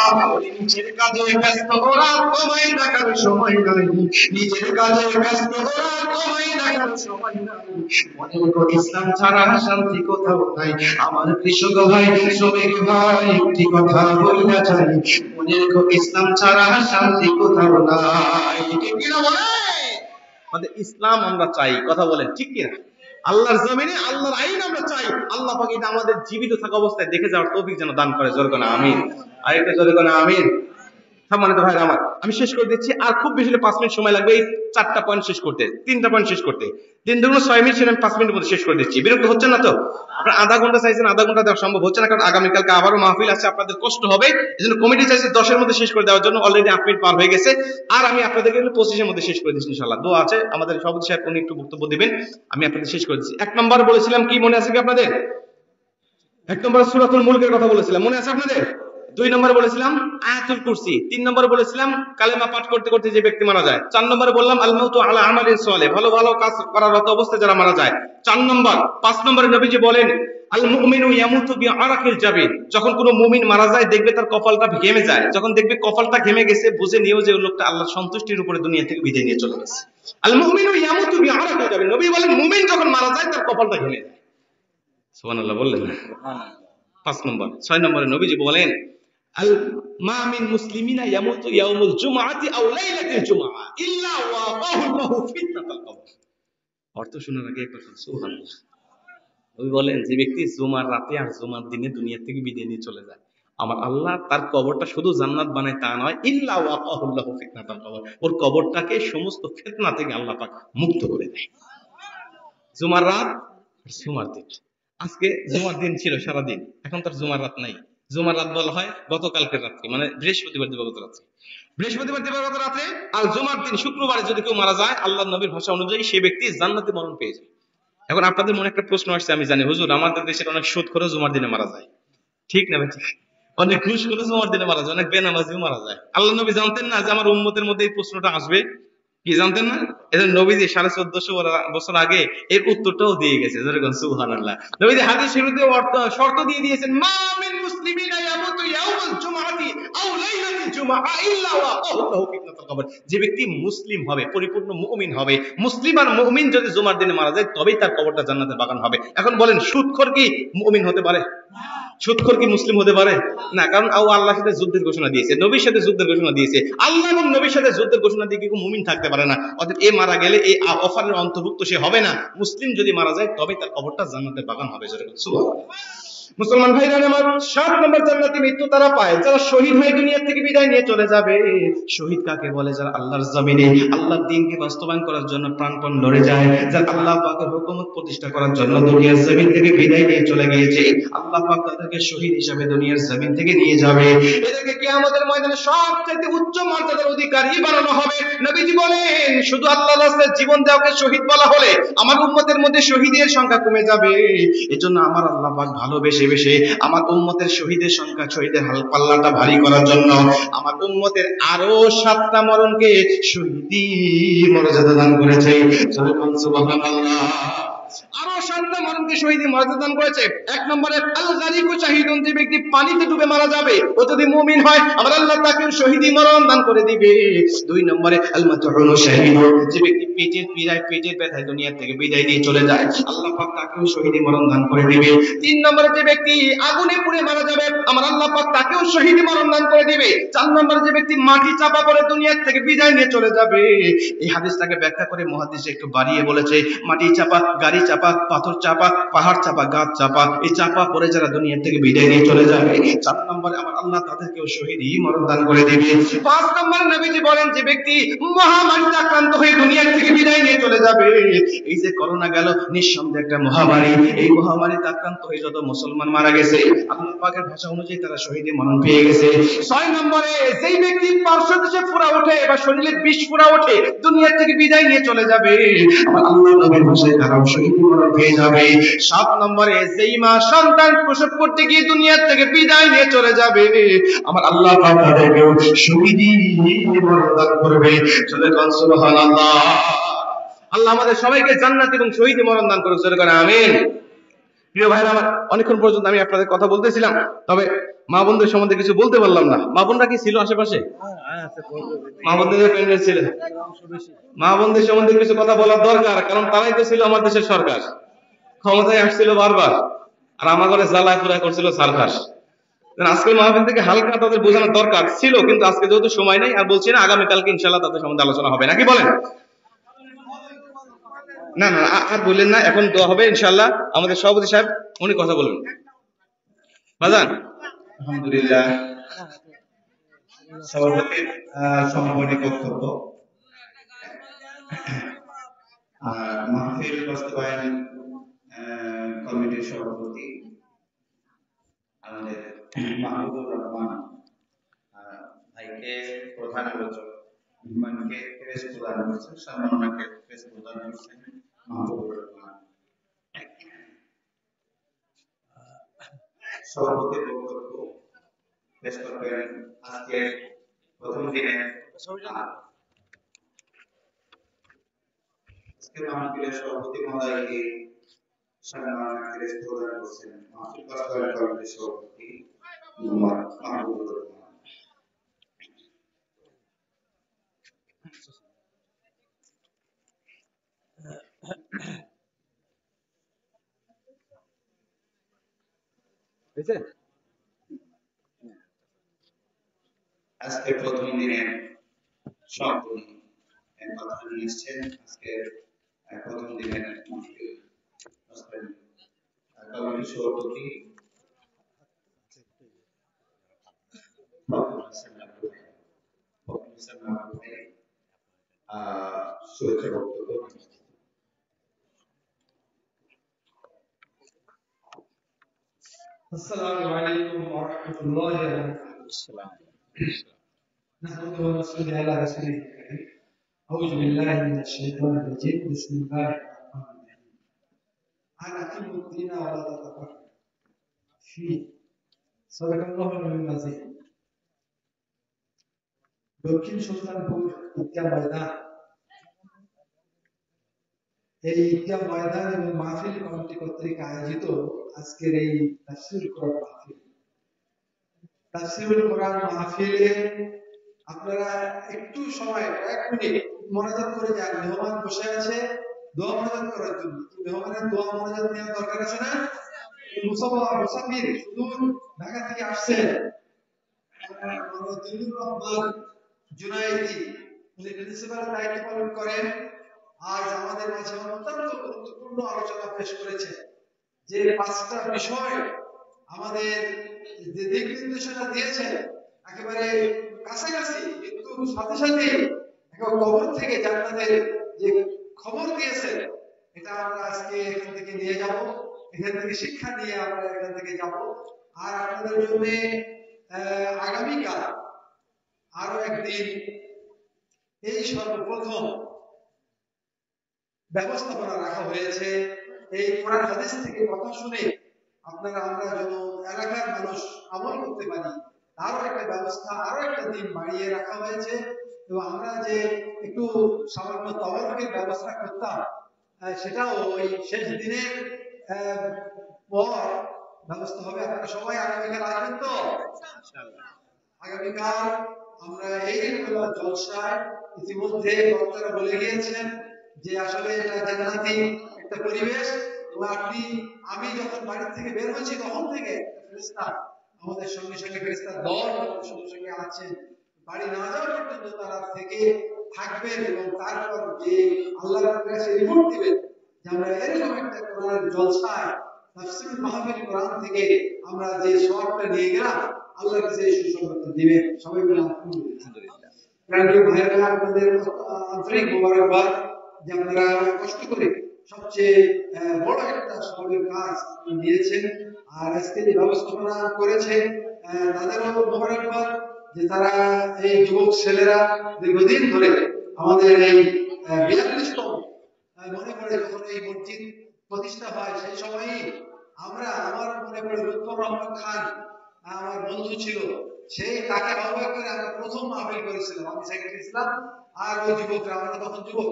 নিজের কাজে ব্যস্ত ওরা, তোমায় দেখার সময় নাই। নিজের কাজে ব্যস্ত ওরা, তোমায় দেখার সময় নাই। মনে রেখো ইসলাম ছাড়া শান্তি কোথাও নাই। আমার কৃষক ভাই, শ্রমিক ভাই, একটি কথা বইলা যাই, মনে রেখো ইসলাম ছাড়া শান্তি কোথাও নাই। ঠিক কিনা বলে? আমাদের ইসলাম আমরা চাই। কথা বলেন ঠিক কিনা? আল্লাহর জমিনে আল্লাহর আইন আমরা চাই। আল্লাহ পাক এটা আমাদের জীবিত থাকা অবস্থায় দেখে যাওয়ার তৌফিক যেন দান করে। জোরে করে আমিন। আরেকটা জোরে করে আমিন। সম্মানিত ভাইরা আমার, আমি শেষ করে দিচ্ছি। আর খুব বেশি 5 মিনিট সময় লাগবে এই 4টা পয়েন্ট শেষ করতে, 3টা পয়েন্ট শেষ করতে। 3 দুগুণ 6 মিনিট ছিল, আমি 5 মিনিটের মধ্যে শেষ করে দিচ্ছি। বিরক্ত হচ্ছেন না তো? আপনারা আধা ঘন্টা চাইছেন, আধা ঘন্টা দেওয়া সম্ভব হচ্ছে না, কারণ আগামীকালকে আবারও মাহফিল আছে, আপনাদের কষ্ট হবে। এজন্য কমিটি চাইছে 10 এর মধ্যে শেষ করে দেওয়ার জন্য। অলরেডি 8 মিনিট পার হয়ে গেছে। আর আমি আপনাদেরকে 25 এর মধ্যে শেষ করে দিচ্ছি ইনশাআল্লাহ। দোয়া আছে, আমাদের সভাপতি সাহেব উনি একটু বক্তব্য দিবেন, আমি আপনাদের শেষ করে দিচ্ছি। 1 নম্বর বলেছিলাম কি, মনে আছে কি আপনাদের? 1 নম্বর সূরাতুল মুলকের কথা বলেছিলাম, মনে আছে আপনাদের? 2 নম্বরে বলেছিলাম আয়াতুল কুরসি। 3 নম্বরে বলেছিলাম কালেমা পাঠ করতে করতে যে ব্যক্তি মারা যায়। 4 নম্বরে বললাম আল মাউতু আলা আমালিন সালেহ, ভালো ভালো কাজ করার রত অবস্থায় যারা মারা যায়। 4 নম্বর। 5 নম্বরে নবীজি বলেন আল মুমিনু ইয়ামুতু বিআরাকিল জাবিন, যখন কোনো মুমিন মারা যায় দেখবে তার কপালটা ঘেমে যায়। যখন দেখবে কপালটা ঘেমে গেছে, বুঝে নিও যে ওই লোকটা আল্লাহর সন্তুষ্টির উপরে দুনিয়া থেকে বিদায় নিয়ে চলে গেছে। আল মুমিনু ইয়ামুতু বিআরাকিল জাবিন, নবী বলেন মুমিন যখন মারা যায় তার কপালটা ঘেমে যায়। সুবহানাল্লাহ বললেন না? 5 নম্বর। 6 নম্বরে নবীজি বলেন আল মা মিন মুসলিমিনা ইয়ামুতু ইয়াউমুল জুমআতি আও লাইলাতিল জুমআ ইল্লা ওয়াকাহু আল্লাহু ফিতনাতাল কবর, অর্থ শোনার আগে একবার সুবহানাল্লাহ। ওই বলেন যে ব্যক্তি জুমার রাতে আর জুমার দিনে দুনিয়া থেকে বিদায় নিয়ে চলে যায়, আমার আল্লাহ তার কবরটা শুধু জান্নাত বানায় তা নয়, ইল্লা ওয়াকাহুল্লাহু ফিতনাতাল কবর, ওর কবরটাকে সমস্ত ফিতনা থেকে আল্লাহ পাক মুক্ত করে দেয়। জুমার রাত আর জুমার দিন, আজকে জুমার দিন ছিল সারাদিন, এখন তার জুমার রাত নাই। জুমার রাত বলা হয় গতকালকের রাত্রি, মানে বৃহস্পতিবার দিবাগত রাত্রি, বৃহস্পতিবার দিবাগত রাত্রে। আর জুমার দিন শুক্রবারে যদি কেউ মারা যায়, আল্লাহ নবীর ভাষা অনুযায়ী সে ব্যক্তি জান্নাতি মরণ পেয়ে যায়। এখন আপনাদের মনে একটা প্রশ্ন আসছে, আমি জানি হুজুর আমাদের দেশের অনেক সুদ করে জুমার দিনে মারা যায়, ঠিক না ভাই? ঠিক। অনেক ঘুষ করে জুমার দিনে মারা যায়, অনেক বেনামাজিও মারা যায়। আল্লাহ নবী জানতেন না যে আমার উম্মতের মধ্যে এই প্রশ্নটা আসবে? কি জানতেন না? এদের নবীজি 1450 বছর আগে এর উত্তরটাও দিয়ে গেছে, যেরকম সুবহানাল্লাহ। নবীজি হাদিস শুরুতে শর্ত দিয়ে দিয়েছেন, মা মিন মুসলিমিনা ইয়ামুতু ইয়াউমাল জুমআতি আও লাইলাতিল জুমআ ইল্লা ওয়াকাহুল্লাহু ফিতনাতুল কবর। যে ব্যক্তি মুসলিম হবে, পরিপূর্ণ মুমিন হবে, মুসলিম আর মুমিন যদি জুমার দিনে মারা যায় তবেই তার কবরটা জান্নাতের বাগান হবে। এখন বলেন সুদখোর কি মুমিন হতে পারে? সুদখোর কি মুসলিম হতে পারে? না, কারণ আল্লাহর সাথে যুদ্ধের ঘোষণা দিয়েছে, নবীর সাথে যুদ্ধের ঘোষণা দিয়েছে। আল্লাহ এবং নবীর সাথে যুদ্ধের ঘোষণা দিয়ে কেউ মুমিন থাকতে পারে না। অর্থাৎ এ মারা গেলে এই অফারের অন্তর্ভুক্ত সে হবে না। মুসলিম যদি মারা যায় তবে তার কবরটা জান্নাতের বাগান হবে। সুবহানাল্লাহ। মুসলমান ভাইরা আমার, 7 নম্বর জান্নাতি মৃত্যু তারা পায় যারা শহীদ হয়ে দুনিয়া থেকে বিদায় নিয়ে চলে যাবে। শহীদ কাকে বলে? যারা আল্লাহর জমিনে আল্লাহর দ্বীনকে বাস্তবায়ন করার জন্য প্রাণপণ লড়ে যায়, যারা আল্লাহ পাকের হুকুমত প্রতিষ্ঠা করার জন্য দুনিয়ার জমিন থেকে বিদায় নিয়ে চলে গিয়েছে, আল্লাহ পাক তাদেরকে শহীদ হিসেবে দুনিয়ার জমিন থেকে নিয়ে যাবে। এদেরকে কিয়ামতের ময়দানে সবচেয়ে উচ্চ মর্যাদার অধিকারী বানানো হবে। নবীজি বলেন, শুধু আল্লাহর রাস্তায় জীবন দেওয়াকে শহীদ বলা হলে আমার উম্মতের মধ্যে শহীদের সংখ্যা কমে যাবে। এজন্য আমার আল্লাহ পাক ভালোবেসে বেশে আমার উম্মতের শহীদের সংখ্যা, শহীদের হাল পাল্লাটা ভারী করার জন্য আমার উম্মতের আরো 7টা মরণকে শহীদি মর্যাদা দান করেছে। সুবহানাল্লাহ। আরো 7টা মরণকে শহীদি মর্যাদা দান করেছে। 1 নম্বরে আল গারিকু শাহিদুন, যে ব্যক্তি পানিতে ডুবে মারা যাবে, ও যদি মুমিন হয় আমার আল্লাহ তাকে শহীদি মরণ দান করে দিবে। 2 নম্বরে আল মাতহুনু শাহিদুন, যে ব্যক্তি পেটের পীড়ায়, পেটের ব্যথায় দুনিয়া থেকে বিদায় নিয়ে চলে যায়, আল্লাহ পাক তাকেও শহীদি মরণ দান করে দিবে। 3 নম্বরে যে ব্যক্তি আগুনে পুড়ে মারা যাবে আমার আল্লাহ পাক তাকেও শহীদি মরণ দান করে দিবে। 4 নম্বরে যে ব্যক্তি মাটি চাপা পড়ে দুনিয়া থেকে বিদায় নিয়ে চলে যাবে। এই হাদিসটাকে ব্যাখ্যা করে মুহাদ্দিস একটু বাড়িয়ে বলেছে, মাটি চাপা, গাড়ি চাপা, পাথর চাপা, পাহাড় চাপা, গাছ চাপা, এই চাপা পড়ে যারা দুনিয়া থেকে বিদায় নিয়ে চলে যাবে, 4 নম্বরে আমার আল্লাহ তাদেরকেও শহীদি মরণ দান করে দিবে। 5 নম্বরে নবীজি বলেন, যে ব্যক্তি মহামারীতে আক্রান্ত হয়ে দুনিয়া থেকে বিদায় নিয়ে চলে যাবে। এই যে করোনা গেল, নিঃসন্দেহে একটা মহামারী, এই মহামারীতে আক্রান্ত হয়ে যত মুসলমান মারা গেছে আল্লাহ পাকের ভাষা অনুযায়ী তারা শহীদি মরণ পেয়ে গেছে। 6 নম্বরে যেই ব্যক্তি পার্শ্বদেশে ফোঁড়া ওঠে বা শরীরে বিষ ফোঁড়া ওঠে দুনিয়া থেকে বিদায় নিয়ে চলে যাবে, আমার আল্লাহ নবীর ভাষায় তারাও শহীদি মরণ পেয়ে যাবে। 7 নম্বরে যেই মা সন্তান প্রসব করতে গিয়ে দুনিয়া থেকে বিদায় নিয়ে চলে যাবে, আমার আল্লাহ পাক তাদেরকেও শহীদি মরণ দান করবে। চলে কোন সুবহানাল্লাহ। আল্লাহ আমাদের সবাইকে জান্নাত এবং শহীদি মরণ দান করুক। জোরে করে আমিন। প্রিয় ভাইরা আমার, অনেকক্ষণ পর্যন্ত আমি আপনাদের কথা বলতেছিলাম, তবে মা বোনদের সম্বন্ধে কিছু বলতে পারলাম না। মা বোনরা কি ছিল আশেপাশে? মা বোনদের প্রেগনেন্ট ছিলেন? মা বোনদের সম্বন্ধে কিছু কথা বলার দরকার, কারণ তারাই তো ছিল আমার দেশের সরকার, ক্ষমতায় আসছিল বারবার, আর আমার ঘরে জ্বালায় পুরাই করছিল সার্কাস। আজকের মাহফিল থেকে হালকা তাদের বোঝানোর দরকার ছিল, কিন্তু আজকে যেহেতু সময় নেই, আর বলছি না, আগামীকালকে ইনশাআল্লাহ তাদের সম্বন্ধে আলোচনা হবে, নাকি বলেন? না না, আর বললেন না, এখন দোয়া হবে ইনশাআল্লাহ। আমাদের সভাপতি সাহেব উনি কথা বলবেন। বাজান, আলহামদুলিল্লাহ, সভাপতির সমাপনী বক্তব্য। মাহফিল বাস্তবায়ন কমিটির সভাপতি আমাদের মাহবুবুর রহমান ভাইকে প্রধান আলোচক ইমানকে ক্রেস্ট প্রদান করছেন, সম্মাননাকে ক্রেস্ট প্রদান করছেন মাহবুবুর রহমান। সভাপতির বক্তব্য পেশ করবেন আজকের প্রথম দিনে মাহফিলের সভাপতি মহোদয়কে সম্মাননা ক্রেস্ট প্রদান করছেন মাহফিল বাস্তবায়ন কমিটির সভাপতি মাহবুবুর রহমান। আজকে প্রথম দিনে সভাপতি কথা নিয়ে এসেছেন। আজকে প্রথম দিনের কমিটির সভাপতি ফখরুল হাসান নাকু ভাই শুভেচ্ছা বক্তব্য। السلام عليكم ورحمة الله وبركاته. نحمده ونصلي على رسوله الكريم. أعوذ بالله من الشيطان الرجيم. بسم الله الرحمن الرحيم. أن أقيموا الدين ولا تتفرقوا فيه. صدق الله العظيم. দক্ষিণ সুলতানপুর ঈদগাহ ময়দান, এই ঈদগাহ ময়দান এবং মাহফিল কমিটি কর্তৃক আয়োজিত আজকের এই তাফসীরুল কোরআন মাহফিল, তাফসীরুল কোরআন মাহফিলে আপনারা একটু সময় কয়েক মিনিট মনোযোগ করে যান। মেহমান বসে আছে দোয়া মনোযোগ করার জন্য। মেহমানের দোয়া মনোযোগ নেওয়ার দরকার আছে না? মুসাফির সুদূর ঢাকা থেকে আসছেন, জিল্লুর রহমান জুনায়েদি, উনি প্রিন্সিপাল দায়িত্ব পালন করেন। আজ আমাদের মাঝে অত্যন্ত গুরুত্বপূর্ণ আলোচনা পেশ করেছে, যে 5টা বিষয় আমাদের যে দিক নির্দেশনা দিয়েছে একেবারে কাছাকাছি, কিন্তু সাথে সাথে কবর থেকে জান্নাতের যে খবর দিয়েছে, এটা আমরা আজকে এখান থেকে নিয়ে যাব, এখান থেকে শিক্ষা নিয়ে আমরা এখান থেকে যাব। আর আপনাদের জন্য আগামীকাল আরো একদিন এই সর্বপ্রথম ব্যবস্থাপনা রাখা হয়েছে। এই কোরআন হাদিস থেকে কথা শুনে আপনারা আমরা যেন এলাকার মানুষ আমল করতে পারি, তারও একটা ব্যবস্থা, আরো একটা দিন বাড়িয়ে রাখা হয়েছে। এবং আমরা যে একটু সামান্য তওয়াফের ব্যবস্থা করতাম, সেটাও ওই শেষ দিনের পর ব্যবস্থা হবে। আপনারা সবাই আগামীকাল আসবেন তো? আগামীকাল আমরা এই জলসায় ইতিমধ্যে বক্তারা বলে গিয়েছেন যে আসলে এটা জান্নাতি একটা পরিবেশ। এবং আমি যখন বাড়ি থেকে বের হয়েছি তখন থেকে ফেরেশতা আমাদের সঙ্গে সঙ্গে ফেরেশতার দল সঙ্গে সঙ্গে আছেন, বাড়ি না যাওয়া পর্যন্ত তারা থেকে থাকবেন এবং তারপর যে আল্লাহর কাছে রিপোর্ট দিবেন যে আমরা এরকম একটা কোরআনের জলসায় তাফসীরুল মাহফিল কোরআন থেকে আমরা যে সওয়াবটা নিয়ে গেলাম, আল্লাহর কাছে এই সুসংবাদটা দিবেন। সবাই বলে আলহামদুলিল্লাহ। প্রিয় ভাইয়েরা, আপনাদের আন্তরিক মোবারকবাদ যে আপনারা কষ্ট করে সবচেয়ে বড় একটা সবের কাজ নিয়েছেন আর আজকে যে ব্যবস্থাপনা করেছে তাদেরও মোবারকবাদ যে তারা এই যুবক ছেলেরা দীর্ঘদিন ধরে আমাদের এই 42তম মনে পড়ে যখন এই মসজিদ প্রতিষ্ঠা হয় সেই সময়ই আমার মনে পড়ে লুৎফর রহমান খান আমার বন্ধু ছিল, সেই তাকে আহ্বান করে আমরা প্রথম মাহফিল করেছিলাম। আমি সেক্রেটারি ছিলাম আর ওই যুবকরা, আমরা তখন যুবক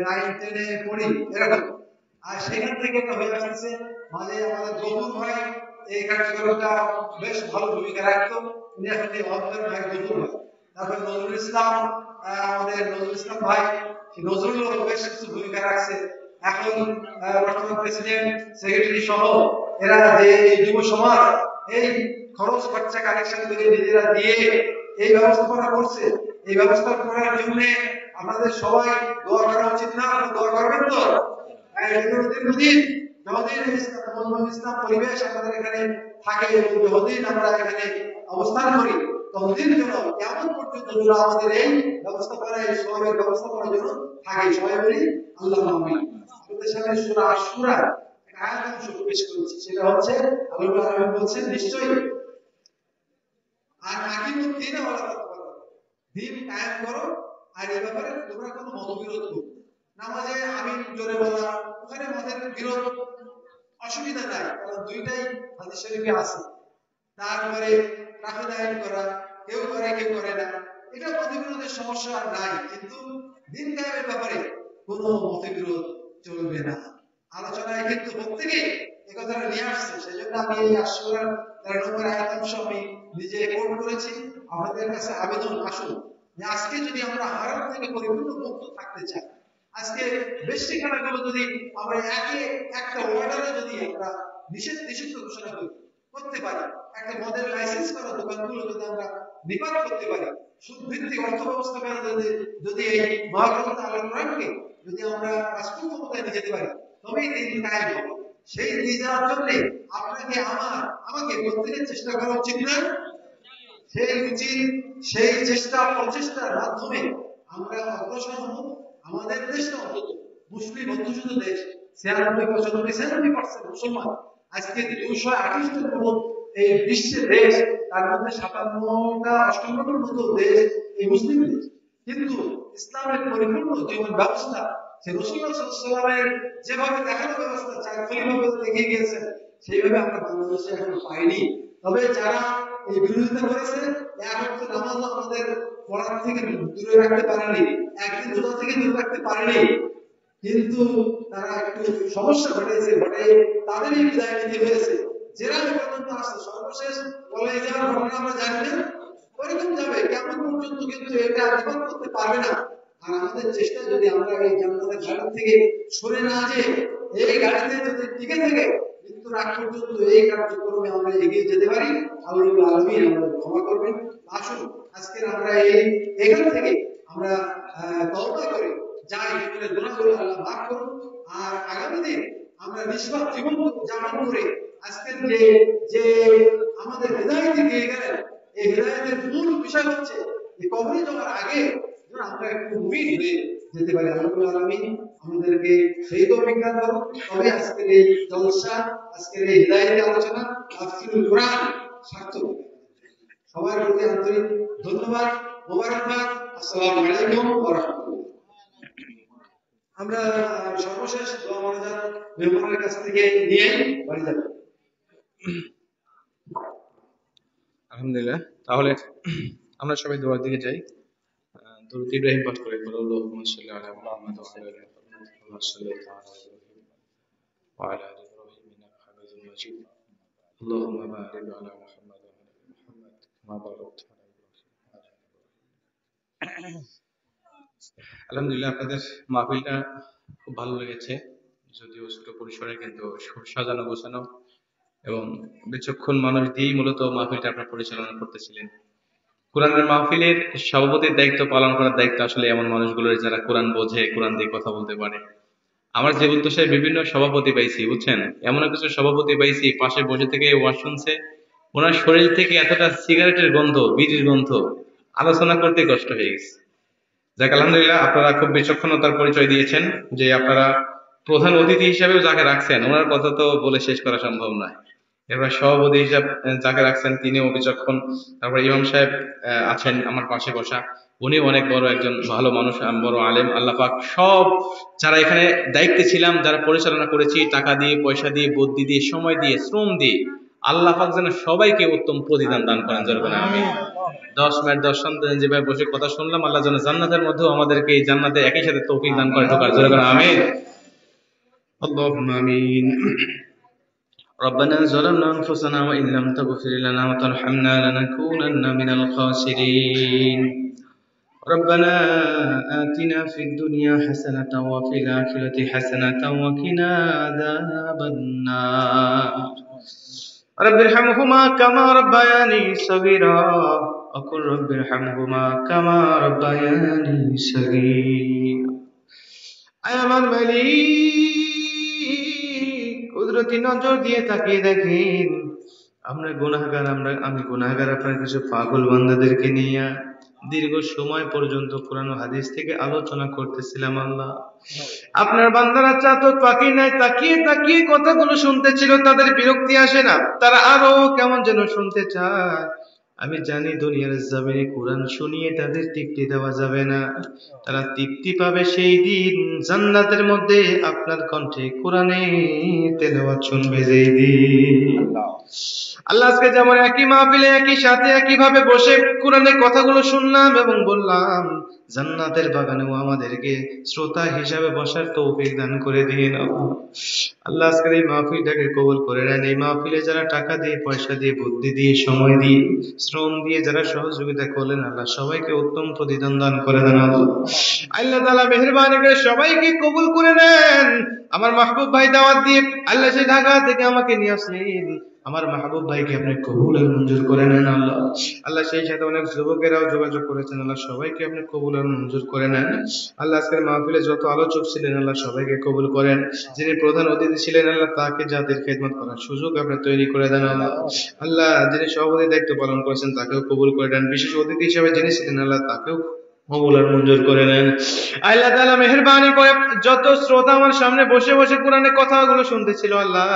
9-10 পড়ি এরকম। আর সেখান থেকে একটা হয়ে আসছে মাঝে আমাদের গফুর ভাই এই কার্যক্রমটা বেশ ভালো ভূমিকা রাখতো, উনি এখন এই অন্তর ভাই গফুর ভাই। তারপর নজরুল ইসলাম, আমাদের নজরুল ইসলাম ভাই, নজরুলও বেশ কিছু ভূমিকা রাখছে। এখন বর্তমান প্রেসিডেন্ট সেক্রেটারি সহ এরা যে এই যুব সমাজ এই খরচ খরচা কালেকশন করে নিজেরা দিয়ে এই ব্যবস্থাপনা করছে, এই ব্যবস্থা করার জন্য আমাদের সবাই দোয়া করা উচিত না? দোয়া করবেন তো? দীর্ঘদিন যতদিন ইসলাম পরিবেশ আমাদের এখানে থাকে, যতদিন আমরা এখানে অবস্থান করি, ততদিন যেন কেমন পর্যন্ত আমাদের এই ব্যবস্থাপনা, এই সবের ব্যবস্থাপনার জন্য থাকে। সবাই বলি আল্লাহুম্মা আমিন। আমাদের সামনে সূরা আশ-শূরা আয়াত অংশ পেশ করেছি, সেটা হচ্ছে আল্লাহ তাআলা বলছেন নিশ্চয়ই আর আকিমুদ দ্বীন ওয়ালা তাতাফাররাকু, দ্বীন কায়েম করো আর এই ব্যাপারে তোমরা কোনো মতবিরোধ করো না। নামাজে আমিন জোরে বলা, ওখানে মতের বিরোধ অসুবিধা নাই, কারণ দুইটাই হাদিস শরীফে আছে। তারপরে রাফেদ আইন করা, কেউ করে কেউ করে না, এটা মতবিরোধের সমস্যা নাই, কিন্তু দ্বীন কায়েমের ব্যাপারে কোনো মতবিরোধ চলবে না। আলোচনায় কিন্তু প্রত্যেকে এই কথাটা নিয়ে আসছে, সেজন্য আমি এই আশ-শূরার 13 নম্বর আয়াত অংশ আমি নিজে কোট করেছি। আপনাদের কাছে আবেদন আসুন যে আজকে যদি আমরা হারাম থেকে পরিপূর্ণ মুক্ত থাকতে চাই, আজকে বেশি খেলাগুলো যদি আমরা একটা অর্ডারে যদি আমরা নিষিদ্ধ ঘোষণা করতে পারি, একটা মদের লাইসেন্স করা দোকানগুলো যদি আমরা নিপাত করতে পারি, সুদভিত্তিক অর্থ ব্যবস্থা করা যদি এই মহাগ্রন্থ আল কোরআনকে যদি আমরা রাষ্ট্রীয় ক্ষমতায় নিয়ে যেতে পারি তবেই দিন কায়েম হবে। সেই নিয়ে যাওয়ার জন্য আপনাকে আমাকে প্রত্যেকের চেষ্টা করা উচিত না? সেই উচিত, সেই চেষ্টা প্রচেষ্টার মাধ্যমে আমরা অগ্রসর হব। আমাদের দেশটা অন্তত মুসলিম অধ্যুষিত দেশ, 96-95% মুসলমান। আজকে 228-এর মতো এই বিশ্বের দেশ, তার মধ্যে 57-58-এর মতো দেশ এই মুসলিম দেশ। কিন্তু ইসলামের পরিপূর্ণ জীবন ব্যবস্থা সে রাসূলুল্লাহ সাল্লাল্লাহু আলাইহি ওয়াসাল্লামের যেভাবে দেখানো ব্যবস্থা চার খলিফা দেখিয়ে গিয়েছেন সেইভাবে আমরা বাংলাদেশে এখনো পাইনি। তবে যারা এই বিরোধিতা করেছে, এক ওয়াক্ত নামাজ আমাদের পড়ার থেকে দূরে রাখতে পারেনি, একদিন রোজা থেকে দূরে রাখতে পারেনি, কিন্তু তারা একটু সমস্যা ঘটেছে, তাদেরই বিদায় নিতে হয়েছে। যারা পর্যন্ত আসছে সর্বশেষ বলে যাওয়ার ঘটনা আমরা জানি না, ওইরকম যাবে কেমন পর্যন্ত, কিন্তু এটা ডিফার করতে পারবে না। আর আমাদের চেষ্টা যদি আমরা এই জান্নাতের গাড়ি থেকে সরে না যেয়ে এই গাড়িতে যদি টিকে থেকে মৃত্যুর আগ পর্যন্ত এই কার্যক্রমে আমরা এগিয়ে যেতে পারি, আল্লাহ রাব্বুল আলামিন আমাদের ক্ষমা করবেন। আসুন আজকে আমরা এখান থেকে আমরা তওবা করে যাই, জীবনের গুনাহগুলো আল্লাহ মাফ করুন। আর আগামী দিন আমরা নিষ্পাপ জীবন যাপন করে আজকের যে আমাদের হেদায়েতে দিয়ে গেলেন, এই হেদায়েতের মূল বিষয় হচ্ছে যে কবরে যাওয়ার আগে যেন আমরা একটু মুমিন হয়ে যেতে পারি। আল্লাহ রাব্বুল আলামিন আমাদেরকে সেই তৌফিক দান করুন। তবে আজকের এই জলসা, আজকের এই হেদায়েতের আলোচনা, তাফসীরুল কোরআন সার্থক হবে। সবার প্রতি আন্তরিক ধন্যবাদ, মোবারকবাদ। আসসালামু আলাইকুম ওয়া রাহমাতুল্লাহ। আমরা সর্বশেষ দোয়া মোনাজাত মেহমানের কাছ থেকে নিয়ে বাড়ি যাব। আলহামদুলিল্লাহ, তাহলে আমরা সবাই দোয়ার দিকে যাই। দরুদ ইব্রাহিম পাঠ করে বলো, আল্লাহুম্মা সাল্লি আলা মুহাম্মাদ ওয়া আলা আলি মুহাম্মাদ কামা সাল্লাইতা আলা ইব্রাহিম ওয়া আলা আলি ইব্রাহিম ইন্নাকা হামিদুম মাজিদ। আল্লাহুম্মা বারিক আলা মুহাম্মাদ ওয়া আলা আলি মুহাম্মাদ কামা বারাকতা আলা ইব্রাহিম ওয়া আলা আলি ইব্রাহিম। আলহামদুলিল্লাহ, আপনাদের মাহফিলটা খুব ভালো লেগেছে, যদিও ছোট পরিসরে কিন্তু খুব সাজানো গোছানো এবং বিচক্ষণ মানুষ দিয়েই মূলত মাহফিলটা আপনারা পরিচালনা করতেছিলেন। কোরআনের মাহফিলের সভাপতির দায়িত্ব পালন করার দায়িত্ব আসলে এমন মানুষগুলোর যারা কোরআন বোঝে, কোরআন দিয়ে কথা বলতে পারে। আমার যে উদ্দেশ্যে বিভিন্ন সভাপতি পাইছি, বুঝছেন, এমন কিছু সভাপতি পাইছি পাশে বসে থেকে ওয়াজ শুনছে, ওনার শরীর থেকে এতটা সিগারেটের গন্ধ, বিড়ির গন্ধ, আলোচনা করতে কষ্ট হয়ে গেছে। যাক আলহামদুলিল্লাহ, আপনারা খুব বিচক্ষণতার পরিচয় দিয়েছেন যে আপনারা প্রধান অতিথি হিসাবেও যাকে রাখছেন ওনার কথা তো বলে শেষ করা সম্ভব নয়। এবার সভাপতি হিসাবে যাকে রাখছেন তিনিও বিচক্ষণ। তারপর ইমাম সাহেব আছেন আমার পাশে বসা, উনি অনেক বড় একজন ভালো মানুষ, বড় আলেম। আল্লাহ পাক সব যারা এখানে দায়িত্বে ছিলাম, যারা পরিচালনা করেছি, টাকা দিয়ে, পয়সা দিয়ে, বুদ্ধি দিয়ে, সময় দিয়ে, শ্রম দিয়ে, আল্লাহ পাক যেন সবাইকে উত্তম প্রতিদান দান করেন। জোরে আমি 10 মিনিট 10 সন্তান যেভাবে বসে কথা শুনলাম, আল্লাহ যেন জান্নাতের মধ্যেও আমাদেরকে এই জান্নাতে একই সাথে তৌফিক দান করে ঢোকার। জোরে আমিন, আল্লাহুম্মা আমিন। ربنا ظلمنا أنفسنا وإن لم تغفر لنا وترحمنا لنكونن من الخاسرين. ربنا آتنا في الدنيا حسنة وفي الآخرة حسنة وقنا عذاب النار. رب ارحمهما كما ربياني صغيرا وقل رب ارحمهما كما ربياني صغيرا. আমার মালিক কুদরতি নজর দিয়ে তাকিয়ে দেখেন, আমরা গুনাহগার, আমি গুনাহগার, আপনার কিছু পাগল বান্দাদেরকে নিয়ে দীর্ঘ সময় পর্যন্ত কোরআন ও হাদিস থেকে আলোচনা করতেছিলাম। আল্লাহ, আপনার বান্দারা চাতক পাখি নাই, তাকিয়ে তাকিয়ে কথাগুলো শুনতেছিল, তাদের বিরক্তি আসে না, তারা আরো কেমন যেন শুনতে চায়। আমি জানি দুনিয়ার জমিনে কোরআন শুনিয়ে তাদের তৃপ্তি দেওয়া যাবে না, তারা তৃপ্তি পাবে সেই দিন জান্নাতের মধ্যে আপনার কণ্ঠে কোরআনে তেলাওয়াত শুনবে যেই দিন। আল্লাহ, আজকে যেমন একই মাহফিলে একই সাথে একইভাবে বসে কোরআনের কথাগুলো শুনলাম এবং বললাম, জান্নাতের বাগানেও আমাদেরকে শ্রোতা হিসাবে বসার তৌফিক দান করে দিন। আল্লাহ, আজকের এই মাহফিলটাকে কবুল করে নেন। এই মাহফিলে যারা টাকা দিয়ে, পয়সা দিয়ে, বুদ্ধি দিয়ে, সময় দিয়ে, শ্রম দিয়ে যারা সহযোগিতা করলেন, আল্লাহ সবাইকে উত্তম প্রতিদান দান করে দেন। আল্লাহ তাআলা মেহেরবানি করে সবাইকে কবুল করে নেন। আমার মাহবুব ভাই দাওয়াত দিয়ে আল্লাহ সেই ঢাকা থেকে আমাকে নিয়ে আসলেন, আমার মাহবুব ভাইকে আপনি কবুল আর মঞ্জুর করে নেন আল্লাহ। আল্লাহ সেই সাথে অনেক যুবকেরাও যোগাযোগ করেছেন, আল্লাহ সবাইকে আপনি কবুল আর মঞ্জুর করে নেন আল্লাহ। আজকের মাহফিলে যত আলোচক ছিলেন আল্লাহ সবাইকে কবুল করেন। যিনি প্রধান অতিথি ছিলেন আল্লাহ তাকে জাতির খেদমত করার সুযোগ আপনি তৈরি করে দেন আল্লাহ। আল্লাহ যিনি সভাপতি দায়িত্ব পালন করেছেন তাকেও কবুল করে দেন। বিশেষ অতিথি হিসেবে যিনি ছিলেন আল্লাহ তাকেও কবুল আর মঞ্জুর করে নেন। আল্লাহ তাআলা মেহেরবানি করে যত শ্রোতা আমার সামনে বসে বসে কোরআনের কথাগুলো শুনতেছিল আল্লাহ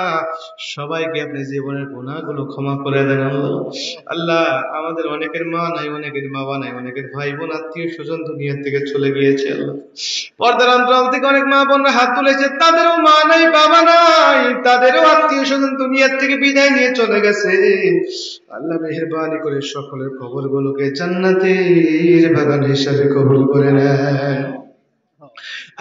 সবাইকে আপনি জীবনের গুনাহগুলো ক্ষমা করে দেন আল্লাহ। আল্লাহ আমাদের অনেকের মা নাই, অনেকের বাবা নাই, অনেকের ভাই বোন আত্মীয় স্বজন দুনিয়া থেকে চলে গিয়েছে আল্লাহ। পর্দার অন্তরাল থেকে অনেক মা বোনরা হাত তুলেছে, তাদেরও মা নাই বাবা নাই, তাদেরও আত্মীয় স্বজন দুনিয়ার থেকে বিদায় নিয়ে চলে গেছে। আল্লাহ মেহেরবানি করে সকলের কবরগুলোকে জান্নাতের বাগান হিসাবে কবুল করে নেন।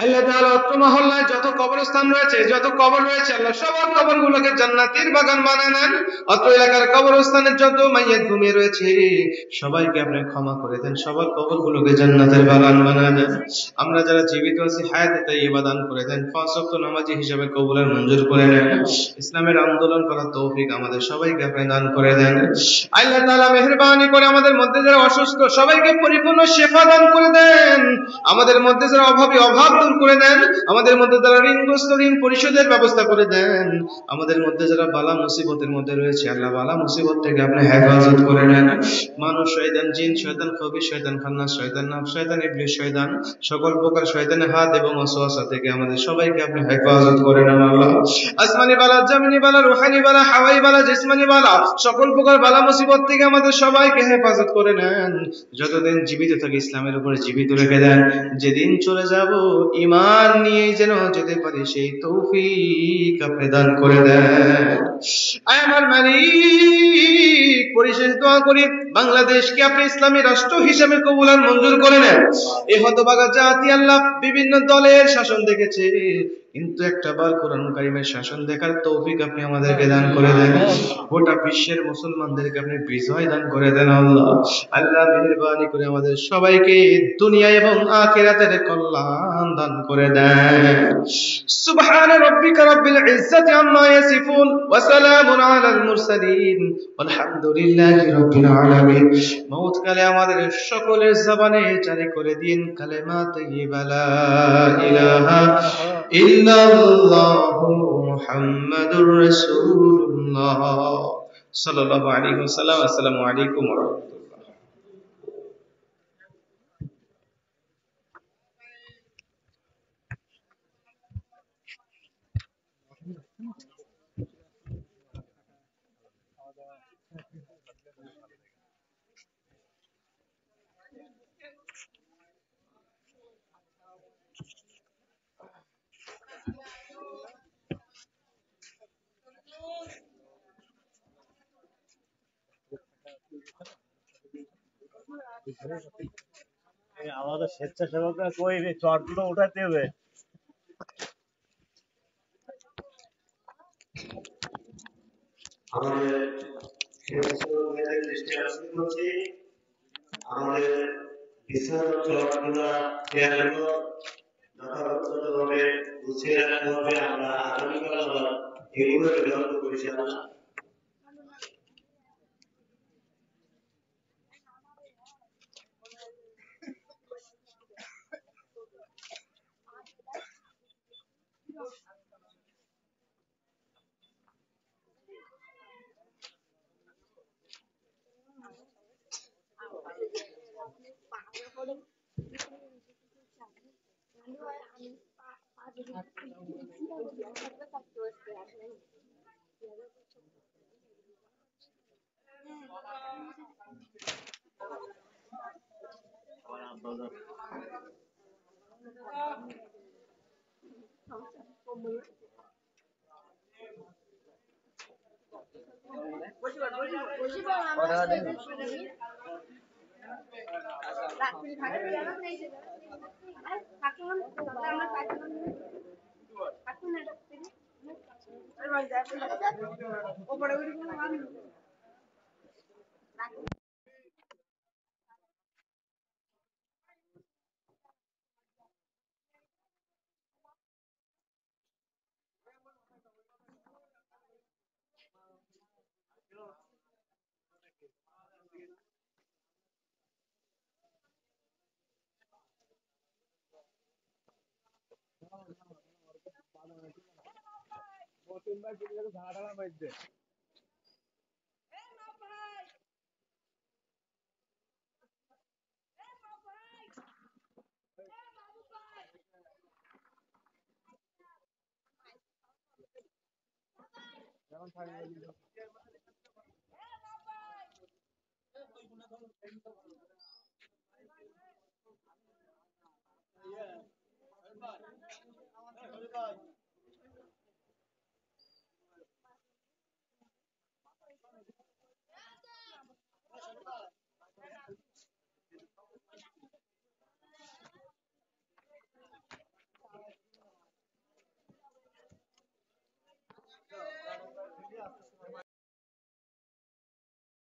আল্লাহ তাআলা অত্র মহল্লায় যত কবরস্থান রয়েছে, যত কবর রয়েছে আল্লাহ সবার কবরগুলোকে জান্নাতের বাগান বানায় নেন। অত্র এলাকার কবরস্থানের যত মাইয়াত ঘুমিয়ে রয়েছে সবাইকে আপনি ক্ষমা করে দেন, সবার কবরগুলোকে জান্নাতের বাগান বানায় দেন। আমরা যারা জীবিত আছি হায়াতে তাইয়্যিবা দান করে দেন, পাঁচ ওয়াক্ত নামাজি হিসাবে কবুলের মঞ্জুর করে নেন। ইসলামের আন্দোলন করার তৌফিক আমাদের সবাইকে আপনি দান করে দেন। আল্লাহ তাআলা মেহেরবানি করে আমাদের মধ্যে যারা অসুস্থ সবাইকে পরিপূর্ণ শিফা দান করে দেন। আমাদের মধ্যে যারা অভাবী অভাব দূর করে দেন, আমাদের মধ্যে যারা ঋণগ্রস্ত ঋণ পরিশোধের ব্যবস্থা করে দেন, আমাদের মধ্যে যারা বালা মুসিবতের মধ্যে রয়েছে আল্লাহ বালা মুসিবত থেকে আপনি হেফাজত করে নেন। মানুষ শয়তান, জিন শয়তান, খবিশ শয়তান, খান্নাস শয়তান, নাফস শয়তান, ইবলিস শয়তান, সকল প্রকার শয়তানের হাত এবং ওয়াসওয়াসা থেকে আমাদের সবাইকে আপনি হেফাজত করে নেন আল্লাহ। আসমানি বালা, জমিনি বালা, রুহানি বালা, হাওয়াই বালা, জিসমানি বালা, সকল প্রকার বালা মুসিবত থেকে আমাদের সবাইকে হেফাজত করে নেন। যতদিন জীবিত থাকি ইসলামের উপরে জীবিত রেখে দেন। যেদিন চলে যাব ঈমান নিয়ে যেন যেতে পারি সেই তৌফিক আপনি দান করে দেন। আয় আমার মালিক, পরিশেষ দোয়া করি বাংলাদেশকে আপনি ইসলামী রাষ্ট্র হিসেবে কবুল আর মঞ্জুর করে নেন। এ হতভাগা জাতি আল্লাহ বিভিন্ন দলের শাসন দেখেছে, কিন্তু একটা বার কোরআন কারীমের শাসন দেখার তৌফিক আপনি আমাদেরকে দান করে দেন। গোটা বিশ্বের মুসলমানদেরকে আপনি বিজয় দান করে দেন আল্লাহ। আল্লাহ মেহেরবানি করে আমাদের সবাইকে দুনিয়া এবং আখিরাতের কল্যাণ দান করে দেন। সুবহান রাব্বিকা রাব্বিল ইজ্জাতি আম্মা ইয়াসিফুন ওয়া সালামুন আলাল মুরসালিন আলহামদুলিল্লাহি রাব্বিল আলামিন। মওত কালে আমাদের সকলের জবানে জারি করে দিন কালেমা তাইয়্যিবা লা ইলাহা ইল্লাল্লাহু মুহাম্মাদুর রাসূলুল্লাহ সাল্লাল্লাহু আলাইহি ওয়াসাল্লাম। আসসালামু আলাইকুম ওয়া রাহমাতুল্লাহ। আমাদের স্বেচ্ছাসেবকরা কই রে, চটগুলো উঠাতে হবে। আমাদের স্বেচ্ছাসেবকদের দৃষ্টি আকর্ষণ করছি, আমাদের বিশাল চটগুলা চেয়ারগুলো যথাযথভাবে গুছিয়ে রাখতে হবে। আমরা আগামীকাল আবার এগুলো ব্যবহার করেছি আমরা।